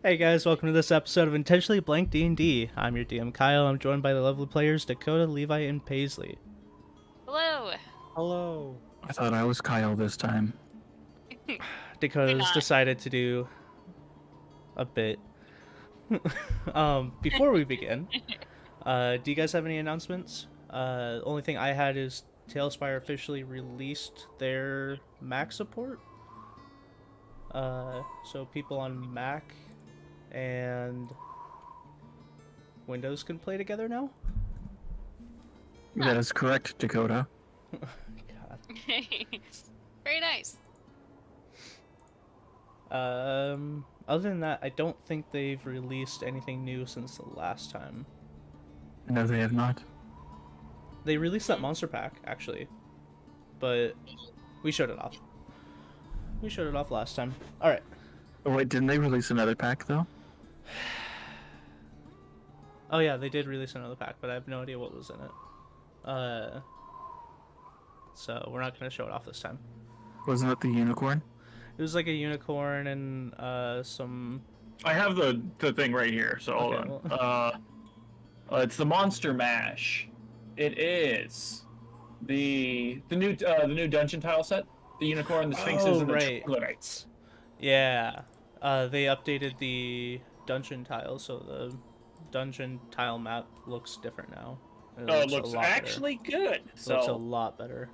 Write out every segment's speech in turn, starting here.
Hey guys, welcome to this episode of Intentionally Blank D&D. I'm your DM Kyle. I'm joined by the lovely players Dakota, Levi, and Paisley. Hello. Hello. I thought I was Kyle this time. You're Dakota's not. decided to do a bit. Before we begin, do you guys have any announcements? The only thing I had is Talespire officially released their Mac support. So people on Mac and Windows can play together now? That is correct, Dakota. God. Very nice. Other than that, I don't think they've released anything new since the last time. No, they have not. They released that monster pack, actually. But we showed it off. We showed it off last time. Alright. Oh, wait, didn't they release another pack, though? Oh yeah, they did release another pack, but I have no idea what was in it. So we're not going to show it off this time. Wasn't it the unicorn? It was like a unicorn and some... I have the thing right here, so hold Okay, on. It's the Monster Mash. It is the new dungeon tile set. The unicorn, the sphinxes, and the right. troglodytes. Yeah. They updated the dungeon tile, so the dungeon tile map looks different now. It looks actually good. So it looks a lot better.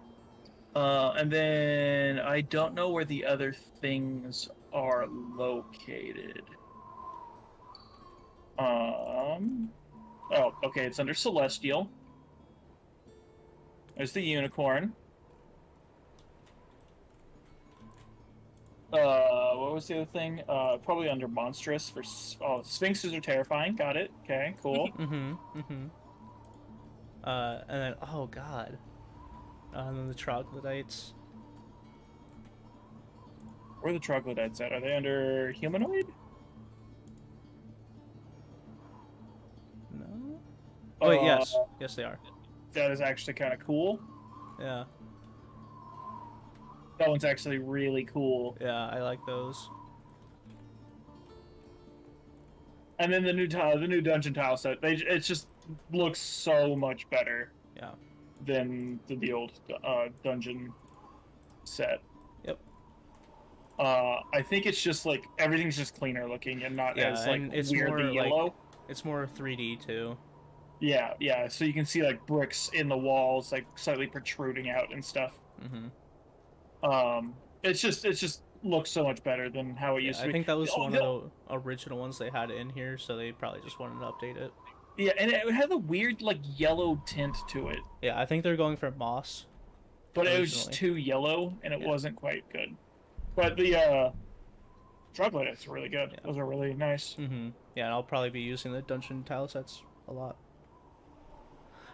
And then I don't know where the other things are located. Oh, okay, it's under Celestial. There's the unicorn. What was the other thing? Probably under Monstrous for... Oh, Sphinxes are terrifying. Got it. Okay, cool. And then, oh god. And then the troglodytes. Where are the troglodytes at? Are they under Humanoid? No? Oh, wait, yes. Yes, they are. That is actually kind of cool. Yeah. That one's actually really cool. Yeah, I like those. And then the new dungeon tile set. It just looks so much better. Yeah. Than the old dungeon set. Yep. I think it's just like everything's just cleaner looking and not as like it's weirdly more, yellow. like, it's more 3D too. Yeah, yeah. So you can see like bricks in the walls, like slightly protruding out and stuff. It's just looks so much better than how it used to be. I think that was one of the original ones they had in here, so they probably just wanted to update it. Yeah, and it had a weird like yellow tint to it. Yeah, I think they're going for moss. But it was just too yellow, and it wasn't quite good. But the troglodytes are really good. Yeah. Those are really nice. Yeah, and I'll probably be using the dungeon tile sets a lot.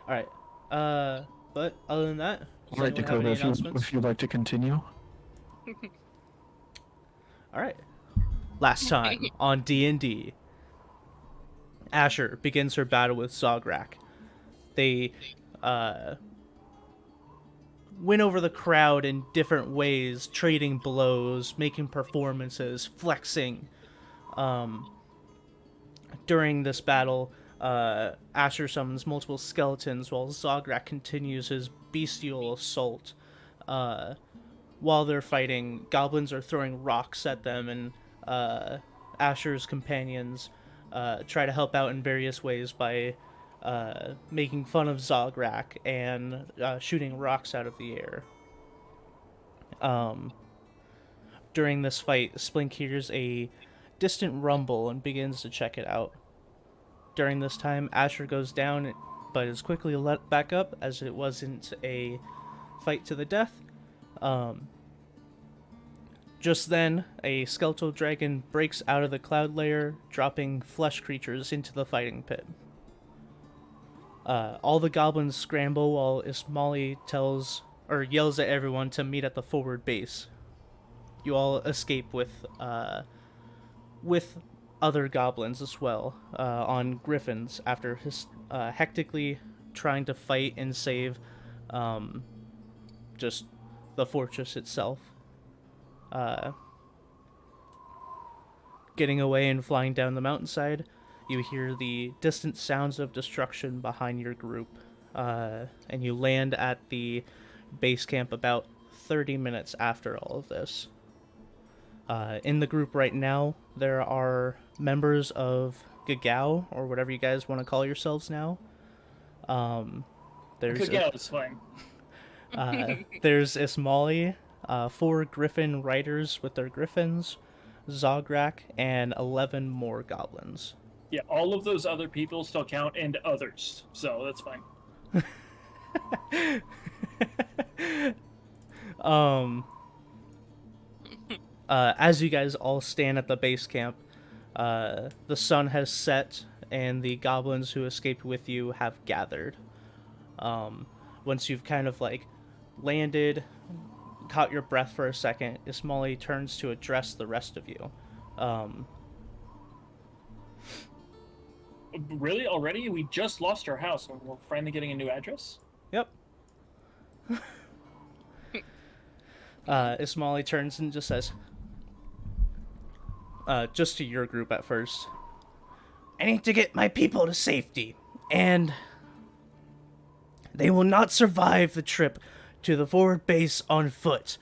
Alright. But other than that, right, Dakota, if you'd like to continue. Alright. Last time on D&D, Asher begins her battle with Zograk. They win over the crowd in different ways, trading blows, making performances, flexing. During this battle, Asher summons multiple skeletons while Zograk continues his bestial assault. While they're fighting, goblins are throwing rocks at them, and Asher's companions try to help out in various ways by making fun of Zograk and shooting rocks out of the air. During this fight, Splink hears a distant rumble and begins to check it out. During this time, Asher goes down, but is quickly let back up as it wasn't a fight to the death. Just then, a skeletal dragon breaks out of the cloud layer, dropping flesh creatures into the fighting pit. All the goblins scramble while Ismali yells at everyone to meet at the forward base. You all escape with other goblins as well, on griffins after hectically trying to fight and save just the fortress itself. getting away and flying down the mountainside, you hear the distant sounds of destruction behind your group, and you land at the base camp about 30 minutes after all of this. In the group right now, there are members of Gagao, or whatever you guys want to call yourselves now. There's Gagao is fine. there's Ismali, 4 Griffin riders with their griffins, Zograk, and 11 more goblins. Yeah, all of those other people still count, and others, so that's fine. As you guys all stand at the base camp, the sun has set, and the goblins who escaped with you have gathered. Once you've kind of like landed, caught your breath for a second, Ismali turns to address the rest of you. Really? Already? We just lost our house, and we're finally getting a new address? Yep. Ismali turns and just says, just to your group at first, I need to get my people to safety, and they will not survive the trip to the forward base on foot.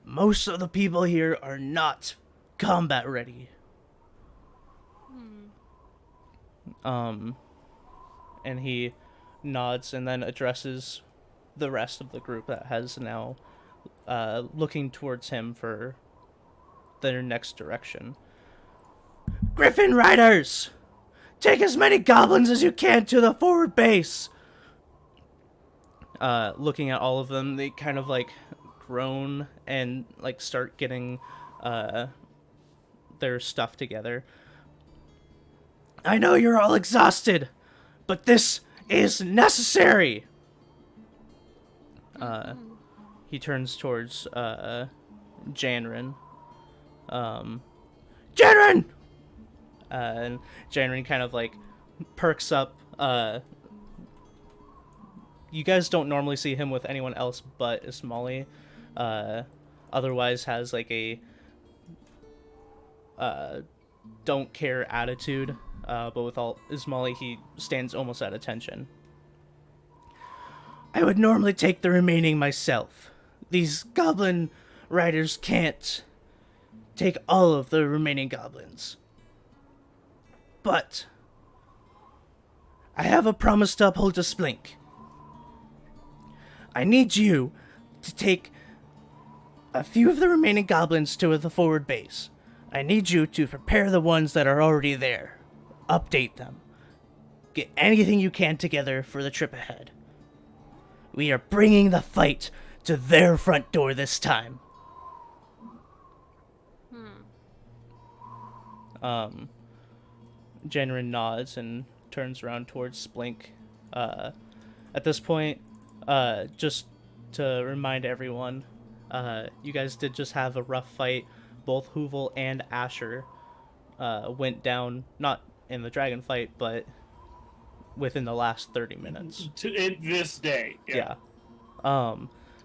Most of the people here are not combat ready. And he nods and then addresses the rest of the group that has now looking towards him for their next direction. Griffin Riders! Take as many goblins as you can to the forward base! Looking at all of them, they kind of like groan and like start getting their stuff together. I know you're all exhausted, but this is necessary! He turns towards Janrin. Janrin! And Janrin kind of like perks up. You guys don't normally see him with anyone else but Ismali. Otherwise has like a don't care attitude. But with all Ismali, he stands almost at attention. I would normally take the remaining myself. These goblin riders can't take all of the remaining goblins. But I have a promise to uphold to Splink. I need you to take a few of the remaining goblins to the forward base. I need you to prepare the ones that are already there. Update them. Get anything you can together for the trip ahead. We are bringing the fight to their front door this time. Jenrin nods and turns around towards Splink. At this point, just to remind everyone, you guys did just have a rough fight. Both Hoovel and Asher went down, not in the dragon fight, but within the last 30 minutes. This day. Yeah.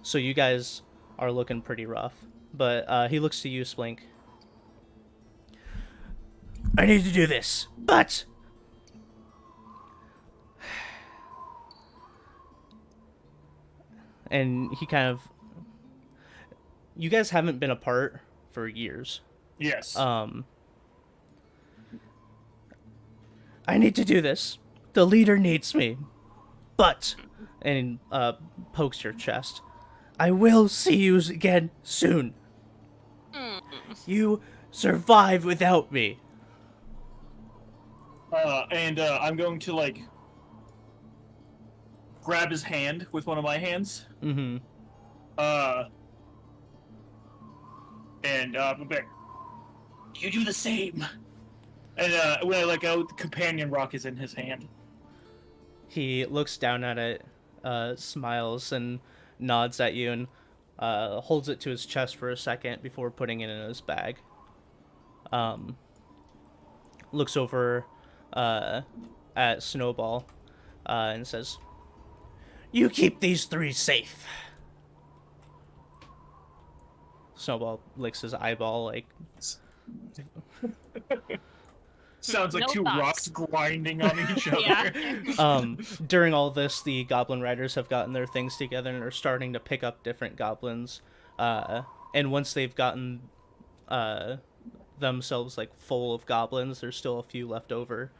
So you guys are looking pretty rough. But he looks to you, Splink. I need to do this, but and he kind of, you guys haven't been apart for years. Yes. I need to do this. The leader needs me. But, and pokes your chest, I will see you again soon. You survive without me. And I'm going to, like, grab his hand with one of my hands. Mm-hmm. But you do the same. And when I let go, the companion rock is in his hand. He looks down at it, smiles, and nods at you, and holds it to his chest for a second before putting it in his bag. Looks over at Snowball and says, "You keep these 3 safe." Snowball licks his eyeball like, Sounds like No two thoughts. rocks grinding on each other. Yeah. During all this, the goblin riders have gotten their things together and are starting to pick up different goblins. And once they've gotten themselves like full of goblins, there's still a few left over.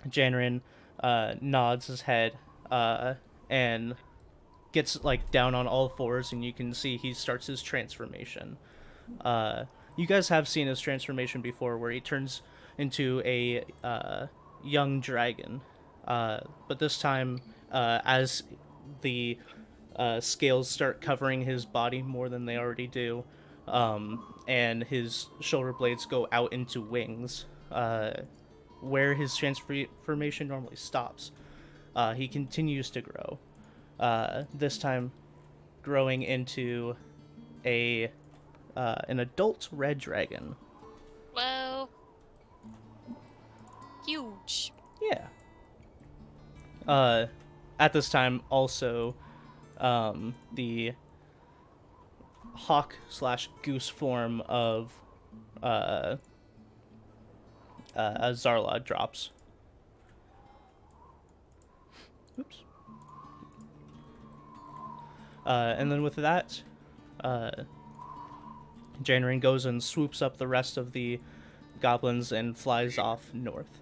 Janrin nods his head and gets like down on all fours, and you can see he starts his transformation. You guys have seen his transformation before, where he turns into a young dragon, but this time, as the scales start covering his body more than they already do, and his shoulder blades go out into wings, where his transformation normally stops, he continues to grow. This time, growing into an adult red dragon. Whoa. Huge. Yeah. At this time, also, the hawk / goose form of Zarla drops. Oops. And then with that, Janrin goes and swoops up the rest of the goblins and flies off north.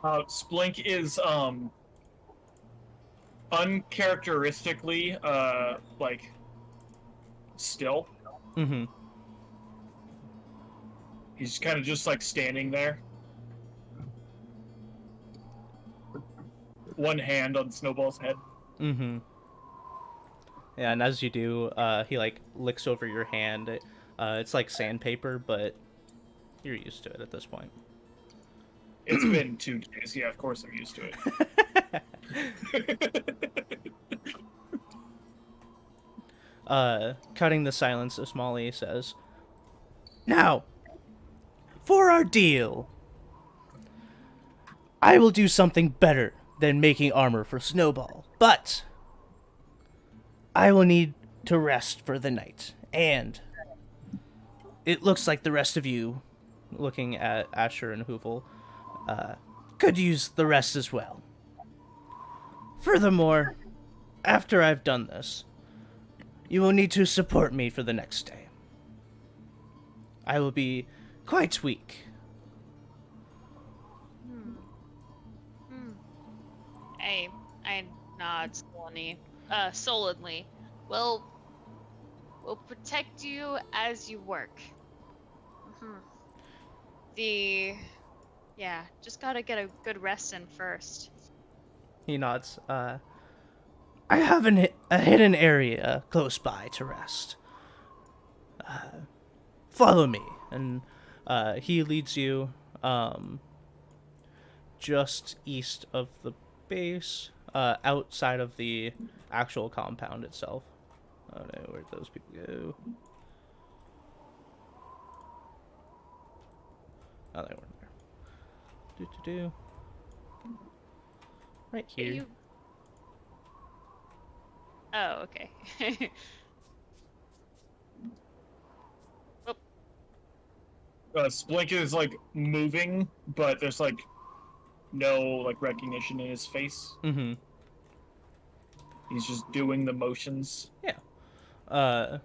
Splink is uncharacteristically like still. Mm-hmm. He's kind of just like standing there. One hand on Snowball's head. Mm-hmm. Yeah, and as you do, he like licks over your hand. It's like sandpaper, but you're used to it at this point. It's been 2 days. Yeah, of course I'm used to it. Cutting the silence, Ismali says, "Now, for our deal, I will do something better than making armor for Snowball, but I will need to rest for the night, and it looks like the rest of you," looking at Asher and Hoovel, "could use the rest as well. Furthermore, after I've done this, you will need to support me for the next day. I will be quite weak." I nod sullenly. We'll protect you as you work. Just gotta get a good rest in first. He nods. "I have a hidden area close by to rest. Follow me." And he leads you just east of the base, outside of the actual compound itself. I don't know where those people go. Oh, they weren't there. Right here. Oh, okay. Splink is like moving, but there's like no like recognition in his face. Mm-hmm. He's just doing the motions. Yeah.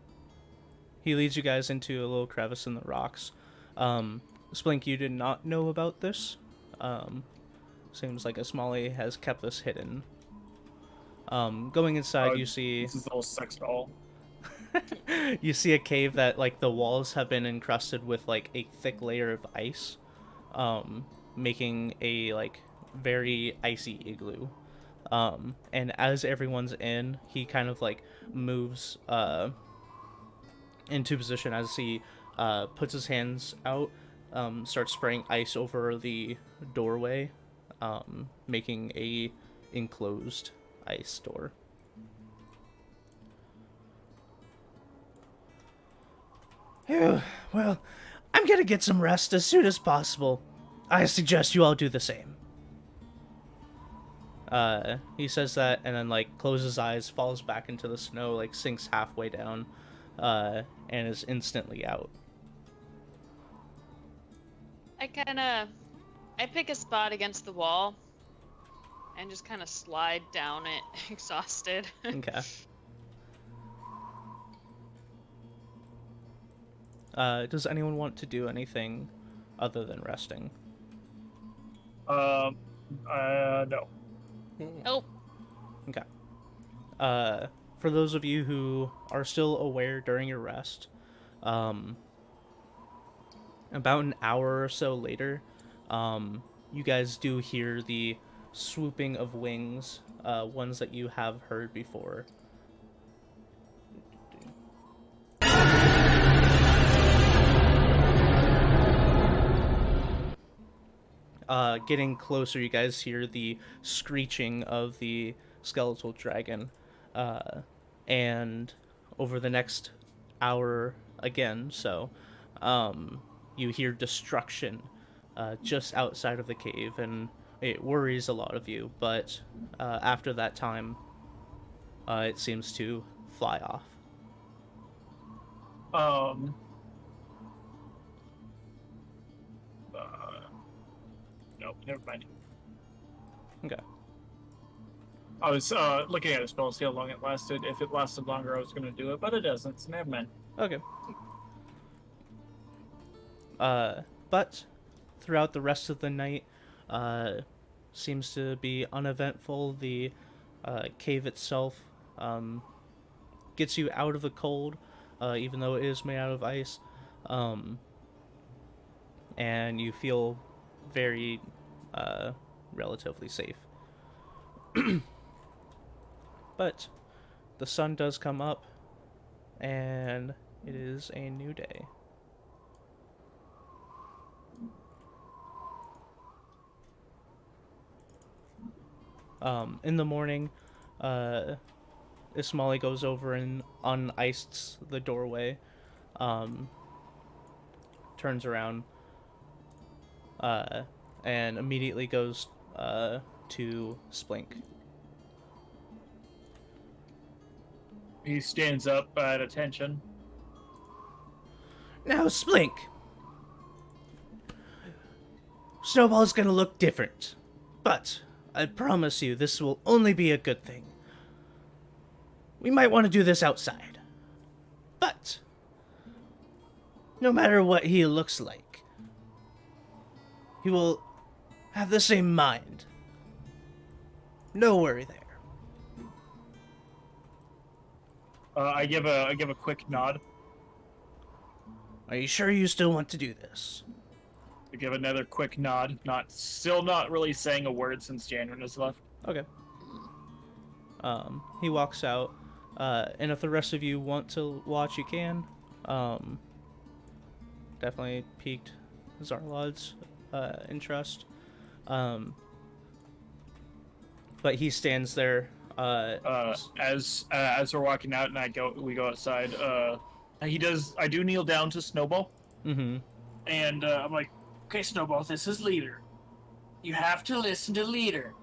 He leads you guys into a little crevice in the rocks. Splink, you did not know about this. Seems like Ismali has kept this hidden. Going inside, you see... This is the whole sex doll. You see a cave that, like, the walls have been encrusted with, like, a thick layer of ice. Making a, like, very icy igloo. And as everyone's in, he kind of, like, moves into position as he puts his hands out, starts spraying ice over the doorway, making a enclosed ice door. Phew, well, I'm gonna get some rest as soon as possible. I suggest you all do the same. He says that and then like closes his eyes, falls back into the snow, like sinks halfway down, and is instantly out. I pick a spot against the wall and just kind of slide down it, exhausted. Okay. Does anyone want to do anything other than resting? No. Oh, Okay. For those of you who are still aware during your rest, about an hour or so later, you guys do hear the swooping of wings, ones that you have heard before. Getting closer, you guys hear the screeching of the skeletal dragon. And over the next hour again, you hear destruction just outside of the cave, and it worries a lot of you, but after that time, it seems to fly off. No, never mind. Okay. I was looking at a spell, see how long it lasted. If it lasted longer, I was going to do it, but it doesn't, so never mind. Okay. But throughout the rest of the night, seems to be uneventful. The cave itself gets you out of the cold, even though it is made out of ice, and you feel very relatively safe. But the sun does come up, and it is a new day. In the morning, Ismali goes over and uniced the doorway, turns around, and immediately goes to Splink. He stands up at attention. Now, Splink! Snowball's gonna look different, but I promise you this will only be a good thing. We might want to do this outside, but no matter what he looks like, he will have the same mind. No worry there. I give a quick nod. Are you sure you still want to do this? I give another quick nod. Still not really saying a word since Janrin has left. Okay. He walks out, and if the rest of you want to watch, you can. Definitely piqued Zarlod's interest. But he stands there. As we're walking out and we go outside. I do kneel down to Snowball. Mm-hmm. And I'm like, okay, Snowball, this is Leader. You have to listen to Leader.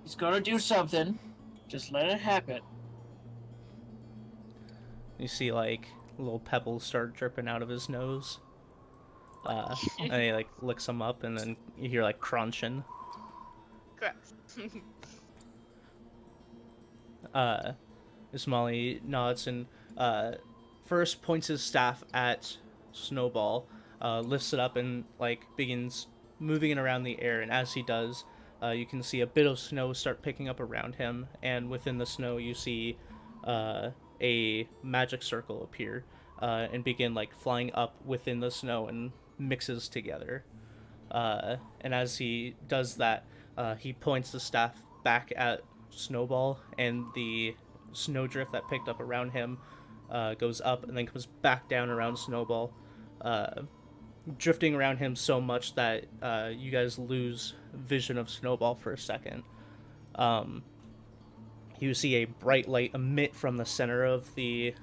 He's gonna do something. Just let it happen. You see, like, little pebbles start dripping out of his nose. And he, like, licks them up, and then you hear, like, crunching. gross. Ismali nods and first points his staff at Snowball, lifts it up and like begins moving it around the air, and as he does, you can see a bit of snow start picking up around him, and within the snow you see a magic circle appear and begin like flying up within the snow and mixes together. And as he does that, he points the staff back at Snowball, and the snowdrift that picked up around him goes up and then comes back down around Snowball, drifting around him so much that you guys lose vision of Snowball for a second. You see a bright light emit from the center of the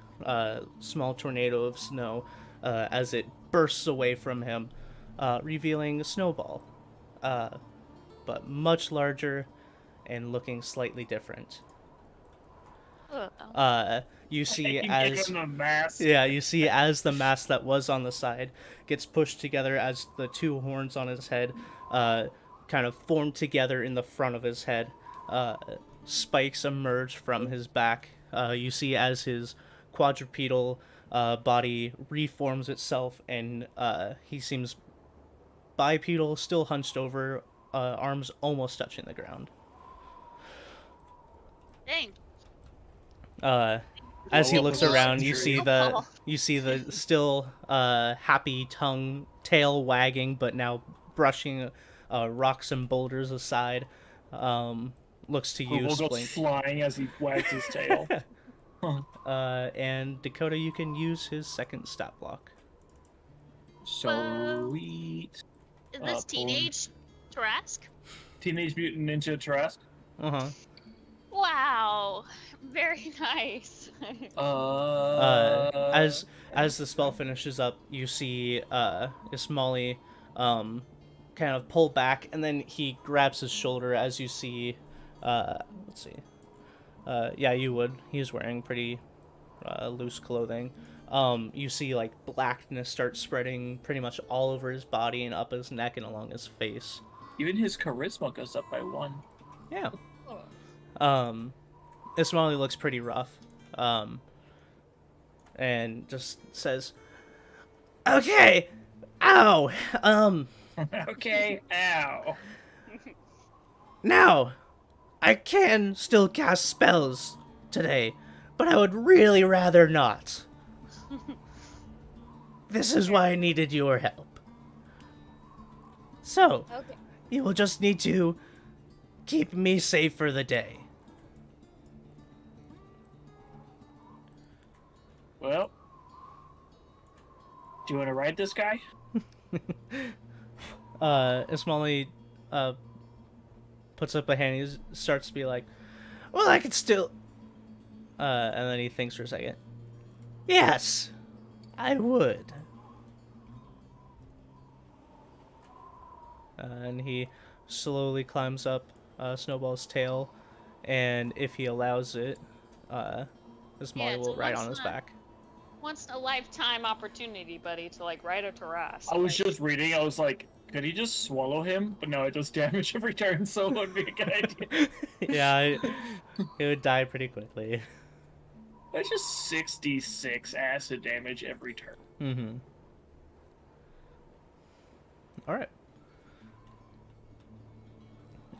small tornado of snow as it bursts away from him, revealing Snowball, but much larger and looking slightly different. Uh-oh. You see Give as him a mask. yeah, you see as the mask that was on the side gets pushed together as the two horns on his head kind of form together in the front of his head. Spikes emerge from his back. You see as his quadrupedal body reforms itself, and he seems bipedal, still hunched over, arms almost touching the ground. Dang. As he Blow up looks with a around, you century. see the still happy tongue, tail wagging, but now brushing rocks and boulders aside. Looks to you, Google goes Splink. flying as he wags his tail. And Dakota, you can use his second stat block. Sweet. Is this teenage Tarask? Teenage Mutant Ninja Tarrasque? Uh-huh. Wow. Very nice. As the spell finishes up, you see Ismali kind of pull back, and then he grabs his shoulder as you see let's see. Yeah, you would. He's wearing pretty loose clothing. You see like blackness start spreading pretty much all over his body and up his neck and along his face. Even his charisma goes up by 1. Yeah. Ismali looks pretty rough. And just says, "Okay. Ow. Okay, ow. Now, I can still cast spells today, but I would really rather not. This is why I needed your help. So, Okay. you will just need to keep me safe for the day." Well, do you want to ride this guy? Ismali puts up a hand. He starts to be like, "Well, I could still..." And then he thinks for a second. "Yes, I would." And he slowly climbs up Snowball's tail, and if he allows it, Ismali it's will a ride once on his in a- back. Once in a lifetime opportunity, buddy, to like ride a Tarask. I was just reading, I was like, could he just swallow him? But no, it does damage every turn, so it would be a good idea. Yeah, it would die pretty quickly. That's just 66 acid damage every turn. Mm-hmm. Alright.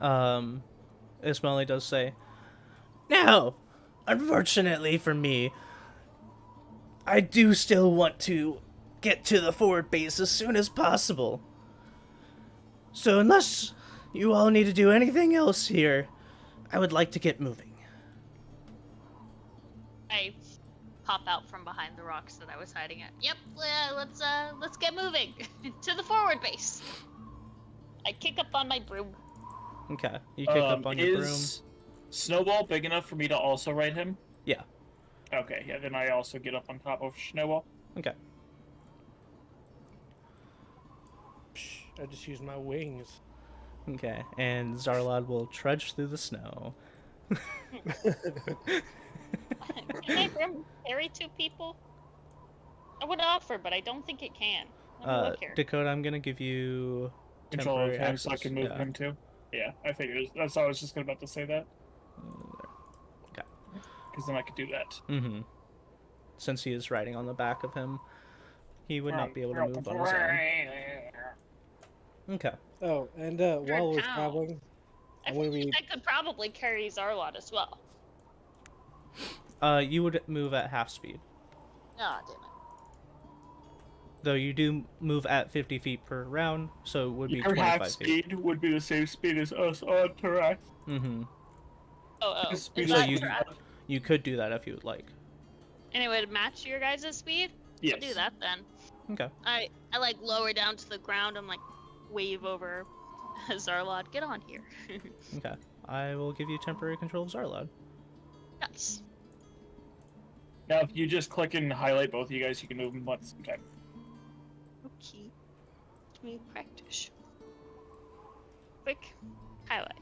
Ismaili does say, "Now, unfortunately for me, I do still want to get to the forward base as soon as possible. So unless you all need to do anything else here, I would like to get moving." I pop out from behind the rocks that I was hiding at. Yep, let's get moving to the forward base. I kick up on my broom. Okay, you kick up on your broom. Is Snowball big enough for me to also ride him? Yeah. Okay, yeah, then I also get up on top of Snowball. Okay. I just use my wings. Okay, and Zarlad will trudge through the snow. Can my broom carry 2 people? I would offer, but I don't think it can. Let me look here. Dakota, I'm gonna give you Control of temporary him so I access. can move Yeah. him too. Yeah, I figured. That's why I was just about to say that. Okay. Because then I could do that. Mm-hmm. Since he is riding on the back of him, he would not be able to move on his own. Okay. Oh, and while we're Ow. traveling, I when think we I could probably carry Zarlot as well. You would move at half speed, Ah, damn it. though you do move at 50 feet per round, so it would be Your 25 half feet. speed would be the same speed as us on Tarax. Mm-hmm. Oh. His Is speed So that you correct? you could do that if you would like. And it would match your guys' speed? Yes. I'll do that then. Okay. I like lower down to the ground and like wave over Zarlot. Get on here. Okay. I will give you temporary control of Zarlad. Yes. Now, if you just click and highlight both of you guys, you can move them at the same time. Okay. Let me practice. Quick highlight.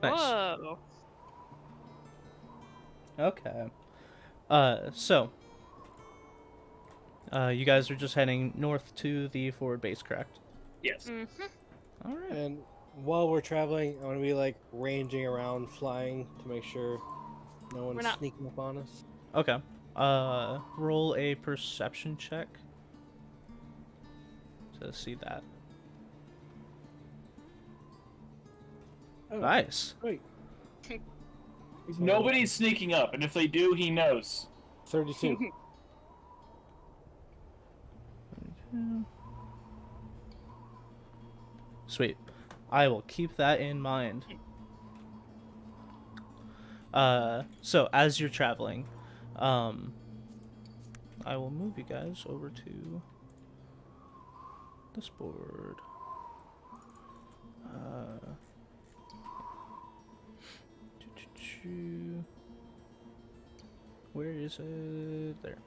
Nice. Whoa. Okay. You guys are just heading north to the forward base, correct? Yes. All right. And while we're traveling, I want to be like ranging around, flying to make sure no one's not- sneaking up on us. Okay. Roll a perception check to see that. Oh, Nice. Wait, Nobody's sneaking up, and if they do, he knows. 32. Sweet. I will keep that in mind. So as you're traveling, I will move you guys over to this board. Where is it? There.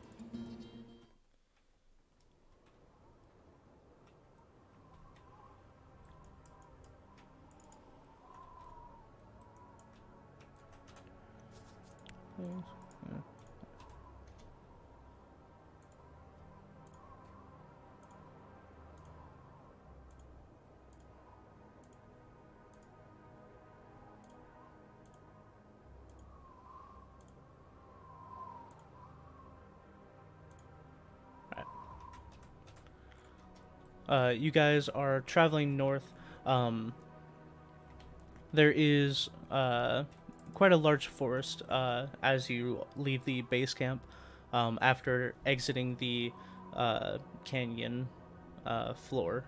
Yeah. You guys are traveling north. There is quite a large forest as you leave the base camp after exiting the canyon floor.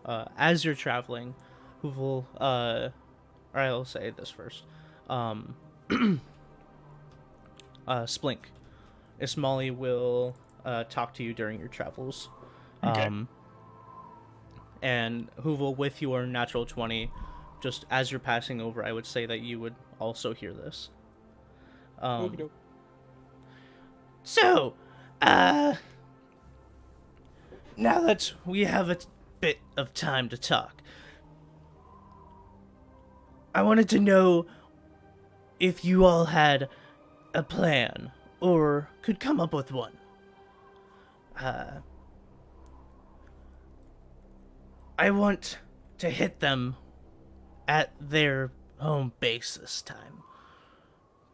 As you're traveling, Hoovel, or I'll say this first. Splink, Ismali will talk to you during your travels. Okay. And Hoovel, with your natural 20, just as you're passing over, I would say that you would also hear this. Okey-doke. So, now that we have a bit of time to talk, I wanted to know if you all had a plan, or could come up with one. I want to hit them at their home base this time.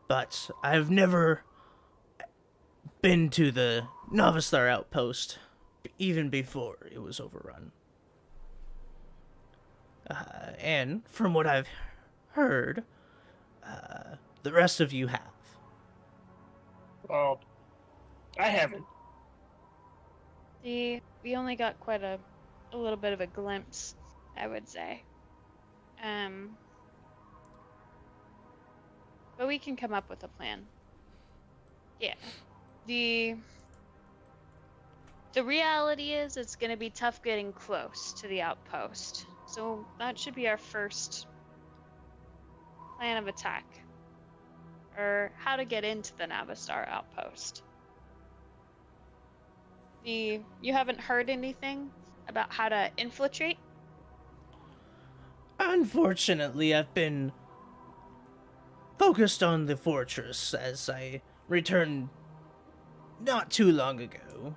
But I've never been to the Novistar outpost, even before it was overrun. And from what I've heard, the rest of you have. Well, I haven't. We only got quite a little bit of a glimpse, I would say. But we can come up with a plan. Yeah. The reality is it's going to be tough getting close to the outpost. So that should be our first plan of attack. Or how to get into the Navistar outpost. You haven't heard anything about how to infiltrate? Unfortunately, I've been focused on the fortress as I returned not too long ago.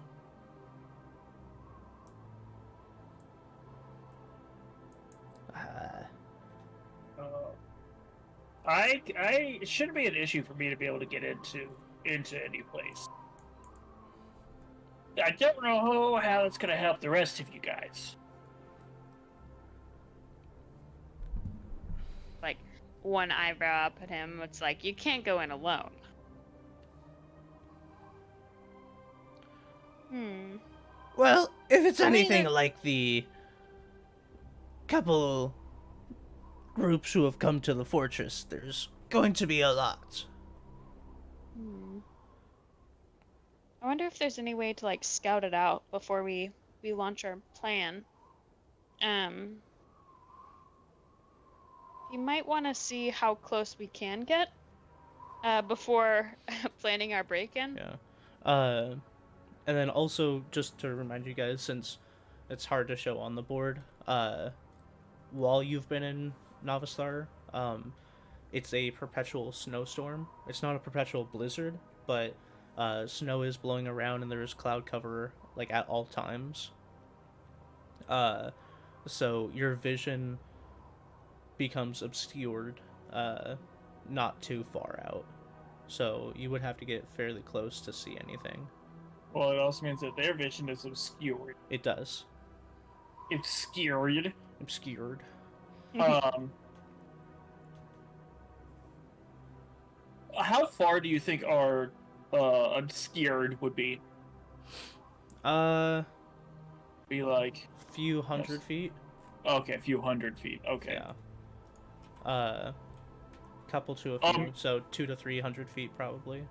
It shouldn't be an issue for me to be able to get into any place. I don't know how it's gonna help the rest of you guys. Like, one eyebrow up at him. It's like, you can't go in alone. Well, if it's I mean, anything it- like the couple groups who have come to the fortress, there's going to be a lot. I wonder if there's any way to, like, scout it out before we launch our plan. You might want to see how close we can get before planning our break-in. Yeah. And then also, just to remind you guys, since it's hard to show on the board, while you've been in Navastar. It's a perpetual snowstorm. It's not a perpetual blizzard, but snow is blowing around and there's cloud cover like at all times. So your vision becomes obscured, not too far out. So you would have to get fairly close to see anything. Well, it also means that their vision is obscured. It does. Obscured. Obscured. How far do you think our obscured would be? Be like Few hundred feet. Okay, a few hundred feet. Okay. Yeah. Couple to a few, so 200 to 300 feet probably.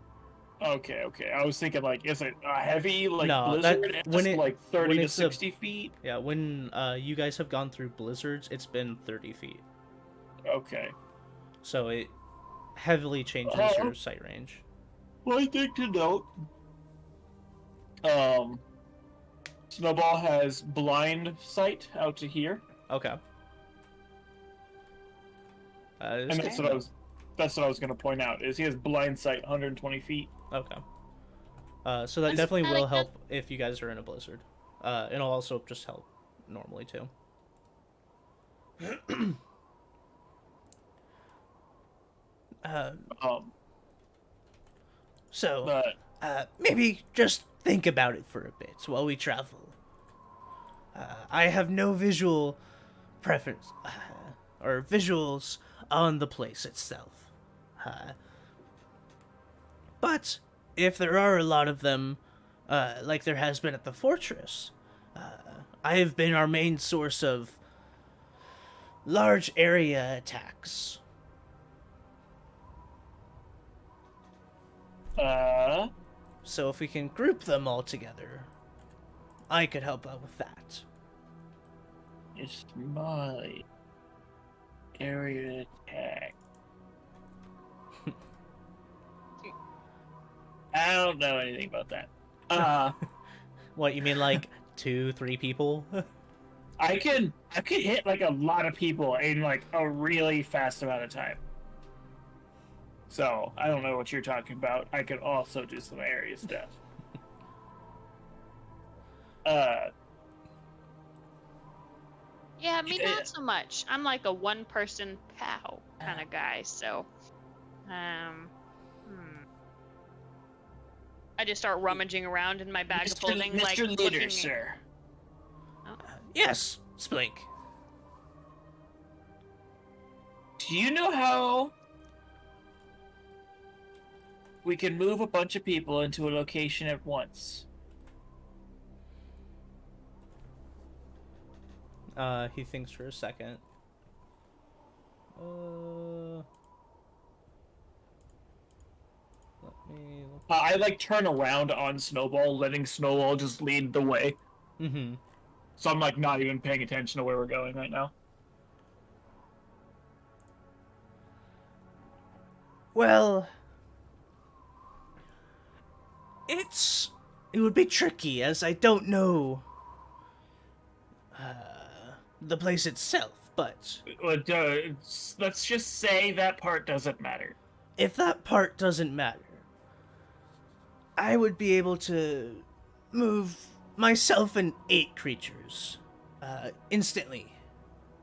Okay. I was thinking like, is it a heavy like No, blizzard? Like 30 when to it's 60 feet. Yeah, when you guys have gone through blizzards, it's been 30 feet. Okay. So it heavily changes your sight range. One thing to note. Snowball has blind sight out to here. Okay. And that's what I was gonna point out, is he has blind sight 120 feet. Okay. So that definitely will help if you guys are in a blizzard. It'll also just help normally too. So, maybe just think about it for a bit while we travel. I have no visual preference, or visuals on the place itself. But if there are a lot of them, like there has been at the fortress, I have been our main source of large area attacks. So if we can group them all together, I could help out with that. It's my area attack. I don't know anything about that. What, you mean like 2-3 people? I could hit like a lot of people in like a really fast amount of time. So I don't know what you're talking about. I could also do some area stuff. Yeah, me not so much. I'm like a one-person pow kind of guy, so I just start rummaging around in my bag of holding, like Mr. Leader, looking sir. Yes, Splink. Do you know how we can move a bunch of people into a location at once? He thinks for a second. Let me look. I like turn around on Snowball, letting Snowball just lead the way. Mm-hmm. So I'm like not even paying attention to where we're going right now. Well, it would be tricky as I don't know the place itself, but Let's just say that part doesn't matter. if that part doesn't matter, I would be able to move myself and 8 creatures instantly.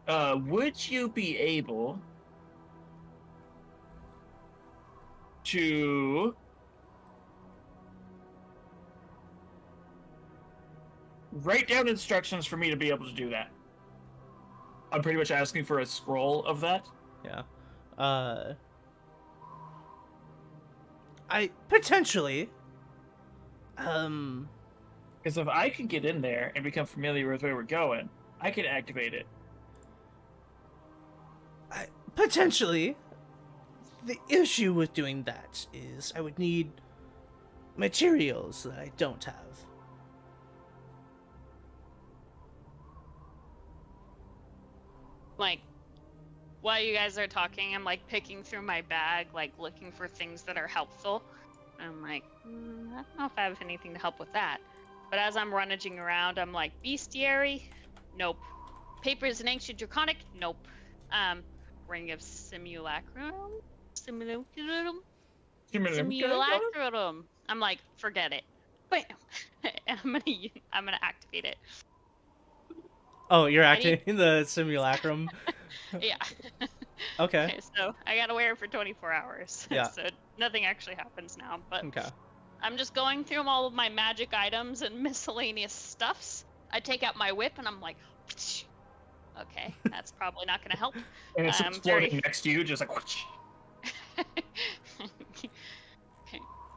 Would you be able to write down instructions for me to be able to do that? I'm pretty much asking for a scroll of that. Yeah. I potentially. Because if I could get in there and become familiar with where we're going, I could activate it. Potentially. The issue with doing that is I would need materials that I don't have. like while you guys are talking, I'm like picking through my bag, like looking for things that are helpful. I'm like, I don't know if I have anything to help with that. But as I'm rummaging around, I'm like, bestiary? Nope. Papers and Ancient Draconic? Nope. Ring of Simulacrum? Simulacrum? Simulacrum. I'm like, forget it. Bam. And I'm gonna activate it. Oh, you're I need- activating the simulacrum. Yeah. Okay. Okay, so I gotta wear it for 24 hours. Yeah. So nothing actually happens now, but Okay. I'm just going through all of my magic items and miscellaneous stuffs. I take out my whip and I'm like, okay, that's probably not gonna help. And it's Um, just floating very- next to you, just like. Whoosh.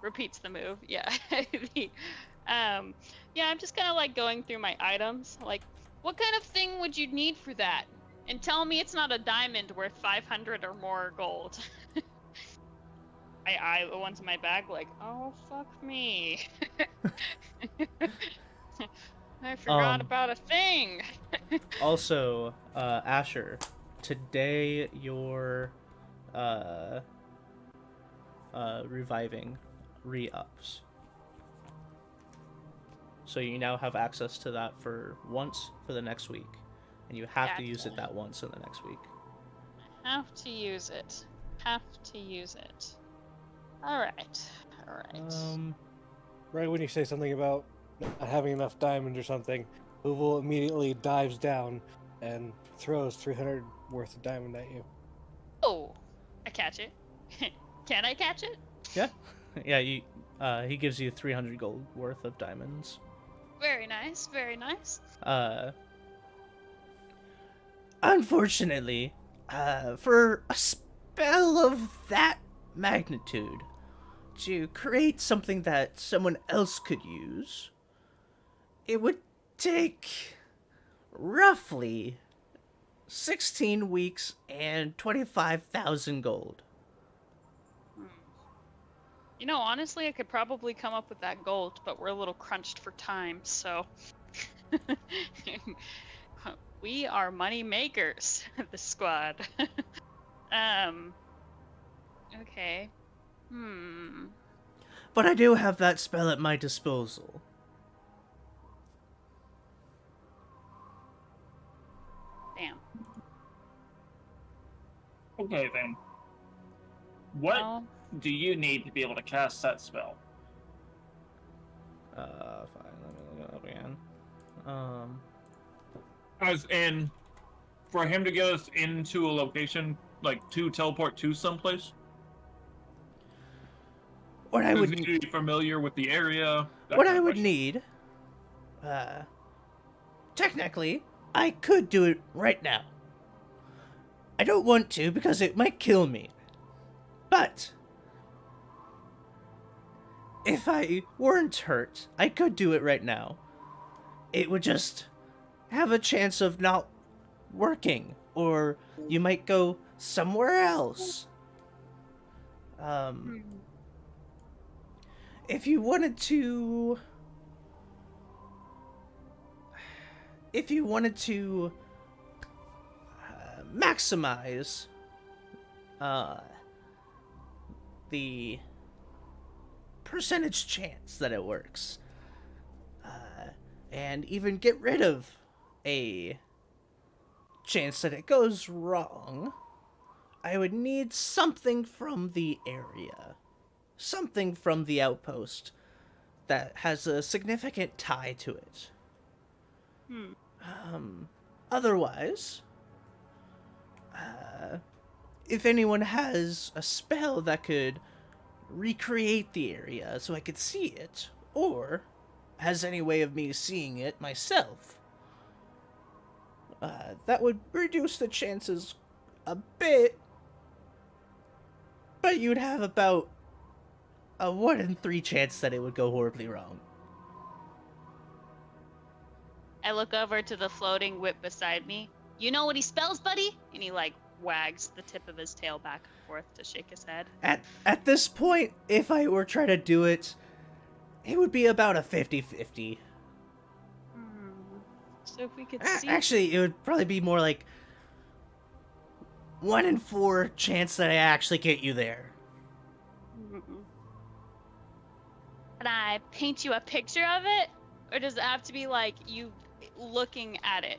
Repeats the move. Yeah. Yeah, I'm just kind of like going through my items. Like, what kind of thing would you need for that? And tell me it's not a diamond worth 500 or more gold. I the ones in my bag like, oh fuck me. I forgot about a thing. Also, Asher, today your reviving re-ups. So you now have access to that for once for the next week. And you have to use it that once in the next week. Have to use it. Have to use it. Alright. Alright. Right when you say something about not having enough diamonds or something, Uval immediately dives down and throws 300 worth of diamond at you. Oh! I catch it. Can I catch it? Yeah. Yeah, you he gives you 300 gold worth of diamonds. Very nice, very nice. Unfortunately, for a spell of that magnitude, to create something that someone else could use, it would take roughly 16 weeks and 25,000 gold. You know, honestly, I could probably come up with that gold, but we're a little crunched for time, so... We are money makers, the squad. Okay. But I do have that spell at my disposal. Damn. Okay then. What Well, do you need to be able to cast that spell? Fine, let me look it up again. As in, for him to get us into a location, like to teleport to someplace? What I Does would he need to be familiar with the area? That what kind I of would question. need, technically, I could do it right now. I don't want to because it might kill me. But if I weren't hurt, I could do it right now. It would just have a chance of not working, or you might go somewhere else. If you wanted to maximize the percentage chance that it works, and even get rid of a chance that it goes wrong, I would need something from the area. Something from the outpost that has a significant tie to it. Otherwise, if anyone has a spell that could recreate the area so I could see it, or has any way of me seeing it myself, that would reduce the chances a bit, but you'd have about a 1 in 3 chance that it would go horribly wrong. I look over to the floating whip beside me. You know what he spells, buddy? And he like wags the tip of his tail back and forth to shake his head. At this point, if I were trying to do it, it would be about a 50-50. So if we could see... Actually, it would probably be more like 1 in 4 chance that I actually get you there. Can I paint you a picture of it? Or does it have to be like you looking at it?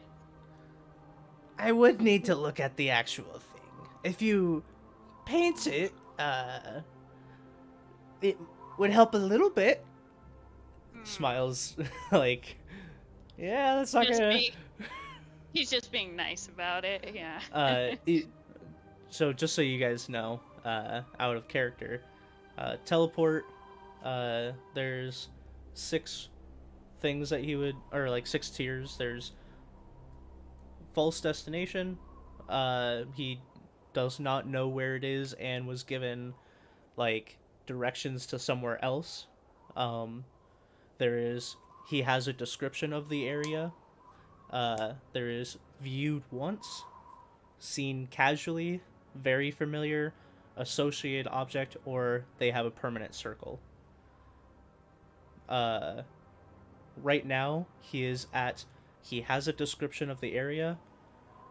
I would need to look at the actual thing. If you paint it, it would help a little bit. Smiles like, yeah, that's not gonna. He's just being nice about it. Yeah. So just so you guys know, out of character, teleport. There's 6 things that he would, or like 6 tiers. There's false destination. He does not know where it is and was given like directions to somewhere else. There is, he has a description of the area. There is viewed once, seen casually, very familiar, associated object, or they have a permanent circle. Right now, he has a description of the area.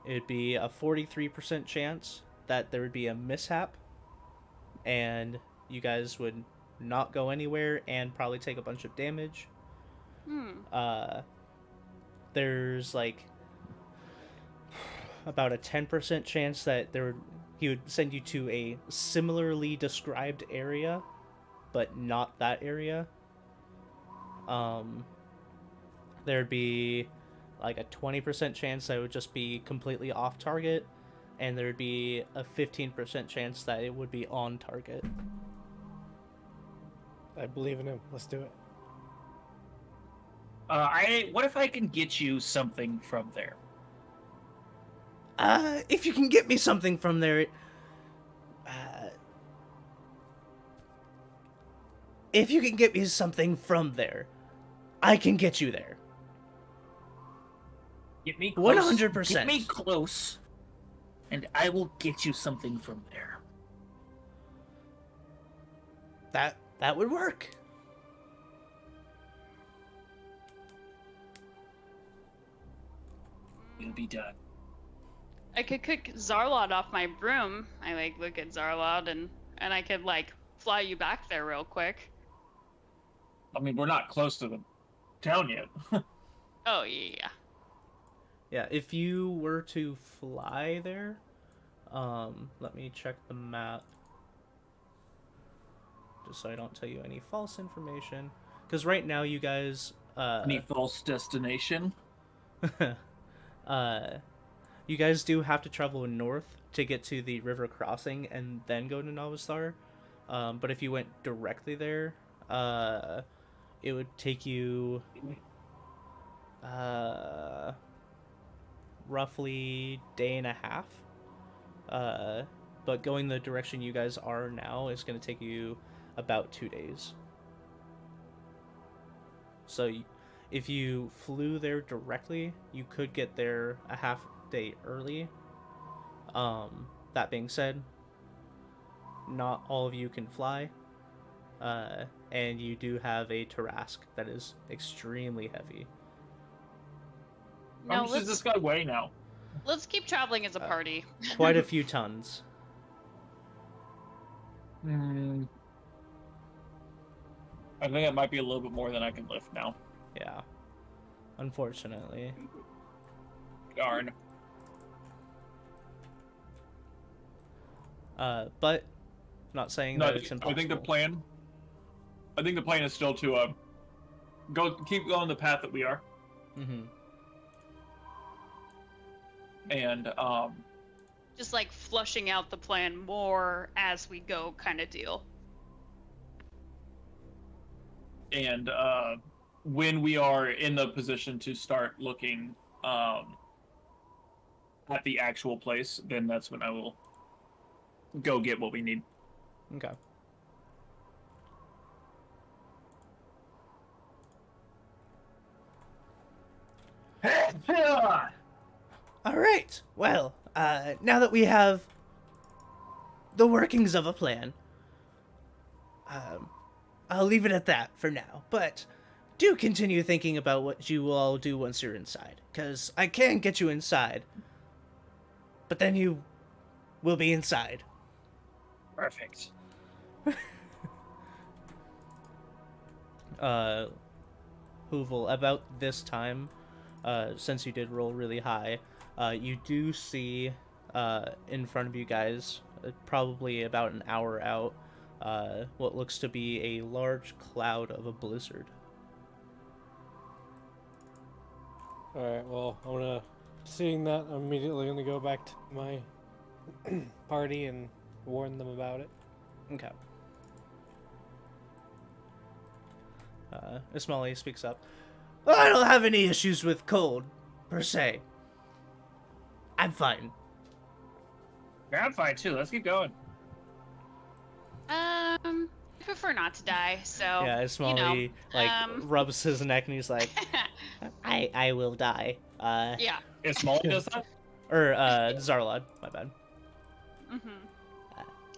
It'd be a 43% chance that there would be a mishap, and you guys would not go anywhere and probably take a bunch of damage. There's like about a 10% chance that he would send you to a similarly described area, but not that area. There'd be like a 20% chance that it would just be completely off target, and there'd be a 15% chance that it would be on target. I believe in him. Let's do it. What if I can get you something from there? If you can get me something from there, if you can get me something from there, I can get you there. Get me close. 100%. Get me close, and I will get you something from there. That would work. It'll be done. I could kick Zarlot off my broom. I like look at Zarlot and I could like fly you back there real quick. I mean, we're not close to the town yet. Oh yeah. Yeah, if you were to fly there, let me check the map, just so I don't tell you any false information. Because right now, you guys, Any false destination? you guys do have to travel north to get to the river crossing and then go to Novastar. But if you went directly there, it would take you roughly day and a half. But going the direction you guys are now is going to take you about 2 days. So if you flew there directly, you could get there a half day early. That being said, not all of you can fly. And you do have a Tarask that is extremely heavy. How much does this guy weigh now? Let's keep traveling as a party. Quite a few tons. I think it might be a little bit more than I can lift now. Yeah. Unfortunately. Darn. But not saying that it's impossible. I think the plan is still to keep going the path that we are. Mm-hmm. And Just like flushing out the plan more as we go kind of deal. And when we are in the position to start looking at the actual place, then that's when I will go get what we need. Okay. All right. Well, now that we have the workings of a plan, I'll leave it at that for now. But do continue thinking about what you will all do once you're inside, because I can get you inside, but then you will be inside. Perfect. Hoovel, about this time, since you did roll really high, you do see in front of you guys, probably about an hour out, what looks to be a large cloud of a blizzard. Alright, well, seeing that, I'm immediately gonna go back to my party and warn them about it. Okay. Ismaili speaks up. I don't have any issues with cold, per se. I'm fine. Yeah, I'm fine too. Let's keep going. I prefer not to die, so Yeah, Ismaili rubs his neck and he's like, I will die. yeah. Is Small does that? Or Zarlad, my bad.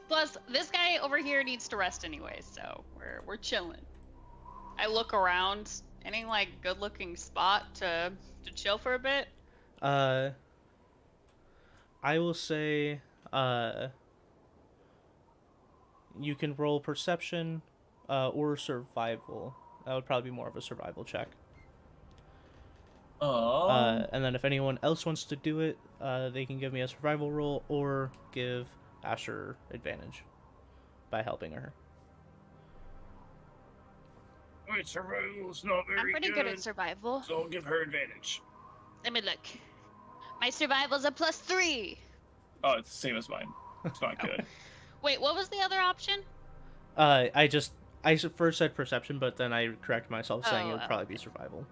Plus, this guy over here needs to rest anyway, so we're chilling. I look around, any like good-looking spot to chill for a bit. I will say, you can roll perception, or survival. That would probably be more of a survival check. Oh. And then if anyone else wants to do it, they can give me a survival roll or give Asher advantage by helping her. My survival's not very I'm pretty good at survival. so I'll give her advantage. Let me look. My survival's a +3. Oh, it's the same as mine. It's not good. Wait, what was the other option? I first said perception, but then I corrected myself saying it would probably be okay. survival.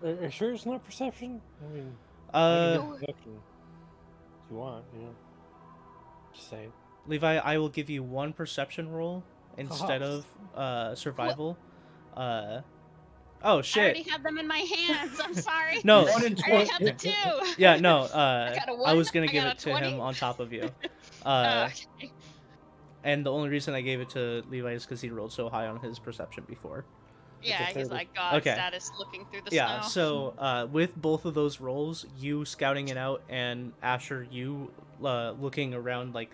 Are you sure it's not perception? I mean, Uh, perception. If you want, you know. Just say it. Levi, I will give you one perception roll instead of survival. Oh I shit! already have them in my hands. I'm sorry. No. 1 in I already 20. have the 2. Yeah, no. got a I 1, was gonna I give got it a to 20. him on top of you. Okay. And the only reason I gave it to Levi is because he rolled so high on his perception before. Yeah, It's a he's 30. like God Okay. status looking through the Yeah, snow. so with both of those rolls, you scouting it out and Asher, you looking around like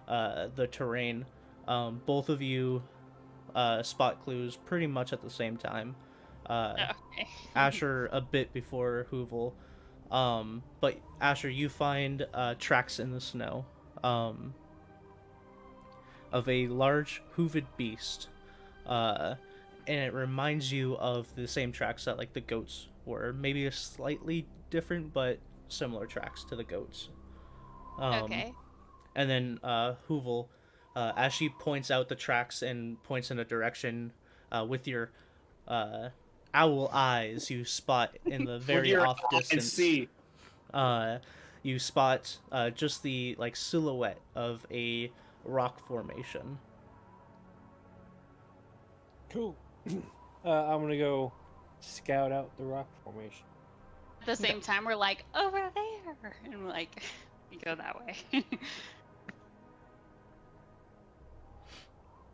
the terrain, both of you spot clues pretty much at the same time. Okay. Asher a bit before Hoovel, but Asher, you find tracks in the snow of a large hooved beast, and it reminds you of the same tracks that like the goats were, maybe a slightly different but similar tracks to the goats. Okay. And then Hoovel, as she points out the tracks and points in a direction with your owl eyes, you spot in the very Your off eyes distance. see. You spot just the like silhouette of a rock formation. Cool. I'm gonna go scout out the rock formation. At the same time, we're like, over there. And we're like, we go that way.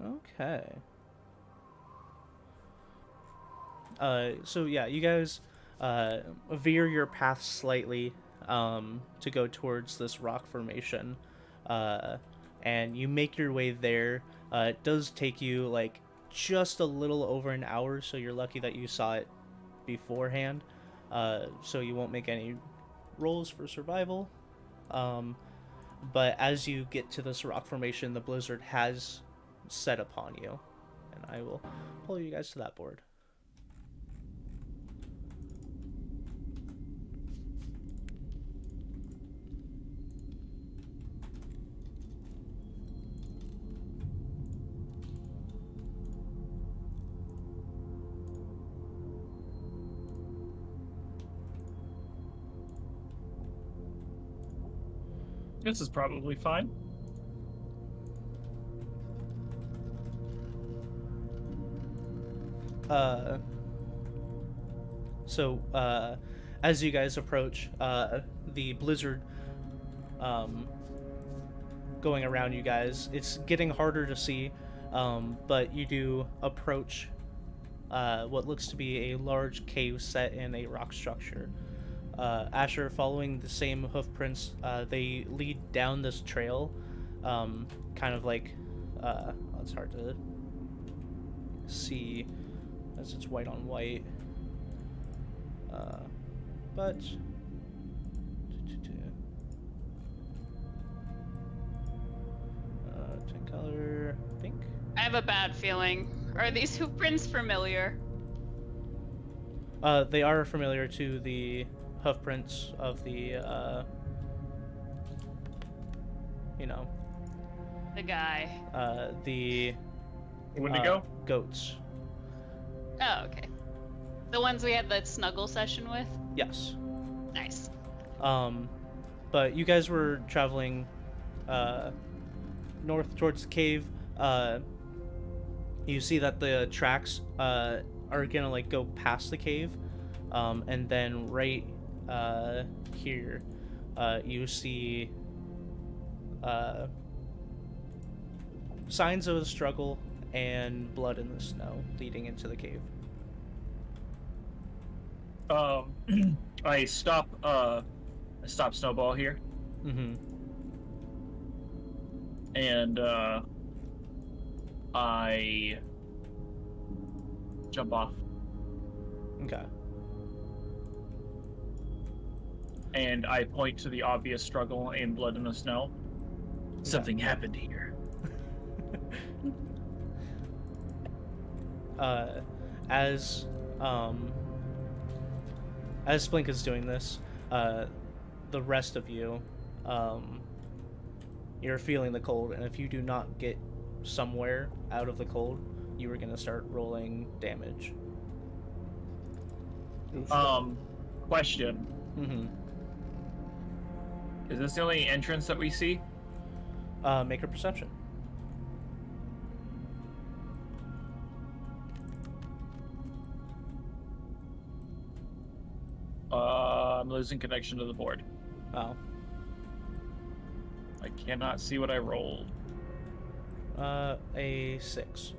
Okay. So yeah, you guys veer your path slightly to go towards this rock formation, and you make your way there. It does take you like just a little over an hour, so you're lucky that you saw it beforehand. So you won't make any rolls for survival. But as you get to this rock formation, the blizzard has set upon you, and I will pull you guys to that board. This is probably fine. As you guys approach, the blizzard going around you guys, it's getting harder to see, but you do approach what looks to be a large cave set in a rock structure. Asher, following the same hoof prints, they lead down this trail, kind of like, it's hard to see as it's white on white. but 10 color pink. I have a bad feeling. Are these hoofprints familiar? They are familiar to the hoofprints of the The guy. the Wendigo? goats. Oh, okay. The ones we had that snuggle session with? Yes. Nice. But you guys were traveling north towards the cave. You see that the tracks are gonna like go past the cave, and then right here you see signs of a struggle and blood in the snow leading into the cave. I stop Snowball here, Mm-hmm. and I jump off, Okay. and I point to the obvious struggle and blood in the snow. Something happened here. As Splink is doing this, the rest of you, you're feeling the cold, and if you do not get somewhere out of the cold, you are gonna start rolling damage. Question. Mm-hmm. Is this the only entrance that we see? Make a perception. I'm losing connection to the board. Oh. I cannot see what I rolled. A 6.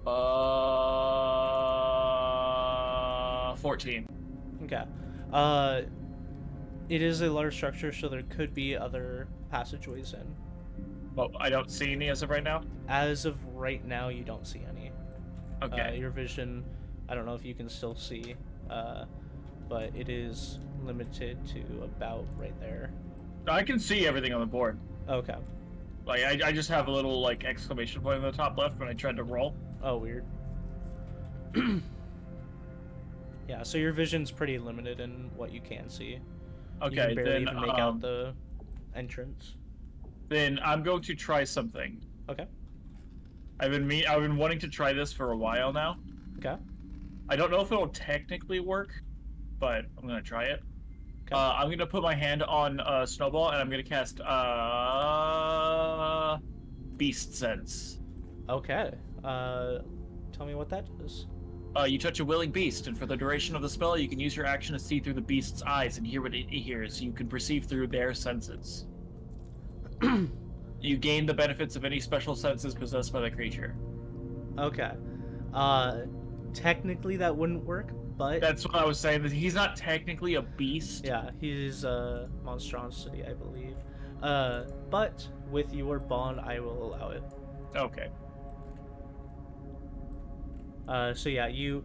14. Okay. It is a large structure, so there could be other passageways in. Well, I don't see any as of right now. As of right now, you don't see any. Okay. Your vision, I don't know if you can still see, but it is limited to about right there. I can see everything on the board. Okay. Like I just have a little like exclamation point on the top left when I tried to roll. Oh, weird. Yeah, so your vision's pretty limited in what you can see. You Okay, can barely then even make out the entrance. then I'm going to try something. Okay. I've been wanting to try this for a while now. Okay. I don't know if it'll technically work, but I'm gonna try it. Okay. I'm gonna put my hand on Snowball and I'm gonna cast Beast Sense. Okay. Tell me what that does. You touch a willing beast, and for the duration of the spell, you can use your action to see through the beast's eyes and hear what it hears. You can perceive through their senses. You gain the benefits of any special senses possessed by the creature. Okay. Technically that wouldn't work, but That's what I was saying. That he's not technically a beast. yeah, he's a monstrosity, I believe. But with your bond, I will allow it. Okay. So yeah, you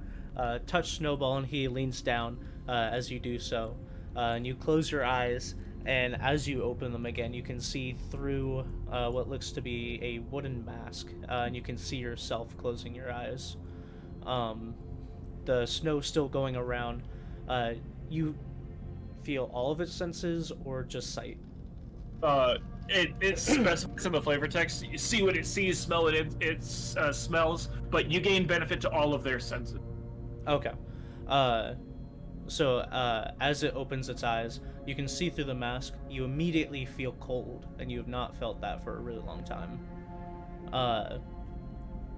touch Snowball and he leans down as you do so. And you close your eyes, and as you open them again, you can see through what looks to be a wooden mask, and you can see yourself closing your eyes. The snow still going around. You feel all of its senses or just sight? It specifies in the flavor text. You see what it sees, smell what it smells, but you gain benefit to all of their senses. Okay. So as it opens its eyes, you can see through the mask. You immediately feel cold, and you have not felt that for a really long time.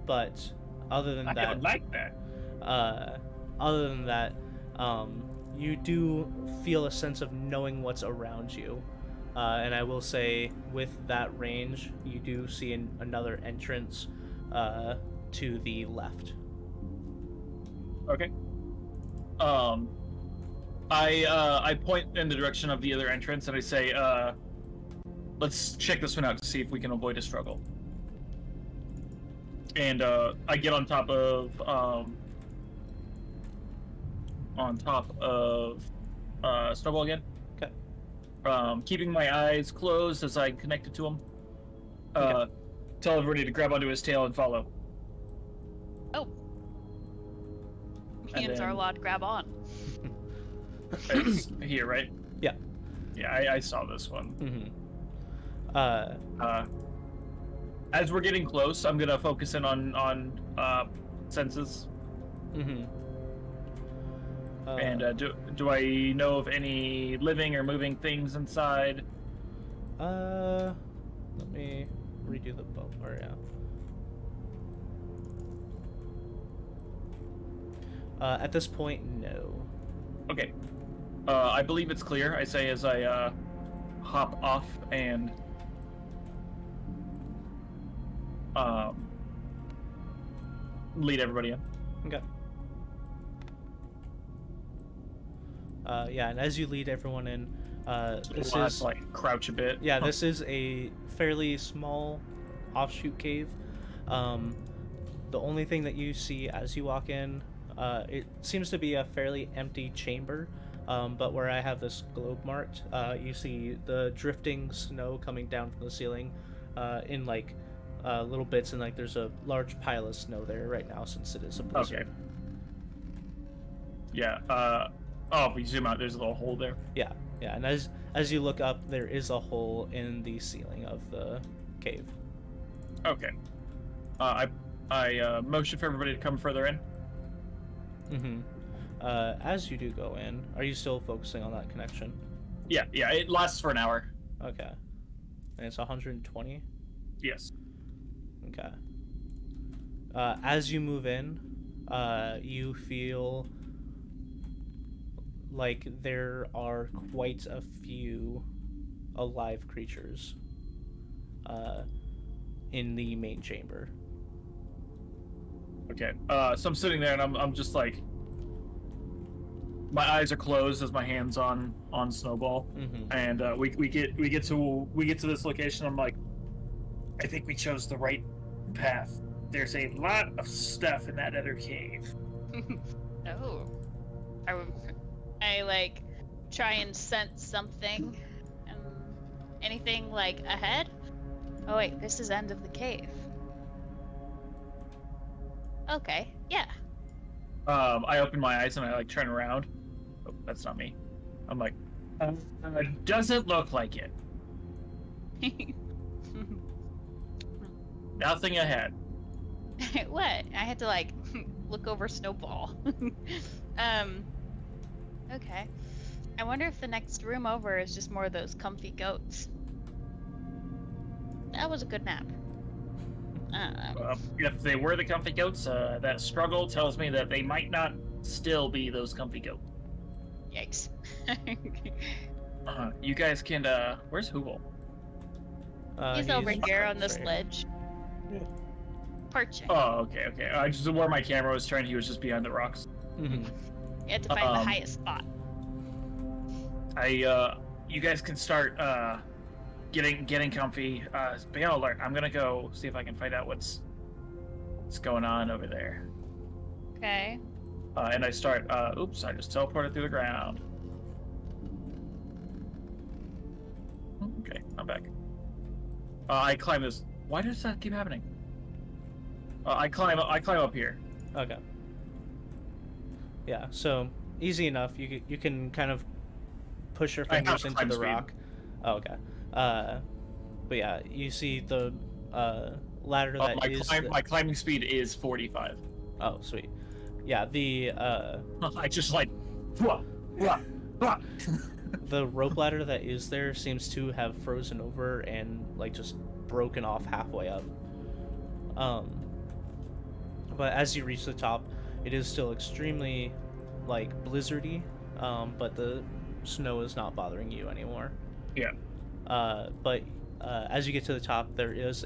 But other than I that, don't like that. other than that, you do feel a sense of knowing what's around you. And I will say, with that range, you do see another entrance to the left. Okay. I point in the direction of the other entrance and I say, let's check this one out to see if we can avoid a struggle. And I get on top Snowball again. Okay. Keeping my eyes closed as I connected to him. Okay. Tell everybody to grab onto his tail and follow. Oh. And Hands are then- allowed to grab on. It's here, right? Yeah. Yeah, I saw this one. Mm-hmm. As we're getting close, I'm gonna focus in on senses. Mm-hmm. And do I know of any living or moving things inside? Let me redo the bow. Or yeah. At this point, no. Okay. I believe it's clear. I say as I hop off and lead everybody in. Okay. Yeah, and as you lead everyone in, this We'll have is to, like, crouch a bit. yeah, this is a fairly small offshoot cave. The only thing that you see as you walk in, it seems to be a fairly empty chamber. But where I have this globe marked, you see the drifting snow coming down from the ceiling, in like little bits, and like there's a large pile of snow there right now since it is a blizzard. Okay. Yeah. If we zoom out, there's a little hole there. Yeah, and as you look up, there is a hole in the ceiling of the cave. Okay. I motion for everybody to come further in. Mm-hmm. As you do go in, are you still focusing on that connection? Yeah. It lasts for an hour. Okay. And it's 120? Yes. Okay. As you move in, you feel like there are quite a few alive creatures in the main chamber. Okay. So I'm sitting there and I'm just like, my eyes are closed as my hands on Snowball, Mm-hmm. and we get to this location. I'm like, I think we chose the right path. There's a lot of stuff in that other cave. Oh. I like try and sense something. Anything like ahead? Oh wait, this is end of the cave. Okay, yeah. I open my eyes and I like turn around. Oh, that's not me. I'm like, doesn't look like it. Nothing ahead. What? I had to like look over Snowball. Okay. I wonder if the next room over is just more of those comfy goats. That was a good nap. If they were the comfy goats, that struggle tells me that they might not still be those comfy goats. Yikes. You guys can, where's Hooble? He's over here on right this here. ledge. Yeah. Perching. Oh, okay. I just where my camera was turned, he was just behind the rocks. Mm-hmm. You had to find the highest spot. You guys can start, getting comfy. Be on alert. I'm gonna go see if I can find out what's going on over there. Okay. And I start, oops, I just teleported through the ground. Okay, I'm back. I climb this. Why does that keep happening? I climb up here. Okay. Yeah, so easy enough. You can kind of push your I have fingers into climb the speed. rock. Oh, okay. But yeah, you see the ladder that is. My climbing speed is 45. Oh, sweet. Yeah, the I just like, wah, wah, wah. the rope ladder that is there seems to have frozen over and like just broken off halfway up. But as you reach the top, it is still extremely like blizzardy, but the snow is not bothering you anymore. Yeah. But as you get to the top, there is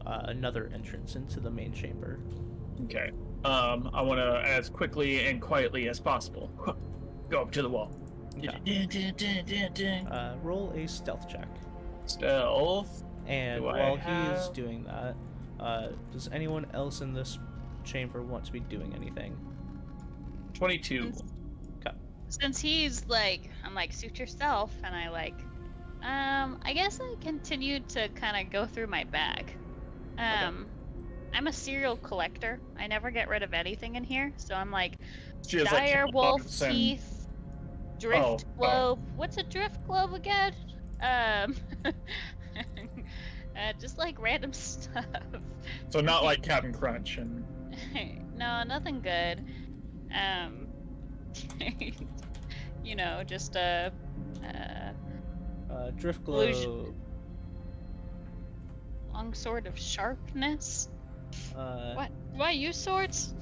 another entrance into the main chamber. Okay. I want to, as quickly and quietly as possible, go up to the wall. Okay. Roll a stealth check. Stealth. And Do I while he is have- doing that, does anyone else in this chamber want to be doing anything? 22. Okay. since he's like, I'm like, suit yourself, and I like, I guess I continued to kind of go through my bag. I'm a serial collector. I never get rid of anything in here, so I'm like, She has, like, dire wolf catalogs and- teeth, drift Oh. globe. What's a drift globe again? Just like random stuff. So not like Captain Crunch and. No, nothing good. You know, just Drift Illusion. globe. long sword of sharpness. Uh, What? Why use swords?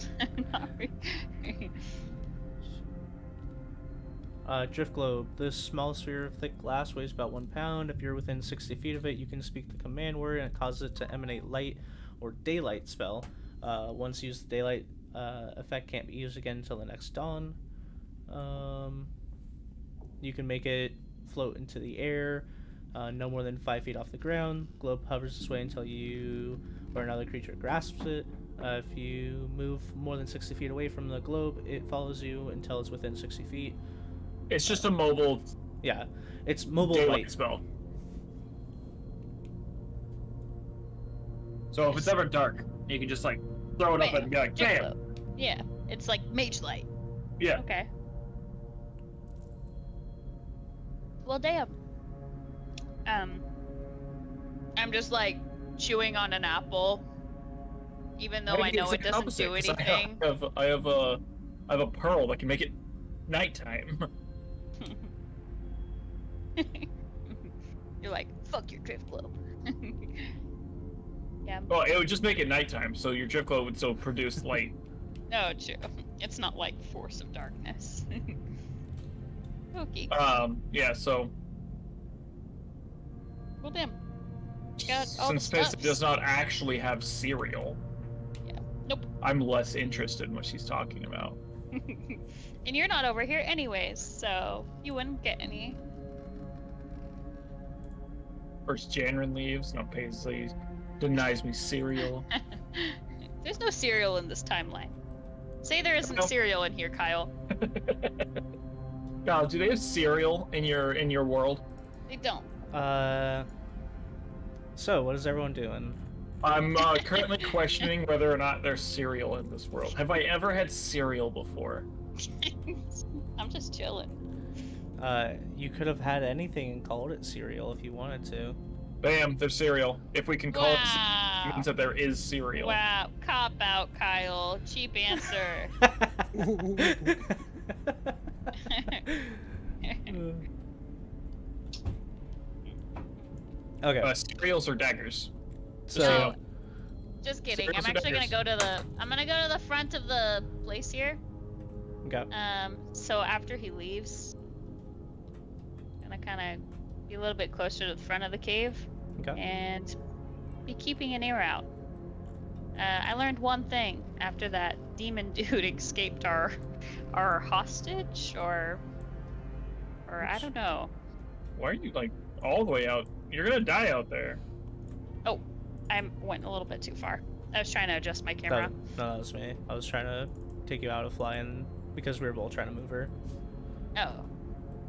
Not really. Drift globe. This small sphere of thick glass weighs about 1 pound. If you're within 60 feet of it, you can speak the command word, and it causes it to emanate light or daylight spell. Once used, the daylight effect can't be used again until the next dawn. You can make it float into the air, no more than 5 feet off the ground. Globe hovers this way until you or another creature grasps it. If you move more than 60 feet away from the globe, it follows you until it's within 60 feet. It's just a mobile Yeah, it's mobile daylight light. spell. So if it's ever dark, you can just like throw it up and be like, Drift bam! globe. Yeah, it's like mage light. Yeah. Okay. Well, damn. I'm just like chewing on an apple, even though I know it doesn't do anything. I have a pearl that can make it nighttime. You're like, fuck your drift globe. Yeah. Well, it would just make it nighttime, so your drift globe would still produce light. No, true. It's not like force of darkness. Okay. Yeah. So Well, damn. Got all since the Pista stuffs. does not actually have cereal, Yeah. Nope. I'm less interested in what she's talking about. And you're not over here anyways, so you wouldn't get any. First, Janrin leaves. Now Paisley denies me cereal. There's no cereal in this timeline. Say there isn't No. cereal in here, Kyle. God, do they have cereal in your world? They don't. So what is everyone doing? I'm currently questioning whether or not there's cereal in this world. Have I ever had cereal before? I'm just chilling. You could have had anything and called it cereal if you wanted to. Bam, there's cereal. If we can call it cereal, it Wow. means that there is cereal. Wow. Cop out, Kyle. Cheap answer. Okay, Cereals or daggers? so No. Just kidding. Cereals I'm or actually gonna daggers? go to the. I'm gonna go to the front of the place here. okay. So after he leaves, gonna kind of be a little bit closer to the front of the cave Okay. and be keeping an ear out. I learned one thing after that demon dude escaped our hostage, or I don't know. Why are you like all the way out? You're gonna die out there. Oh, I went a little bit too far. I was trying to adjust my camera. No, that was me. I was trying to take you out of flying because we were both trying to move her. Oh.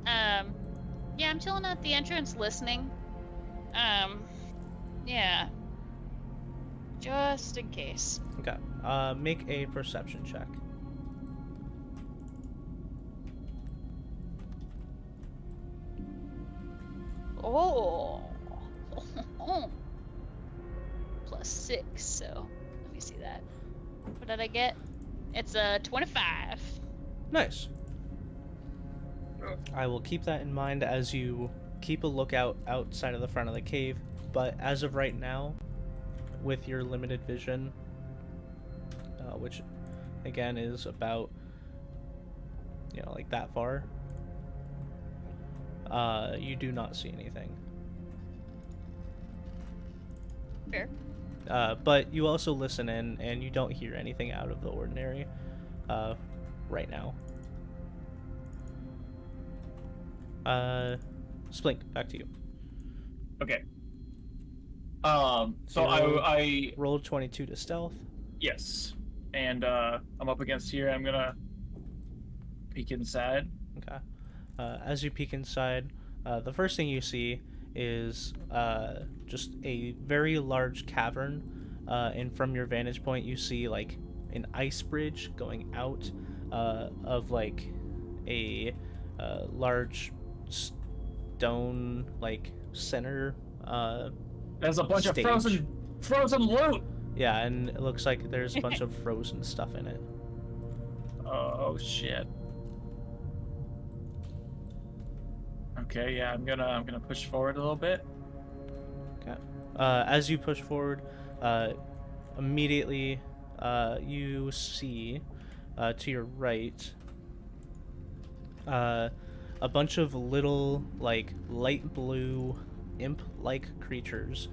Yeah, I'm chilling at the entrance listening. Yeah. Just in case. Okay. Make a perception check. Oh. +6, so let me see that. What did I get? It's a 25. Nice. I will keep that in mind as you keep a lookout outside of the front of the cave, but as of right now, with your limited vision, which again is about, like that far, you do not see anything. Fair. But you also listen in, and you don't hear anything out of the ordinary right now. Splink, back to you. Okay. So I Rolled 22 to stealth. yes, and I'm up against here. I'm gonna peek inside. Okay. As you peek inside, the first thing you see is just a very large cavern, and from your vantage point, you see like an ice bridge going out of like a large stone like center. There's a bunch Stage. of frozen loot. Yeah, and it looks like there's a bunch of frozen stuff in it. Oh shit. Okay, yeah, I'm gonna push forward a little bit. Okay. As you push forward, immediately you see to your right a bunch of little like light blue imp-like creatures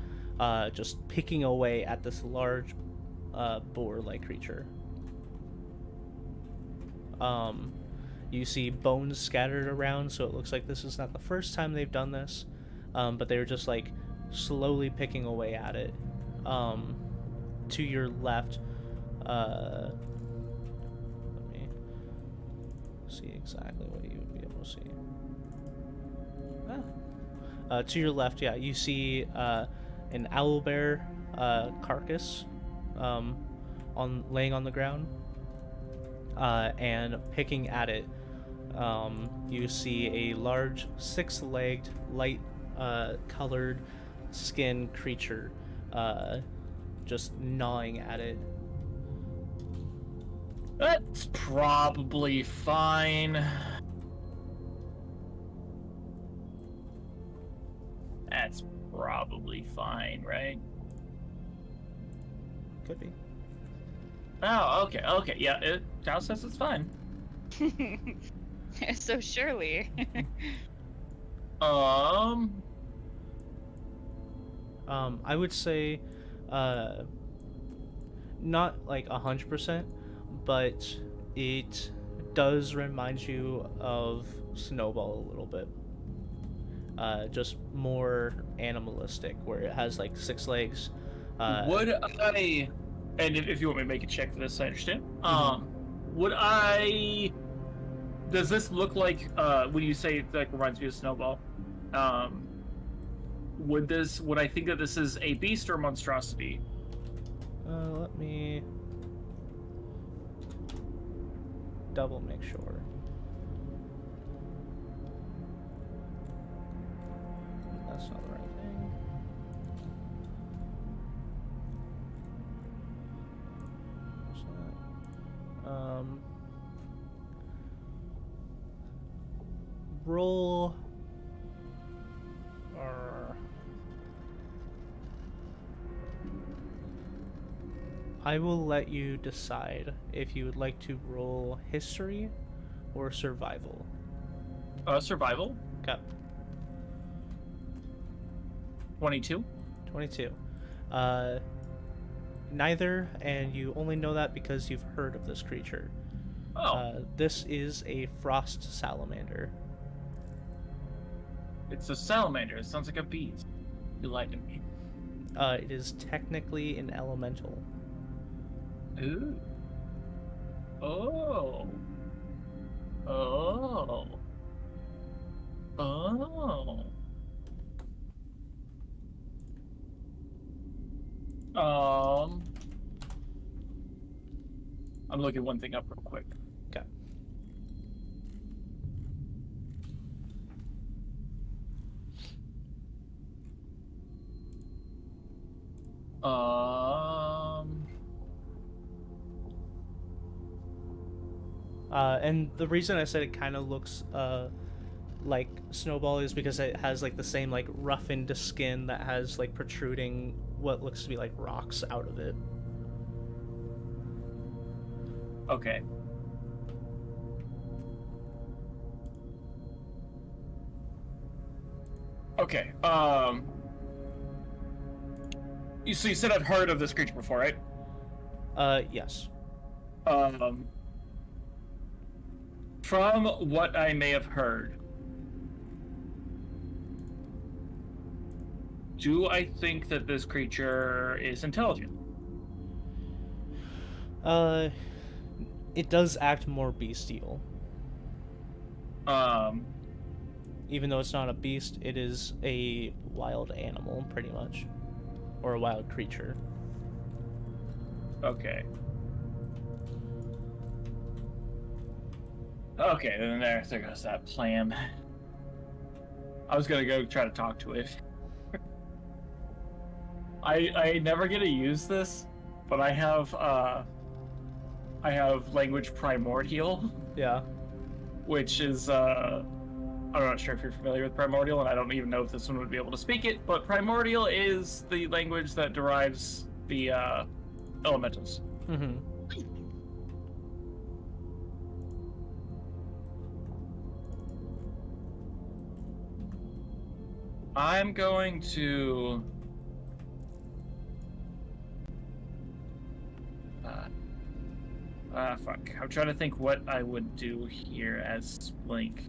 just picking away at this large boar-like creature. You see bones scattered around, so it looks like this is not the first time they've done this, but they were just like slowly picking away at it. To your left, let me see exactly what you would be able to see. To your left, yeah, you see an owlbear carcass laying on the ground, and picking at it. You see a large six-legged, light colored skin creature just gnawing at it. That's probably fine. That's probably fine, right? Could be. Oh, okay, yeah. Cal says it's fine. So surely. I would say, not like 100%, but it does remind you of Snowball a little bit. Just more animalistic, where it has like 6 legs. Would I, and if you want me to make a check for this, I understand. Mhm. Would I? Does this look like when you say it, like reminds me of Snowball? Would I think that this is a beast or a monstrosity? Let me double make sure. That's not the right thing. What's that? Roll. I will let you decide if you would like to roll history or survival. Survival. Okay. 22. 22. Neither, and you only know that because you've heard of this creature. Oh, This is a frost salamander. it's a salamander. It sounds like a beast. You lied to me. It is technically an elemental. Ooh. Oh. Oh. Oh. I'm looking one thing up real quick. Okay. And the reason I said it kind of looks like Snowball is because it has like the same like roughened skin that has like protruding what looks to be like rocks out of it. Okay. Okay. You said I've heard of this creature before, right? Yes. From what I may have heard, do I think that this creature is intelligent? It does act more bestial. Even though it's not a beast, it is a wild animal, pretty much. Or a wild creature. Okay. Okay, then there goes that plan. I was gonna go try to talk to it. I never get to use this, but I have language primordial, Yeah. which is I'm not sure if you're familiar with primordial, and I don't even know if this one would be able to speak it, but primordial is the language that derives the elementals. Mm-hmm. I'm going to fuck. I'm trying to think what I would do here as Splink.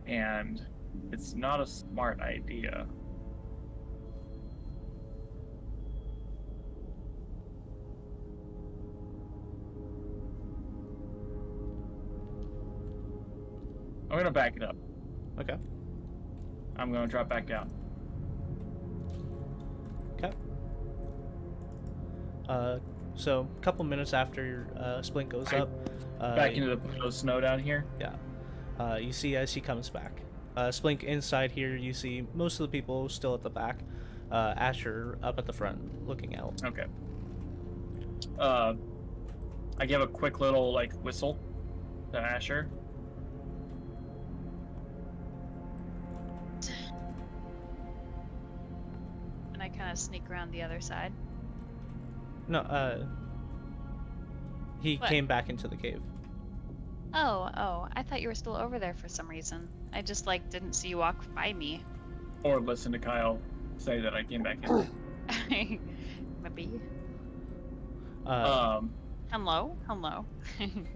And it's not a smart idea. I'm gonna back it up. Okay. I'm gonna drop back down. Okay. So a couple minutes after Splink goes up, Back into the snow down here. yeah, you see as he comes back. Splink inside here, you see most of the people still at the back. Asher up at the front, looking out. Okay. I give a quick little like whistle to Asher. And I kind of sneak around the other side. No, he What? came back into the cave. Oh, I thought you were still over there for some reason. I just like didn't see you walk by me. Or listen to Kyle say that I came back in. Maybe. Uh, Hello.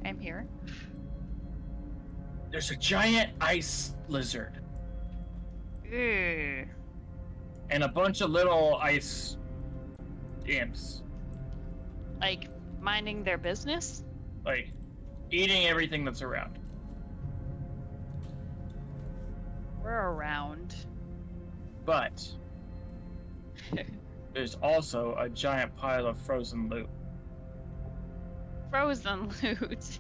I'm here. There's a giant ice lizard Ew. and a bunch of little ice imps, Like minding their business? like eating everything that's around. We're around. But there's also a giant pile of frozen loot. Frozen loot.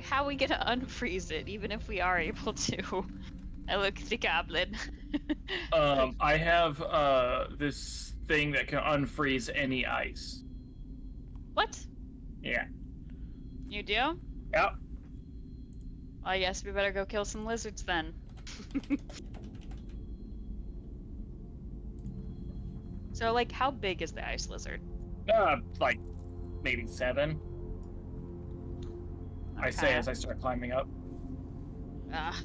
How we gonna unfreeze it, even if we are able to? I look at the goblin. I have this thing that can unfreeze any ice. What? Yeah. You do? Yep. I guess we better go kill some lizards then. So, like, how big is the ice lizard? Like maybe 7. I say Okay. as I start climbing up. Ah,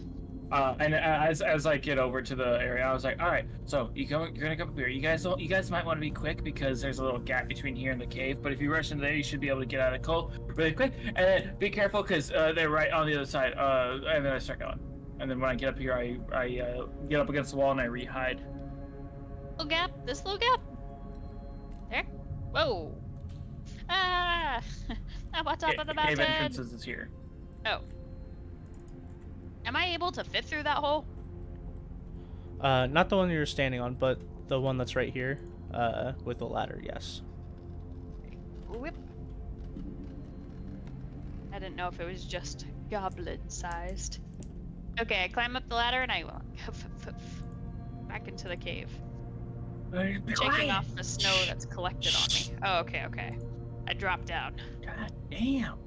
And as I get over to the area, I was like, "All right, so you're gonna come up here. You guys might want to be quick because there's a little gap between here and the cave. But if you rush in there, you should be able to get out of the cold really quick. And then be careful because they're right on the other side. And then I start going. And then when I get up here, I get up against the wall and I re-hide. little gap. This little gap. There. Whoa. Ah! I'm on top of the Cave mountain. entrances is here. Oh. Am I able to fit through that hole? not the one you're standing on, but the one that's right here, with the ladder. Yes. Whip. I didn't know if it was just goblin-sized. Okay, I climb up the ladder and I back into the cave, shaking off the snow that's collected on me. Oh, okay. I drop down. God damn.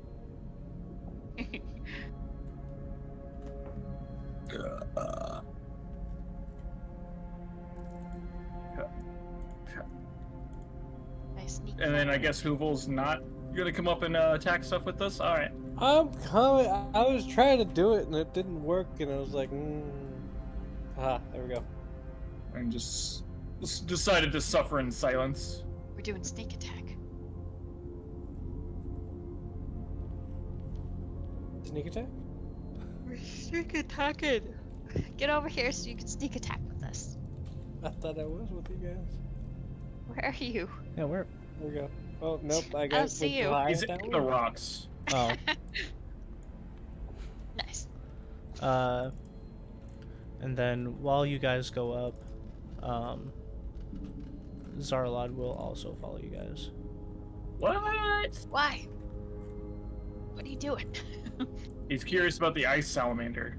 I sneak. And then I forward. guess Hoovel's not gonna come up and attack stuff with us. All right. I'm coming. I was trying to do it and it didn't work, and I was like, there we go. And just decided to suffer in silence. We're doing sneak attack. Sneak attack? We're sneak attacking. Get over here so you can sneak attack with us. I thought I was with you guys. Where are you? Yeah, where? There we go. Oh, nope. I I got don't see you. He's in the rocks. Oh. And then while you guys go up, Zarlad will also follow you guys. What? Why? What are you doing? He's curious about the ice salamander.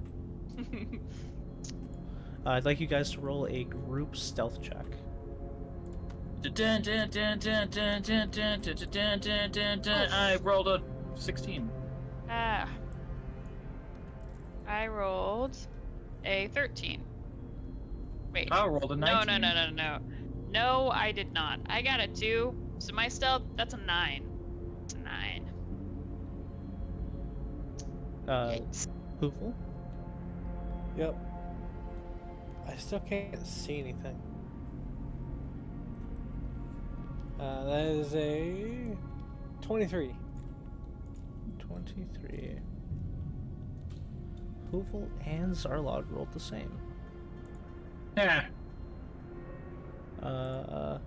I'd like you guys to roll a group stealth check. I rolled a 16. Ah. I rolled a 13. Wait. I rolled a 19. No. No, I did not. I got a 2. So my stealth, that's a 9. It's a 9. Yikes. Hoofle? Yep. I still can't see anything. That is a 23. 23. Hoofle and Zarlad rolled the same. Yeah. Your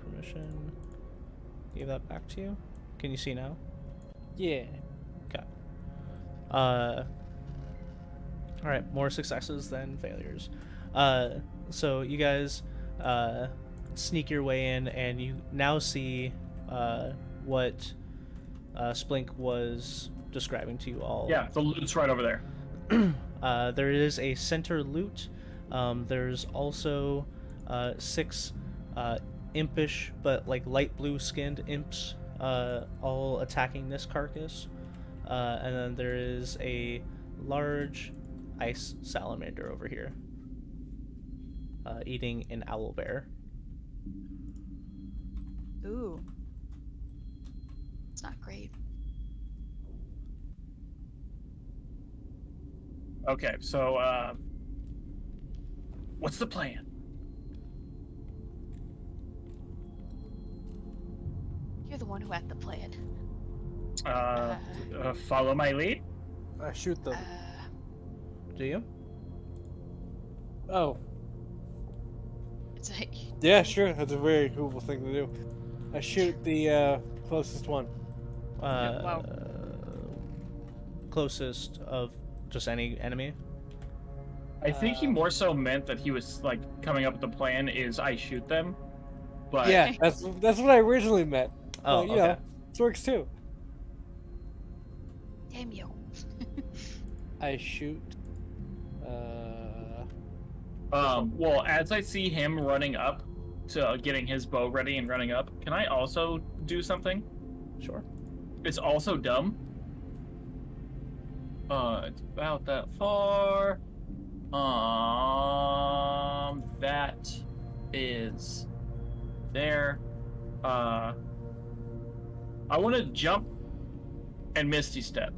permission. Give that back to you. Can you see now? Yeah. Okay. Alright, more successes than failures. So you guys sneak your way in, and you now see what Splink was describing to you all. Yeah, the loot's right over there. There is a center loot. There's also 6 impish but like light blue skinned imps all attacking this carcass. And then there is a large ice salamander over here eating an owl bear. Ooh. It's not great. Okay, so what's the plan? You're the one who had the plan. Follow my lead. I shoot them. Do you? Oh. It's like, Yeah, sure. That's a very cool thing to do. I shoot the closest one. wow. Closest of just any enemy. I think he more so meant that he was like coming up with the plan is I shoot them. But Yeah, that's what I originally meant. Oh, You okay. know, this works too. Damn you. I shoot. well, as I see him running up to getting his bow ready and running up, can I also do something? Sure. It's also dumb. It's about that far. That is there. I want to jump and Misty Step.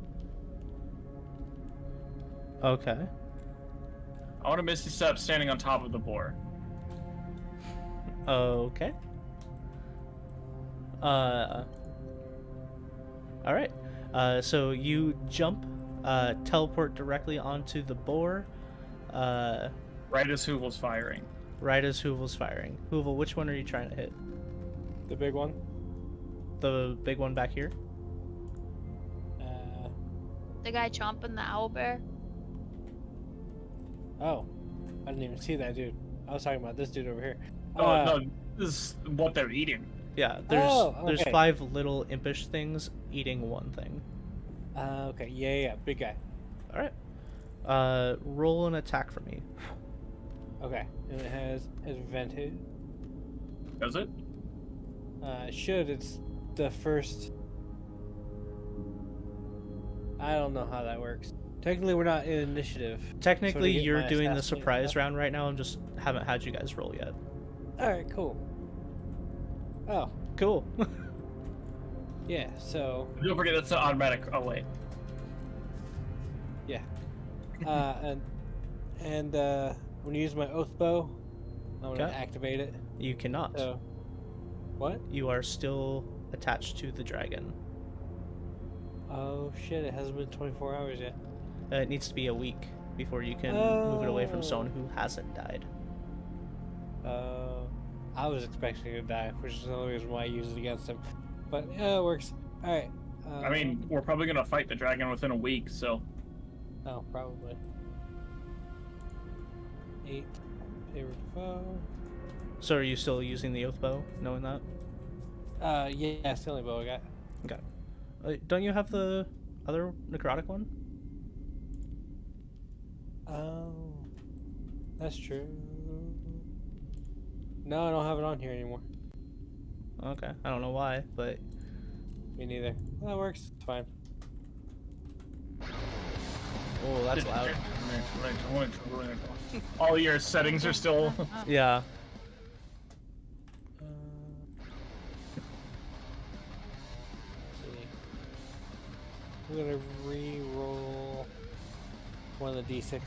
Okay. I want to Misty Step standing on top of the boar. Okay. All right. So you jump, teleport directly onto the boar. Right as Hoovel's firing. Right as Hoovel's firing. Hoovel, which one are you trying to hit? The big one. The big one back here? The guy chomping the owlbear? Oh, I didn't even see that dude. I was talking about this dude over here. Oh no, this is what they're eating. Yeah, there's okay. 5 little impish things eating one thing. Okay, yeah, big guy. All right. Roll an attack for me. Okay, and it has advantage. Does it? It should. It's the first. I don't know how that works. Technically, we're not in initiative. Technically, So to get you're my doing the assassinate surprise stuff- round right now. I just haven't had you guys roll yet. All right, cool. Oh, Cool. yeah. So Don't forget that's an automatic. Oh wait. yeah, and when you use my oath bow, I'm gonna Okay. activate it. You cannot. So what? You are still attached to the dragon. Oh shit! It hasn't been 24 hours yet. It needs to be a week before you can move it away from Oh. someone who hasn't died. I was expecting to die, which is another reason why I use it against him. But yeah, it works. All right. I mean, we're probably gonna fight the dragon within a week, so Oh, probably. 8 favorite foe. So are you still using the oath bow, knowing that? Yeah, it's the only bow I got. Okay. Don't you have the other necrotic one? Oh, that's true. No, I don't have it on here anymore. Okay. I don't know why, but Me neither. Well, that works. It's fine. oh, that's loud. All your settings are still. Yeah. Let's see. I'm gonna re-roll one of the d6s,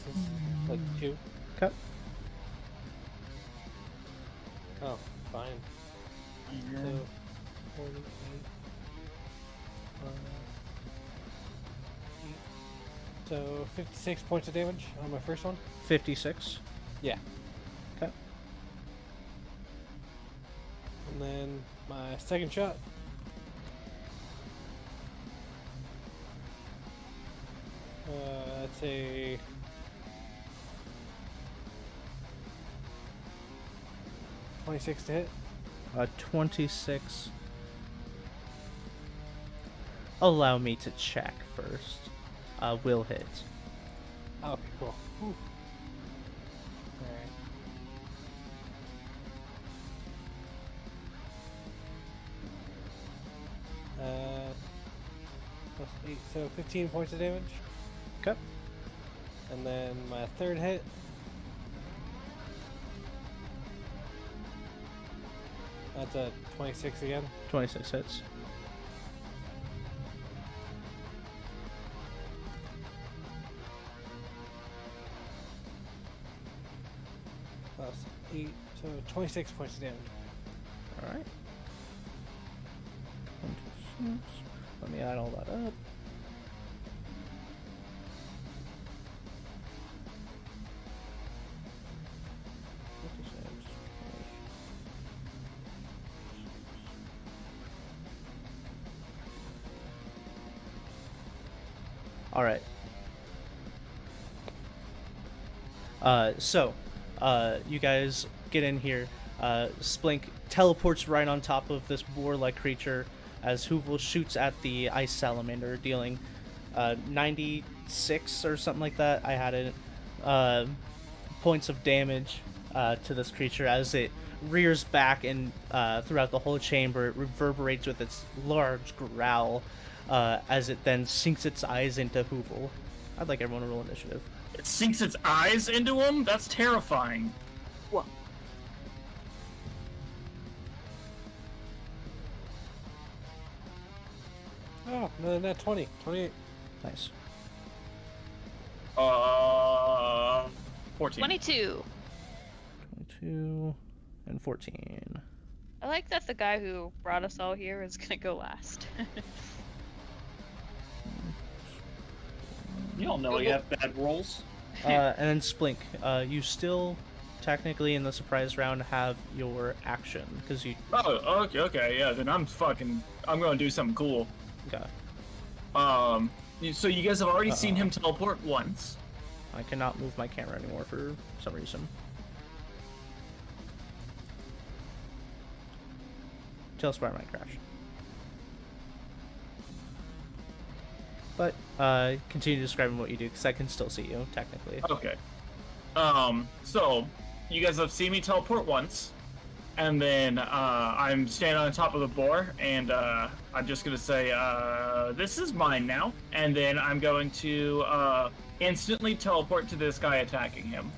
like 2. Okay. Oh, fine. So, 48. 8. So 56 points of damage on my first one. 56. Yeah. Okay. And then my second shot. That's a 26 to hit. 26. Allow me to check first. Will hit. Oh, okay, cool. Alright. Plus 8, so 15 points of damage. Okay. And then my third hit. That's a 26 again. 26 hits. Plus 8, so 26 points of damage. Alright. 26. Let me add all that up. Alright. You guys get in here. Splink teleports right on top of this boar-like creature as Hoovel shoots at the ice salamander, dealing 96 or something like that. I had it. Points of damage to this creature as it rears back and throughout the whole chamber it reverberates with its large growl as it then sinks its eyes into Hoovel. I'd like everyone to roll initiative. It sinks its eyes into him? That's terrifying. Whoa. Oh, no, than that 20. 28. Nice. 14. 22. 22 and 14. I like that the guy who brought us all here is gonna go last. You don't know you have bad rolls. And then Splink, you still technically in the surprise round have your action because you Oh, okay, yeah. Then I'm gonna do something cool. got. So you guys have already seen him teleport once. I cannot move my camera anymore for some reason. Talespire might crash. But continue describing what you do because I can still see you technically. Okay. So you guys have seen me teleport once, and then I'm standing on top of the boar, and I'm just gonna say, "This is mine now," and then I'm going to instantly teleport to this guy attacking him.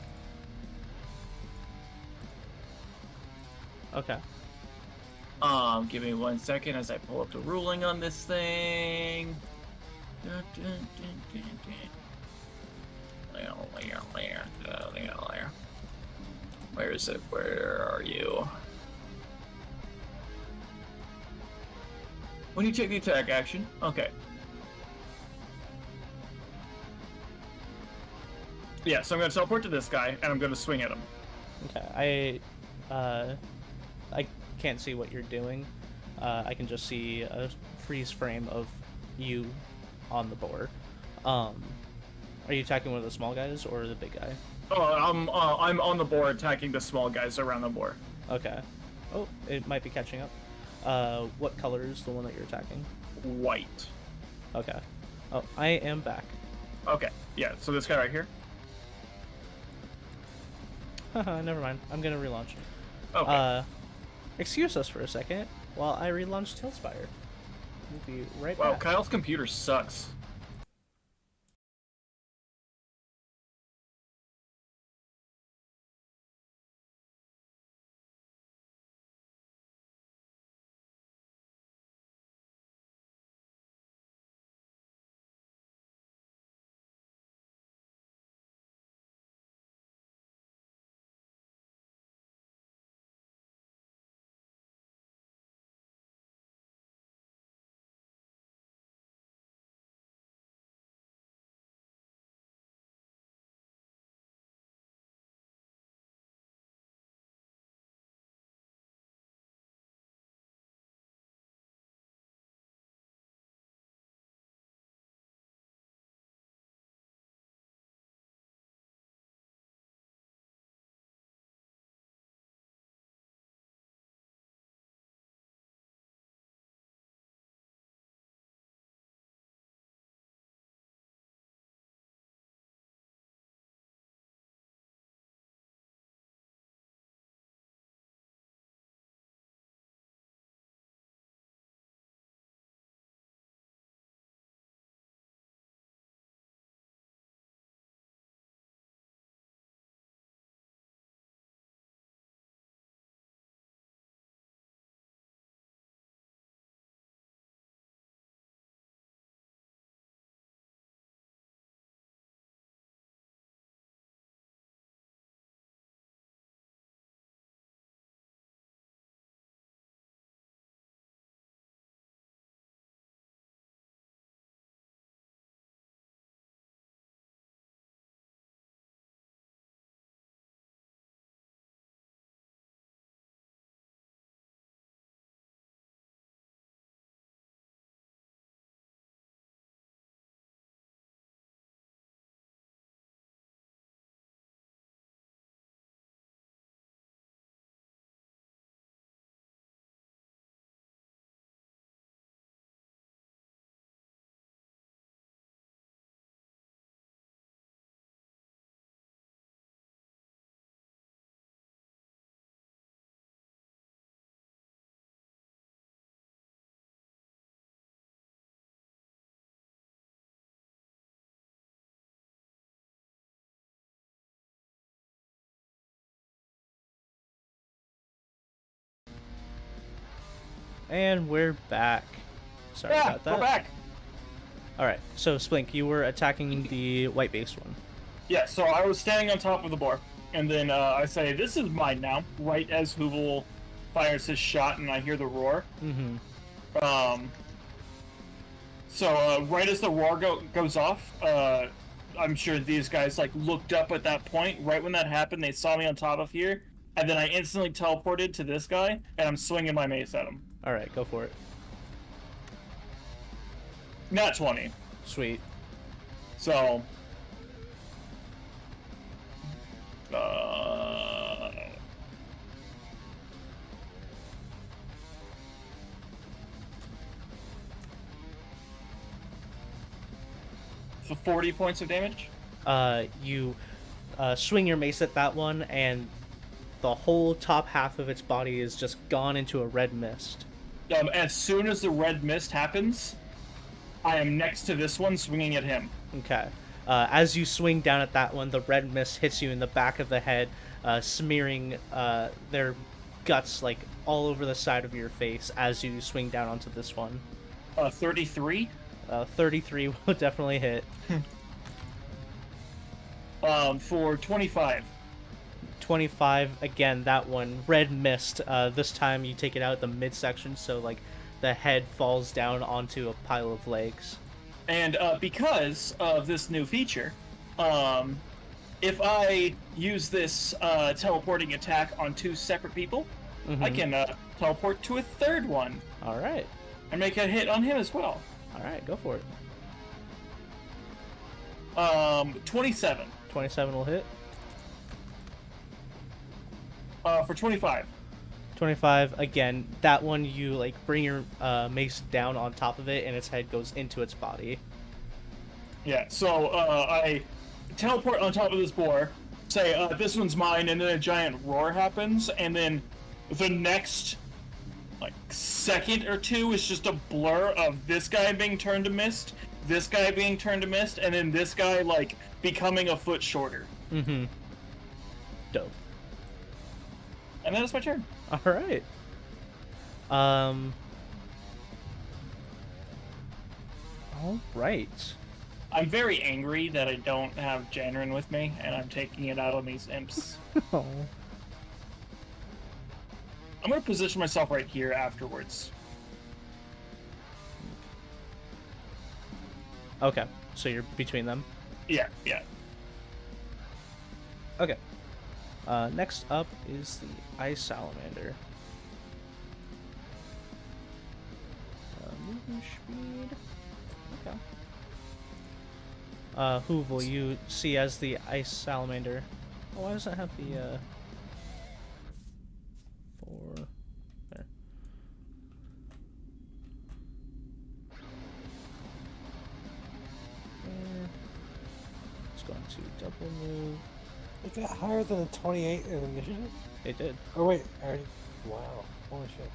Okay. Give me 1 second as I pull up the ruling on this thing. Where is it? Where are you? When you take the attack action, okay. Yeah, so I'm going to teleport to this guy, and I'm going to swing at him. Okay. I can't see what you're doing. I can just see a freeze frame of you on the board. Are you attacking one of the small guys or the big guy? I'm on the boar attacking the small guys around the boar. Okay. Oh, it might be catching up. What color is the one that you're attacking? White. Okay. Oh, I am back. Okay, yeah, so this guy right here? Haha, never mind. I'm gonna relaunch. Okay. Excuse us for a second while I relaunch Talespire. We'll be right Wow, back. Kyle's computer sucks. And we're back. Sorry Yeah, about that. we're back. Alright, so Splink, you were attacking the white-based one. Yeah, so I was standing on top of the boar, and then I say, "This is mine now," right as Hoovel fires his shot, and I hear the roar. Mm-hmm. So right as the roar goes off, I'm sure these guys like looked up at that point. Right when that happened, they saw me on top of here, and then I instantly teleported to this guy, and I'm swinging my mace at him. Alright, go for it. Nat 20. Sweet. So, so 40 points of damage. You swing your mace at that one, and the whole top half of its body is just gone into a red mist. As soon as the red mist happens, I am next to this one swinging at him. Okay. As you swing down at that one, the red mist hits you in the back of the head, smearing their guts like all over the side of your face as you swing down onto this one. 33. 33 will definitely hit. For 25. 25, again, that one. Red mist. This time you take it out the midsection, so like the head falls down onto a pile of legs. And because of this new feature, if I use this teleporting attack on two separate people, I can teleport to a third one. Alright. And make a hit on him as well. Alright, go for it. 27. 27 will hit. For 25. 25. Again, that one you like bring your mace down on top of it, and its head goes into its body. Yeah. So I teleport on top of this boar. Say, this one's mine, and then a giant roar happens, and then the next like second or two is just a blur of this guy being turned to mist, this guy being turned to mist, and then this guy like becoming a foot shorter. Mm-hmm. Dope. And then it's my turn. All right. All right. I'm very angry that I don't have Janrin with me, and I'm taking it out on these imps. Oh. I'm gonna position myself right here afterwards. Okay. So you're between them. Yeah, yeah. Okay. Next up is the ice salamander. Movement speed. Okay. Hoovel, you see as the ice salamander. Oh, why does it have the 4 there? And it's going to double move. It got higher than a 28 in initiative? It did. Oh, wait. Wow. Holy shit.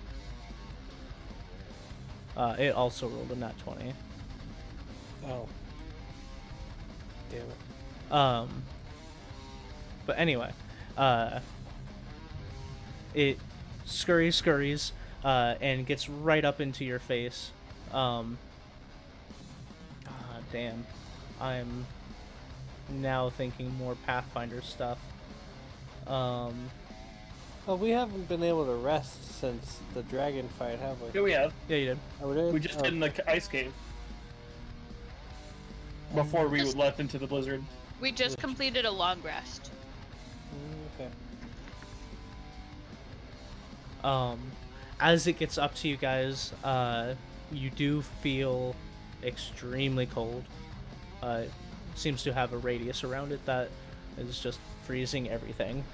It also rolled a nat 20. Oh. Damn it. But anyway, it scurries, and gets right up into your face. Damn. I'm now thinking more Pathfinder stuff. Oh, we haven't been able to rest since the dragon fight, have we? Here we have. Yeah, you did. Oh, we did? We just Oh. did in the ice cave before we Just- left into the blizzard. We just completed a long rest. Okay. As it gets up to you guys, you do feel extremely cold. It seems to have a radius around it that is just freezing everything.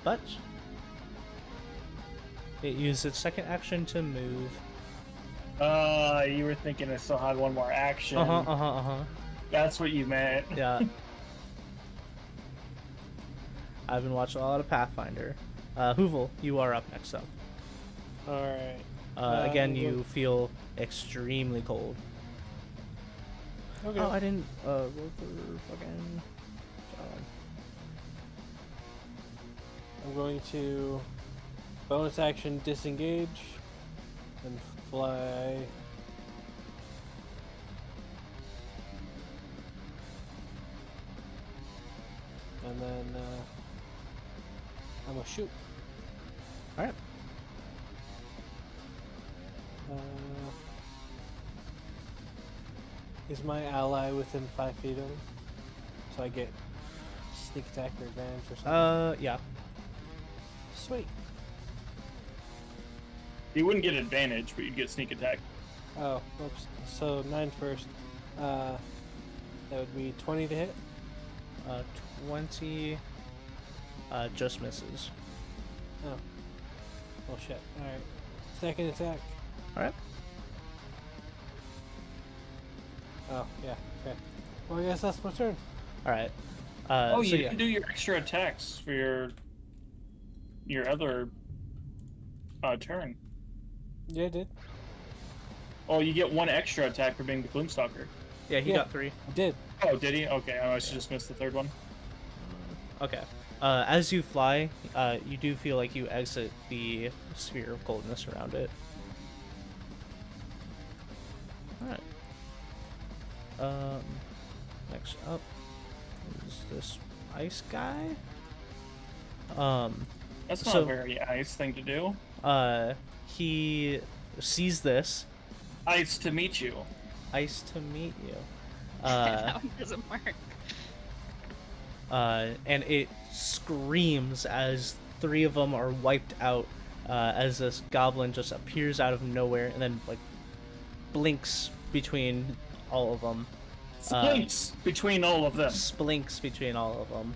But it used its second action to move. You were thinking I still had one more action. Uh-huh. That's what you meant. Yeah. I've been watching a lot of Pathfinder. Hoovel, you are up next up. Alright. Again, you feel extremely cold. Okay. Oh, I didn't roll for fucking... I'm going to bonus action disengage and fly. And then I'm gonna shoot. Alright. Is my ally within 5 feet of him? So I get sneak attack or advantage or something? Yeah. Sweet. You wouldn't get advantage, but you'd get sneak attack. Oh, whoops. So 9 first. That would be 20 to hit. 20 just misses. Oh. Well, shit. Alright. Second attack. Alright. Oh, yeah. Okay. Well, I guess that's my turn. Alright. Oh, so you yeah. can do your extra attacks for your other turn. Yeah, I did. Oh, you get 1 extra attack for being the Gloomstalker. Yeah, he Yeah. got 3. I did. Oh, did he? Okay, I should just missed the third one. Okay. As you fly, you do feel like you exit the sphere of coldness around it. Alright. Next up is this ice guy. That's not So- a very ice thing to do. He sees this. Ice to meet you. Ice to meet you. That one doesn't work. And it screams as 3 of them are wiped out, as this goblin just appears out of nowhere and then like blinks between all of them, Splinks between all of them. splinks between all of them.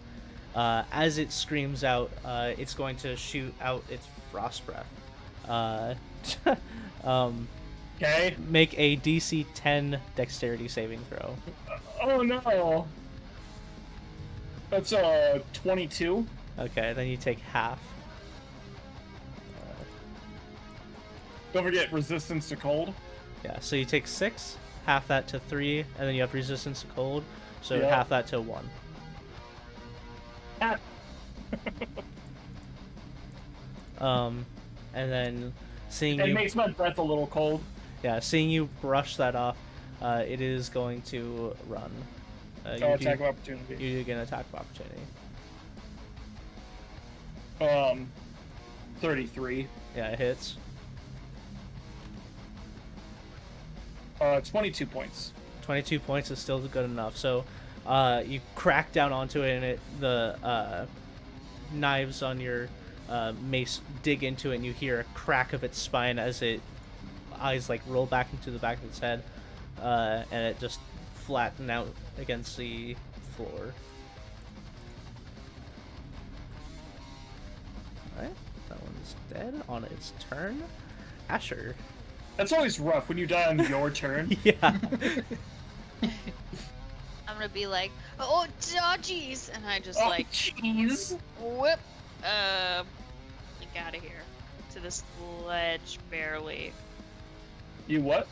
As it screams out, it's going to shoot out its frost breath. Okay. Make a DC 10 dexterity saving throw. Oh no. That's 22. Okay, then you take half. Don't forget resistance to cold. Yeah, so you take 6, half that to 3, and then you have resistance to cold, so Yeah. half that to 1. Ah. And then seeing It you, makes my breath a little cold. yeah, seeing you brush that off, it is going to run. Attack of opportunity. You do get an attack of opportunity. 33. Yeah, it hits. 22 points. 22 points is still good enough. So, you crack down onto it, and the knives on your mace dig into it, and you hear a crack of its spine as its eyes like roll back into the back of its head, and it just flatten out against the floor. Alright, that one's dead on its turn. Asher. That's always rough when you die on your turn. Yeah. I'm gonna be like, oh jeez, and I just Oh, like jeez. whip, out of here to this ledge barely. You what?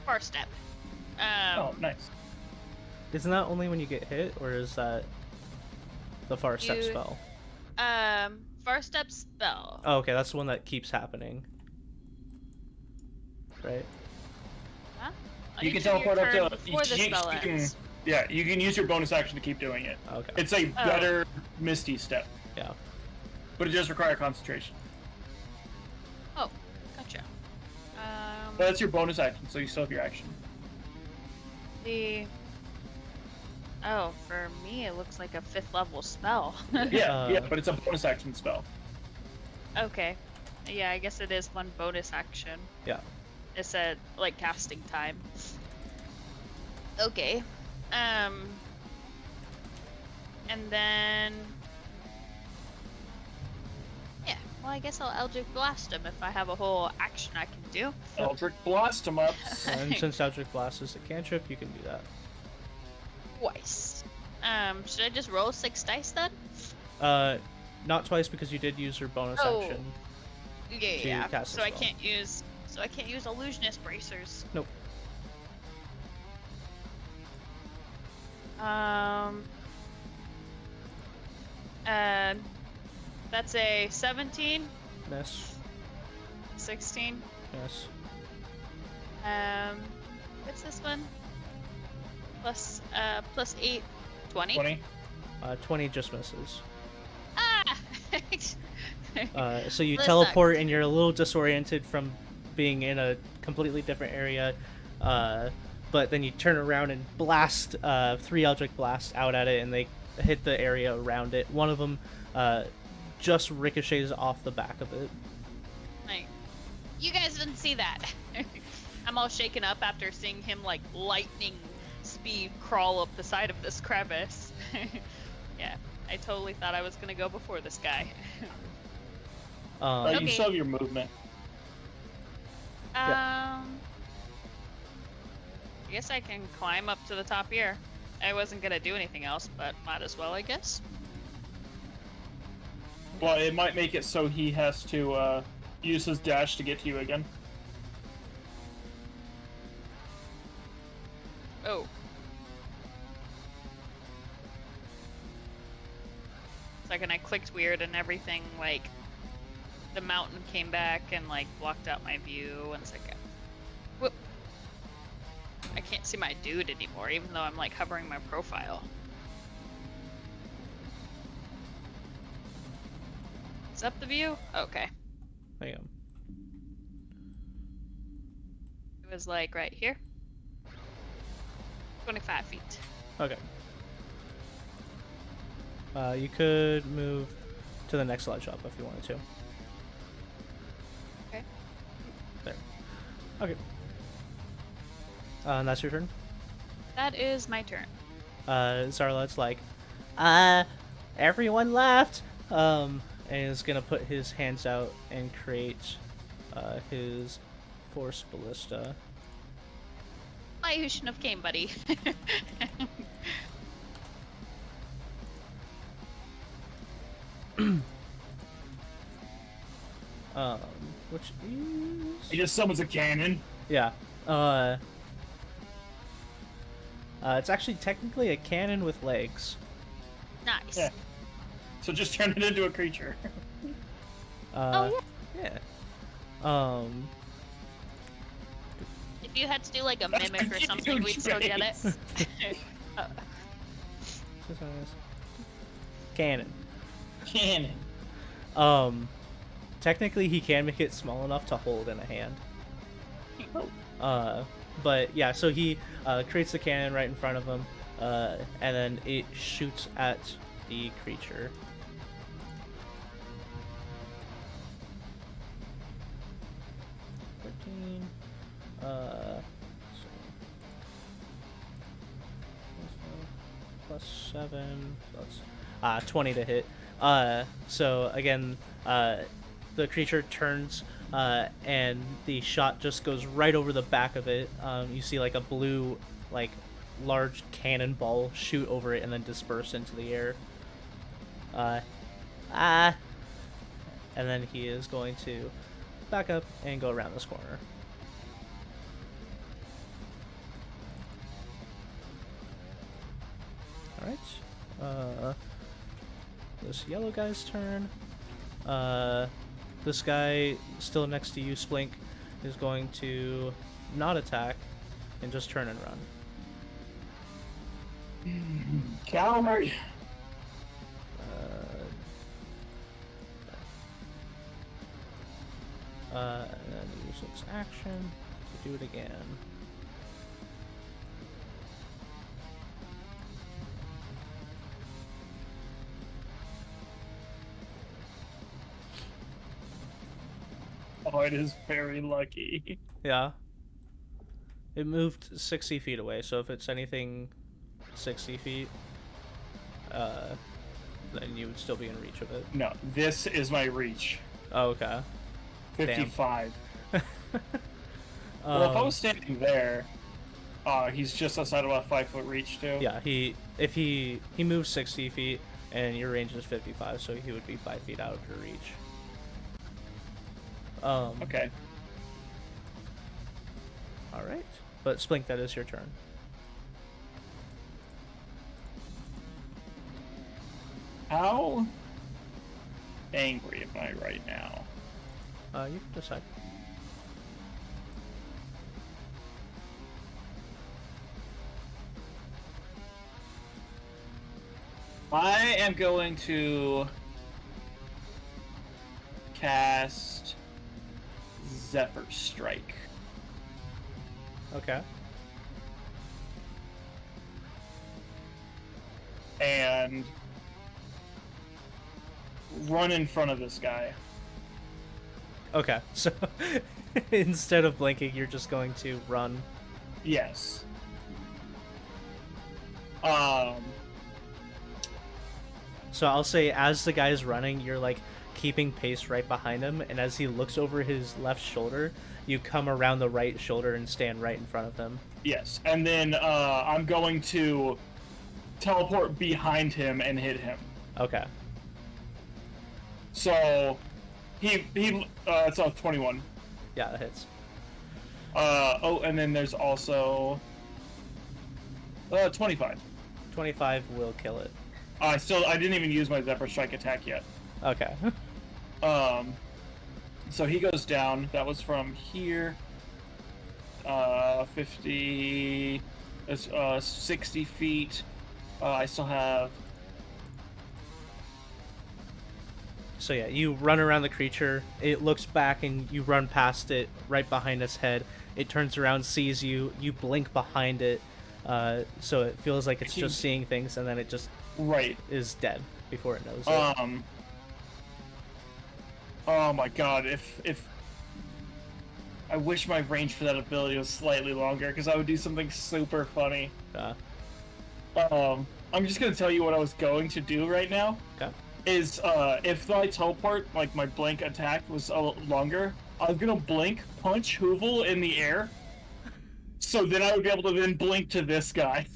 Far step. Oh, nice. Isn't that only when you get hit, or is that the far step You- spell? Far step spell. Oh, okay, that's the one that keeps happening. Right? Huh? You can Until your teleport up turn to. before the spell you can, ends. yeah, you can use your bonus action to keep doing it. Okay. It's a Oh. better Misty step, Yeah. but it does require concentration. Oh, gotcha. But that's your bonus action, so you still have your action. The. Oh, for me, it looks like a 5th level spell. Yeah, yeah, but it's a bonus action spell. Okay. Yeah, I guess it is one bonus action. Yeah. It said like casting time. Okay. And then yeah, well I guess I'll Eldritch Blast him if I have a whole action I can do. Eldritch Blast him up. And since Eldritch Blast is a cantrip, you can do that. Twice. Should I just roll 6 dice then? Not twice because you did use your bonus Oh. action. To Yeah. cast So a I spell. can't use illusionist bracers. Nope. That's a 17, Miss. 16. Miss. What's this one? Plus 8, 20. 20. 20 just misses. Ah! So you That teleport and you're a little disoriented from being in a completely different area, but then you turn around and blast 3 Eldritch Blasts out at it, and they hit the area around it. One of them just ricochets off the back of it. Like, you guys didn't see that. I'm all shaken up after seeing him like lightning speed crawl up the side of this crevice. Yeah, I totally thought I was gonna go before this guy. You Okay. still have your movement. I guess I can climb up to the top here. I wasn't gonna do anything else, but might as well, I guess. Well, it might make it so he has to use his dash to get to you again. Oh. Second, I clicked weird and everything, like, the mountain came back and, like, blocked out my view. 1 second. Whoop. I can't see my dude anymore, even though I'm, like, hovering my profile. Is that the view? Okay. Hang on. It was, like, right here. 25 feet. Okay. You could move to the next ledge up if you wanted to. Okay. There. Okay. And that's your turn. That is my turn. Zarlot's like, everyone left. And is gonna put his hands out and create his force ballista. Why you shouldn't have came, buddy. Which is He just summons a cannon. yeah. It's actually technically a cannon with legs. Nice. Yeah. So just turn it into a creature. Oh Yeah. If you had to do like a That's mimic or a something, we'd huge still get it. face. Cannon. Cannon. Technically he can make it small enough to hold in a hand. But yeah, so he creates the cannon right in front of him, and then it shoots at the creature. Plus 7, plus 20 to hit. So again, the creature turns, and the shot just goes right over the back of it. You see like a blue, like large cannonball shoot over it and then disperse into the air. And then he is going to back up and go around this corner. Alright. This yellow guy's turn. This guy still next to you, Splink, is going to not attack and just turn and run. Coward. And then use its action to do it again. Oh, it is very lucky. Yeah. It moved 60 feet away, so if it's anything 60 feet, then you would still be in reach of it. No, this is my reach. Oh, okay. 55. Well, if I was standing there, he's just outside of a 5-foot reach too. Yeah, if he moves 60 feet, and your range is 55, so he would be 5 feet out of your reach. Okay. Alright. But Splink, that is your turn. How angry am I right now? You can decide. I am going to cast Zephyr Strike. Okay. And run in front of this guy. Okay, so instead of blinking, you're just going to run. Yes. So I'll say as the guy's running, you're like keeping pace right behind him, and as he looks over his left shoulder, you come around the right shoulder and stand right in front of him. Yes, and then I'm going to teleport behind him and hit him. Okay. So it's a 21. Yeah, that hits. Oh, and then there's also 25. 25 will kill it. I didn't even use my Zephyr Strike attack yet. Okay. So he goes down. That was from here. 50, 60 feet. I still have. So yeah, you run around the creature. It looks back and you run past it right behind its head. It turns around, sees you. You blink behind it. So it feels like it's just seeing things, and then it just is dead before it knows it. Oh my god, if I wish my range for that ability was slightly longer, because I would do something super funny. I'm just gonna tell you what I was going to do right now. Okay. Is if my teleport, like my blink attack, was longer, I was gonna blink, punch Hoovel in the air, so then I would be able to then blink to this guy.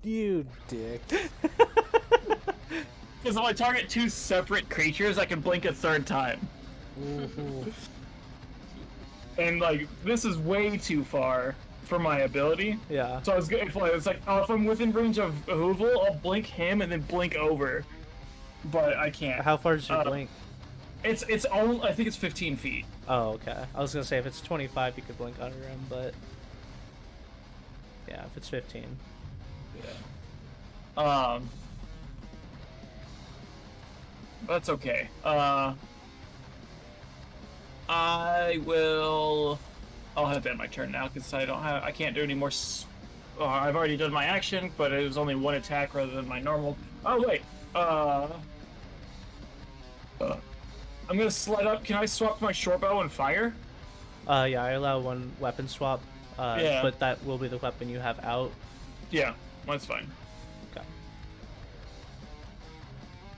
You dick. Because if I target two separate creatures, I can blink a third time. Mhm. And like, this is way too far for my ability. Yeah. So I was going for it's like, if I'm within range of Hoovel, I'll blink him and then blink over. But I can't. How far does your blink? It's all, I think it's 15 feet. Oh, okay. I was gonna say if it's 25, you could blink under him, but yeah, if it's 15. Yeah. That's okay. I will. I'll have that in my turn now because I can't do any more. I've already done my action, but it was only one attack rather than my normal. Oh wait. I'm gonna slide up. Can I swap my short bow and fire? Yeah, I allow one weapon swap. Yeah. But that will be the weapon you have out. Yeah, that's fine. Okay.